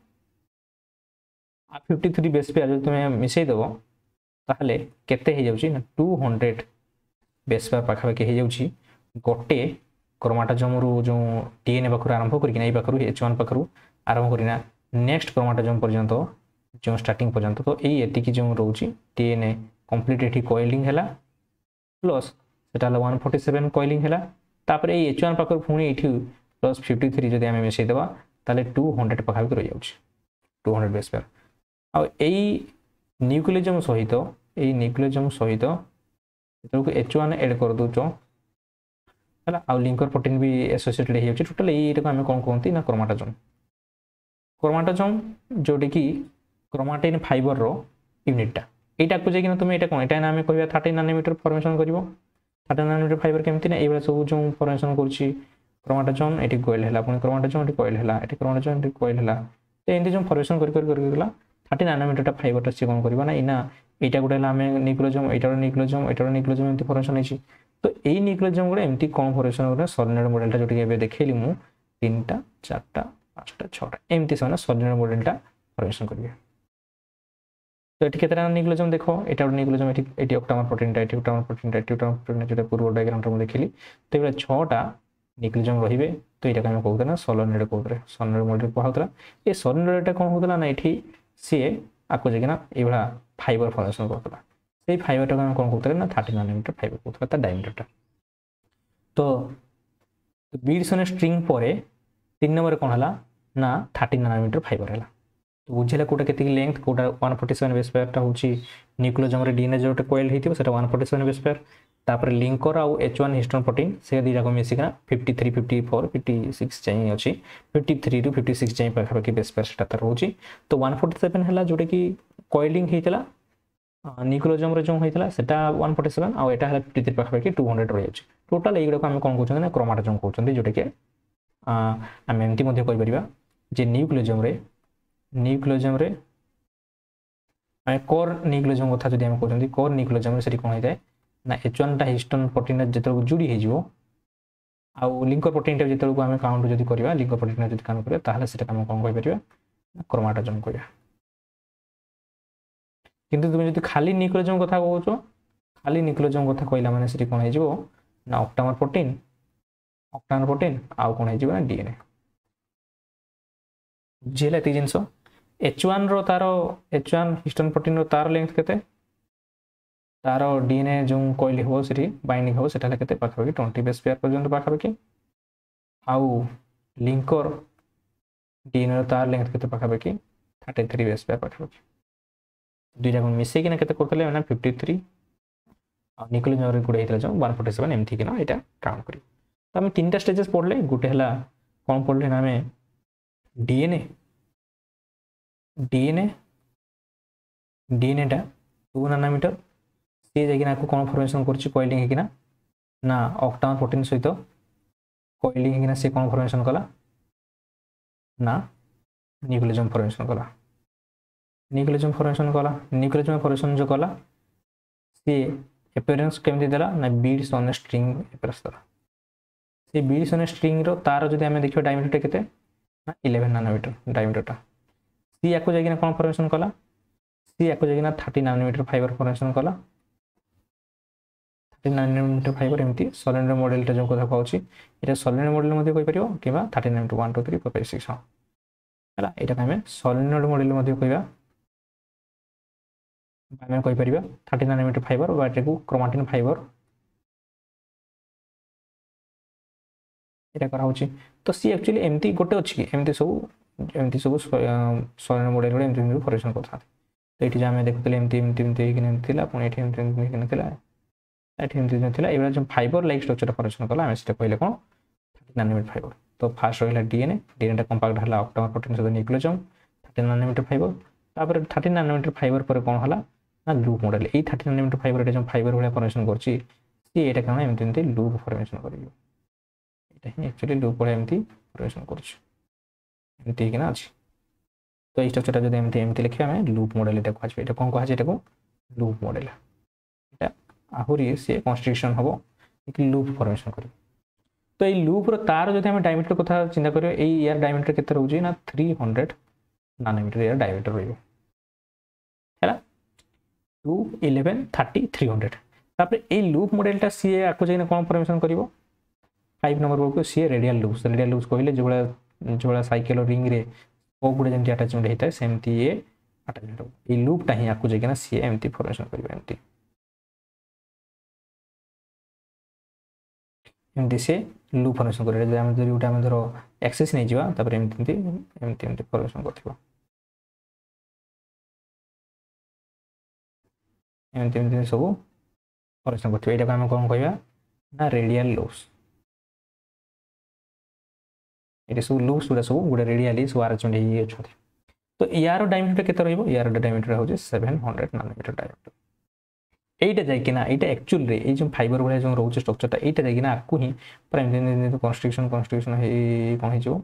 आ 53 बेस पेयर जो तुम मिसई देबो ताहले केते हे जाउची ना 200 बेस पेयर पाखापाखि हो जाउची गोटे क्रोमाटोजोम रु जो डीएनए पाखु आरंभ करके पाखु H1 पाखु आरंभ करना नेक्स्ट क्रोमाटोजोम पर्यंत जो स्टार्टिंग पर्यंत तो यही एतिकी जो रोची डीएनए कंप्लीट एठी कॉइलिंग हैला प्लस सेटा 147 कॉइलिंग हैला तापर ए H1 पाखु पुणी एठी प्लस 53 जदि आमे मिसई देबा ताले 200 पाखापाखि रहि जाउची 200 बेस पेयर आ एई न्यूक्लियोसोम सहित जो H1 ऐड कर दो है आ लिंकर प्रोटीन भी एसोसिएटेड हो टोटाल ये आम कौन कहते ना क्रोमाटोजोम जोटी कि क्रोमाटिन फाइबर रो यूनिटा यहाँ को जाए तुम ये कौन यहाँ आम कह 30 नानोमीटर फॉर्मेशन कर 30 नानोमीटर फाइबर केमती ना ये सब जो फॉर्मेशन कर क्रोमाटोजोम ये कॉइल है पुणी क्रोमाटोजोम ये कॉइल है ये क्रोमाटोजोम ये कॉइल है तो एमती जो फॉर्मेशन कर 30 नानोमीटर फाइबर सी कौन करना ना यहाँ गोटे आम न्यूक्लियोसोम यहाँ न्यूक्लियोसोम एमती फॉर्मेशन होती तो यही न्यूक्लियोसोम गुड़ा एमती कौन फॉर्मेशन कर सोलेनॉइड मॉडलटा जो देखली मु 3टा 4टा 5टा 6टा एमती से सोलेनॉइड मॉडलटा फॉर्मेशन करेंगे तो ये केतना न्यूक्लियोसोम देखो यहाँ न्यूक्लियोसोम ये ऑक्टामर प्रोटीनटा ये ऑक्टामर प्रोटीन जो पूर्व डायग्राम में देखली तो ये 6टा न्यूक्लियोसोम रही तो यहाँ आम कहते ना सोलेनॉइड कहते सोलेनॉइड मॉडल कहला ये सोलेनॉइडटा कौन होता ना ये सी आपको जाकिना ये फाइबर फॉर्मेशन करता से फाइबर टाक कौन कहते ना 30 नानोमीटर फाइबर कहता डायमीटरटा तो विल्सन स्ट्रिंग पर 3 नंबर कौन है ना 30 नानोमीटर फाइबर है तो बुझेगा कौटा के लेंथ कौटा 147 बेस पेयरटा हूँ न्यूक्लियोसोम डीएनए जो कॉइल होती 147 बेस पेयर तापर लिंकर आउ H1 हिस्टोन प्रोटीन से दी जाक मिसिकना 53 54 56 चाहिए अच्छी 53 रु 56 चाहिए पाखापाखि बेस पेयर से रोचे तो 147 है जोटा कि कॉइलिंग होता न्यूक्लियोसोम जो होता है 147 आउ एटा है 53 पाखापाखि 200 रही है टोटाल यही आम कौन कहते हैं क्रोमाटोजोम कहते जोटा कि आम एमती कहीपर जे न्यूक्लियोसोम रे कोर न्यूक्लियोसोम कथा जो कहते कोर न्यूक्लियोसोम से कौन होता है ना H1 टा हिस्टोन प्रोटीन जो जोड़ी हो आउ लिंकर प्रोटीन जो आम काउंट जब करवा लिंकर प्रोटीन जो काउंट करवा से कौन कहीपर क्रोमाटोजोम कह किंतु तुम जो खाली न्यूक्लियोसोम कथा कहो खाली न्यूक्लियोसोम कथा कहला माने से कौन हो ना ऑक्टामर प्रोटीन आउ कौन हो डीएनए बुझेगा ये जिनस H1 रो तार H1 हिस्टोन प्रोटीन रो तार लेंथ केते तार डीएनए जो कॉइल हो से बाइंडिंग हो सेटा केते पाखापाखि 20 बेस पेयर पर्यंत पाखापाखि आउ लिंकर डीएनए तार लेंथ केते पाखापाखि 33 बेस पेयर पाखापाखि दुईटा मिसेक केते करतले ना 53 न्यूक्लियोजम गोटे होता जो 147 एमती कि यहाँ काउंट कर आम 3टा स्टेजेस पढ़ले गोटे है कौन पढ़ले ना आम डीएनए डीएनए डीएनएटा 2 नानोमीटर सी जाइना कौन फॉर्मेशन कर कॉइलिंग होकिना ना ऑक्टामर प्रोटीन सहित कॉइलिंग होकिना सी कौन फॉर्मेशन कला ना न्यूक्लियोजम फॉर्मेशन कला न्यूक्लियोजम फॉर्मेशन जो कला सी एपियरेंस केमती देला ना बीड्स ऑन स्ट्रिंग एपियरेंस देला सी बीड्स ऑन स्ट्रिंग रो तार जदि आमे देखियो डायमीटर केते ना 11 नानोमीटर डायमीटरटा सी याको जाइना कौन फॉर्मेशन कला सी याको जाइना 30 नानोमीटर फाइबर फॉर्मेशन कला 30 नानोमीटर फाइबर एमती सोलेनोइड मॉडलटा जो कथा कहउची एटा सोलेनोइड मॉडल मध्ये कहि परियो किबा 30 नानोमीटर 1 2 3 4 5 6 हला एटा आमे सोलेनोइड मॉडल मध्ये कहिबा आमे कहि परिबा 30 नानोमीटर फाइबर बाटे को क्रोमाटिन फाइबर एटा करा होची तो सी एक्चुअली एमती गोटे अछि एमती सब सोलेनोइड मॉडल रे एमती फॉर्मेशन करथा तो ये आम देखुले एमती एमती एमती पुणी ये एमती एमती ये जो फाइबर लाइक स्ट्रक्चर फॉर्मेशन कला आम से कहले कौन 30 नानोमीटर फाइबर तो फास्ट रहा डीएनए डीएनए कंपाक्ट है ऑक्टामर प्रोटीन सहित न्यूक्लियोजम 30 नानोमीटर फाइबर तापर 30 नानोमीटर फाइबर पर कौन है ना लूप मॉडल ये 30 नानोमीटर फाइबर जो फाइबर भाई फॉर्मेशन कर कौन एमती लूप फॉर्मेशन कर एक्चुअली लूप भाई एमती फॉर्मेशन करमती कि अच्छी तो ये स्ट्रक्चर जो एमती लिखा आम लूप मॉडल ये कह कौन कह लूप मॉडल यहाँ आहरी सी कन्स्ट्रक्शन हम लूप फॉर्मेशन कर तो ये लूप तार जो आम डायमीटर कथा चिंता कर यार डायमीटर केते रोचे ना 300 नानोमीटर यार डायमीटर रहा 2 11 30 300 तापर ये लूप मॉडलटा सी आपको जाइना कौन फॉर्मेशन कर 5 नंबर बेलू सी रेडियल लूप्स कहले जो भाया साइकेल रिंग रे ओ गुड़े जमी आटाचमेंट होता है सेमती ये आटाचमेंट ये लूपटा ही आपको जाइना सी एमती फॉर्मेशन कर एमती सी लूप फॉर्मेशन कर जोटा आम धर एक्सेस नहीं जावा तापर एमती एमती एमती फॉर्मेशन कर एमती एमती सब फॉर्मेशन कर यहाँ आम कौन कहवा ना रेडियल लूप्स ये सब लूप्स गुड़ा सब गोटे रेडियली सब आरेंजमेंट हो तो यार डायमीटर केते रहइबो यार डायमीटर हो 700 नानोमीटर डायमीटर एटा जाइकिना एटा एक्चुअल रे ए जो फाइबर वाला जो रोचे स्ट्रक्चरटा एटा जाइकिना आकु ही प्राइम दिन कंस्ट्रक्शन हे कोन हे जो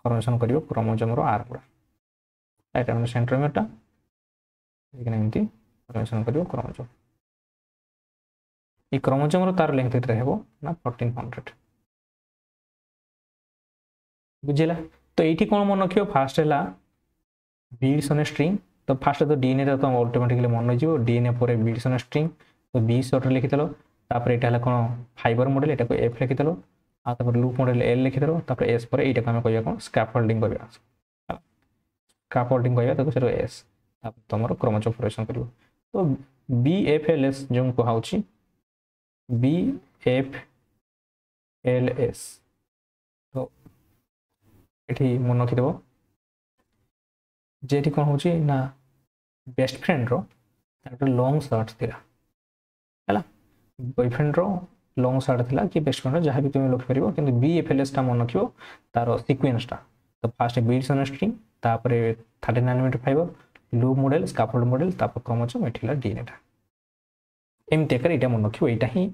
फॉर्मेशन करियो क्रोमोसोम रो आर गुड़ा एटा हम सेंट्रोमियरटा लेकिन एमती फॉर्मेशन करियो क्रोमोसोम ए क्रोमोसोम रो तार लेंथ केते रहबो ना 1400 बुझेला तो ये कौन मन रखियो फास्ट है बीड्स ऑन स्ट्रिंग तो फास्ट तो डीएनए तो ऑटोमेटिकली मन हो डीएनए पर बीड्स ऑन स्ट्रिंग तो बी शॉर्ट लिखिदेल तापर यहाँ कौन फाइबर मॉडल यहाँ एफ लिखिदेल आपर लूप मॉडल एल लिखिदेल तापर एस पर यहाँ आम कह कौन स्कैफोल्डिंग कह स्कैफोल्डिंग कह तो एस तुम क्रोमोसोम फॉर्मेशन कर तो बी एफ एल एस जो कहुच्छी बी एफ एल एस तो ये मन रखिदेव जे कौन हो ना बेस्ट फ्रेंड रो लॉन्ग सर्ट थी है बॉयफ्रेंड रो लॉन्ग सर्ट थी कि बेस्ट फ्रेंड जहाँ भी तुम लिखिपर कि बी एफ एल एस मन रख तार सिक्वेन्सटा तो फास्ट बीड्स ऑन स्ट्रिंग तापर 30 nanometre fibre loop model scaffold model तापर क्रोमोसोम ये डीएनएटा एमती आकार यहाँ मन रख यहाँ ही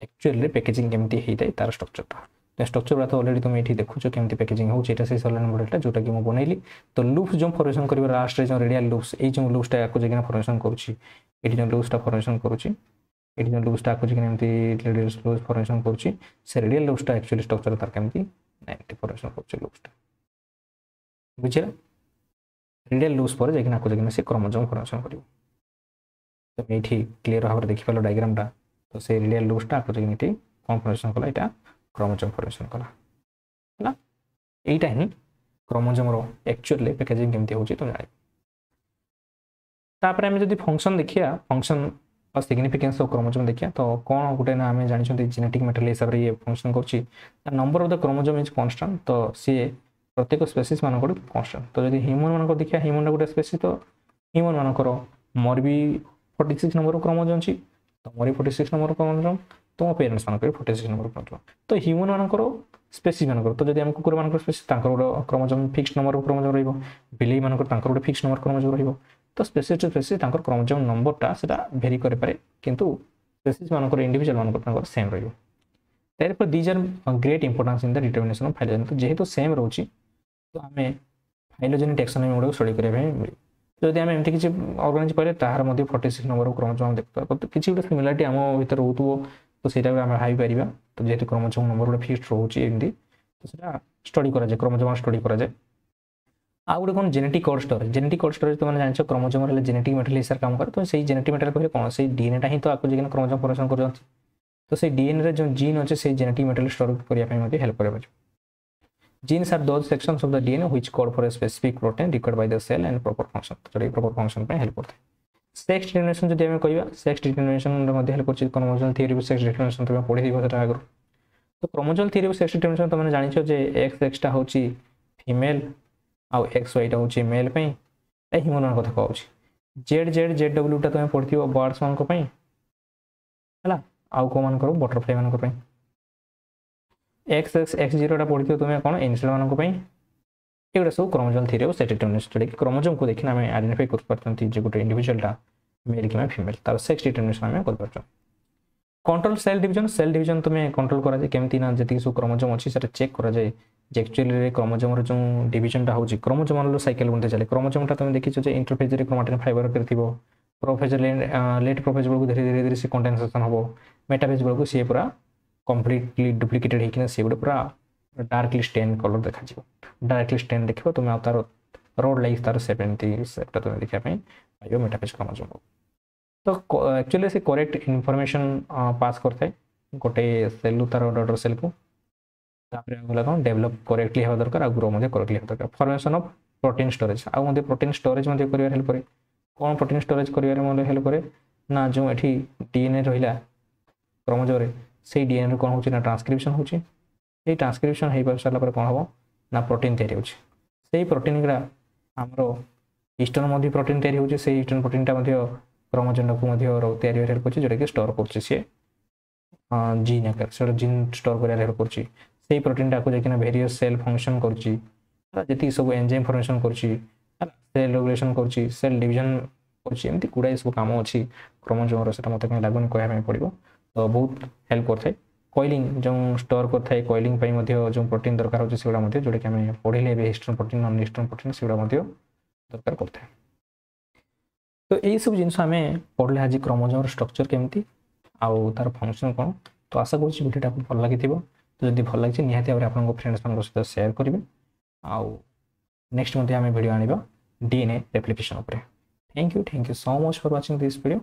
एक्चुअली पैकेजिंग केमती होता है तार स्ट्रक्चरटा तो स्ट्रक्चर गुड़ा तो ऑलरेडी तुम ये देखुच केमती पैकेजिंग होता से सोलेनोइड मॉडलटा जोटा कि मैं बनैली तो लूप्स जो फॉर्मेशन कर लास्ट जो रेडियल लूप्स ये जो लूप्सटा आपको जाइना फॉर्मेशन करुच्ची ये जो लूप्सटा फॉर्मेशन करुच्ची ये जो लूप्सटा आपको जाइना एमती रेडियल लूप्स फॉर्मेशन करुच्ची से रेडियल लूप्सटा एक्चुअली स्ट्रक्चर तार केमती एमती फॉर्मेशन करुच्ची लूप्सटा बुझिला रेडियल लूप्स पर जाइना आपको जाइना से क्रोमोसोम फॉर्मेशन कर तो ये क्लीयर भाव में देखिपाल डायग्रामटा तो से रेडियल लूप्सटा आपको जाइना कौन फॉर्मेशन कला यहाँ क्रोमोसोम फॉर्मेशन कला है यहीटा ही क्रोमोसोम रो एक्चुअली पैकेजिंग केमती होची तुम जान तापर आम जब फंक्शन देखिया फंक्शन और सिग्निफिकेंस ऑफ क्रोमोसोम देखिया तो कौन गोटे ना आम जानी जेनेटिक मेटेरियल हिसाब से ये फंक्शन कर number of the chromosome is constant तो सी प्रत्येक स्पेसीज मान कांस्टेंट तो जब ह्यूमन मान देखिया ह्यूमन गोटे स्पेसीज तो ह्यूमन मानकर मोर भी 46 नंबर क्रोमोजोम अछि तमरी 46 नंबर क्रोमोजोम तुम पेरेंट्स मानकर 46 नंबर क्रोमोजोम तो ह्यूमन मानकर स्पेसीज मानकर तो जदि हम कुकुर मानकर स्पेसीज तांकर गोटे क्रोमोजोम फिक्स नंबर क्रोमोजोम रहइबो बिलेई मानकर तांकर गोटे फिक्स नंबर क्रोमोजोम रहइबो तो स्पेसीज टू स्पेसीज तांकर क्रोमोजोम नंबरटा सेटा भेरी करे पारे किंतु स्पेसीज मानकर इंडिविजुअल मानकर तांकर same रहइबो therefore these are great importance in the determination of phylogenetic तो जेहेतु सेम रहउची तो हमें फाइलोजेनिक टैक्सोनॉमी गुडा स्टडी करिया भाई मिले जदि आम एमती किसी ऑर्गेनाइज पहले तार मध्य 46 नंबर क्रोमोजोम देखता तो किसी गोटे सिमिलारिटी आम भीतर रोथुओ तो सेटा आम भाई पारिबा तो जेहेतु क्रोमोजोम नंबर गोटे फिक्स्ड रहउची एमती तो सेटा स्टडी करा जाय क्रोमोजोम स्टडी करा जाय आ गोटे कोन जेनेटिक कोड स्टोरेज तो माने जानछो क्रोमोजोम रे जेनेटिक मटेरियल हिसाब काम करे तो सेही जेनेटिक मटेरियल कहले कोन सेही डीएनए टा ही तो आको जेकिन क्रोमोजोम फॉर्मेशन कर जांती तो से डीएनए रे जो जीन अछि से जेनेटिक मटेरियल स्टोर करिया पय मते हेल्प करबा genes are those sections of the DNA which code for a specific protein required by the cell and proper function तो proper function पे हेल्प करते सेक्स डिटरमिनेशन जदि हम कहबा सेक्स डिटरमिनेशन रे मध्ये हेल्प करछि chromosome theory of sex determination तो पढि दिबो सेटा आगरो तो chromosome theory of sex determination तो माने जानिछो जे XX टा होछि फीमेल आ XY टा होछि मेल पे ए ह्यूमन मन कथा कहउछि ZW टा तो पढिथिबो बर्ड्स मान को पई हला आउ को मान करो बटरफ्लाई मान को पई X0 टा पढिथिबो तुमे कोन इंसेल मान को पई एगुडा सब chromosome theory of sex determination study chromosome को देखिना हमें आइडेंटिफाई कर परतंती जे गुटे इंडिविजुअल टा मेल कि फीमेल तार सेक्स डिटरमिनेशन हमें कर परछ कंट्रोल सेल डिवीजन तुमे कंट्रोल करा जे केमती ना जति सब क्रोमोजोम अछि सेटा चेक करा जाय जे एक्चुअली रे क्रोमोजोम रे जो डिवीजन टा होछि क्रोमोजोम रो साइकिल बनते चले क्रोमोजोम टा तुमे देखिछो जे इंटरफेज रे क्रोमैटिन फाइबर करथिबो प्रोफेज लेट प्रोफेज बळको धीरे धीरे से कंडेंसेशन होबो मेटाफेज बळको से पूरा कंप्लीटली डुप्लीकेटेड हेकिना से गुटे पूरा डार्कली स्टेन कलर देखा जिवो डार्कली स्टेन देखिबो तुमे आ तार रोड लाइक तार 70 सेटा तुमे देखिया पई आयो मेटाफेज क्रोमोजोम तो एक्चुअली से करेक्ट इंफॉर्मेशन पास करथे गोटे सेल तार डॉटर सेल को तापर गला कोन डेवलप करेक्टली हेबा दरकार आ ग्रो मध्ये करेक्टली हेबा दरकार फॉर्मेशन ऑफ प्रोटीन स्टोरेज आ मध्ये प्रोटीन स्टोरेज मध्ये करिया हेल्प करे कोन प्रोटीन स्टोरेज करिया रे मध्ये हेल्प करे ना जो एठी डीएनए रहिला क्रोमोजोम रे से डीएनए रे कोन होची ना ट्रांसक्रिप्शन होची ए ट्रांसक्रिप्शन हे पर सरला पर कोन होबो ना प्रोटीन तयारी होची सेही प्रोटीन गरा हमरो हिस्टोन मध्ये प्रोटीन तयारी होची सेही हिस्टोन प्रोटीन टा मध्ये क्रोमोजोम को मध्ये रो तयारी हेल्प होची जेटा कि स्टोर करची से जीन आकार से जीन स्टोर करिया हेल्प करची सेही प्रोटीन टा को जेकिना वेरियस सेल फंक्शन करची जति सब एंजाइम फॉर्मेशन करची सेल रेगुलेशन करची सेल डिवीजन करची एमती कुडा सब काम अछि क्रोमोजोम रो सेटा मते कहीं लागुन कहया में पड़िबो तो बहुत हेल्प करथे कॉइलिंग जो स्टोर करथाय कॉइलिंग पई मध्ये जो प्रोटीन दरकार होची सेगुडा मध्ये जोडे कि हम पढिले बे histone protein non histone protein सेगुडा मध्ये दरकार करथे तो एई सब जिंस हमें पढले आज क्रोमोजोम स्ट्रक्चर केमती आउ तार फंक्शन कोन तो आशा करूची वीडियोटा आपको भल लागिथिबो तो जदि भल लागिछि निहाती भाबरे आपन फ्रेंड्स मान सहित शेयर करिवे आउ नेक्स्ट मध्ये हमें वीडियो आनिबा डीएनए रेप्लिकेशन ऊपर thank you so much for watching this video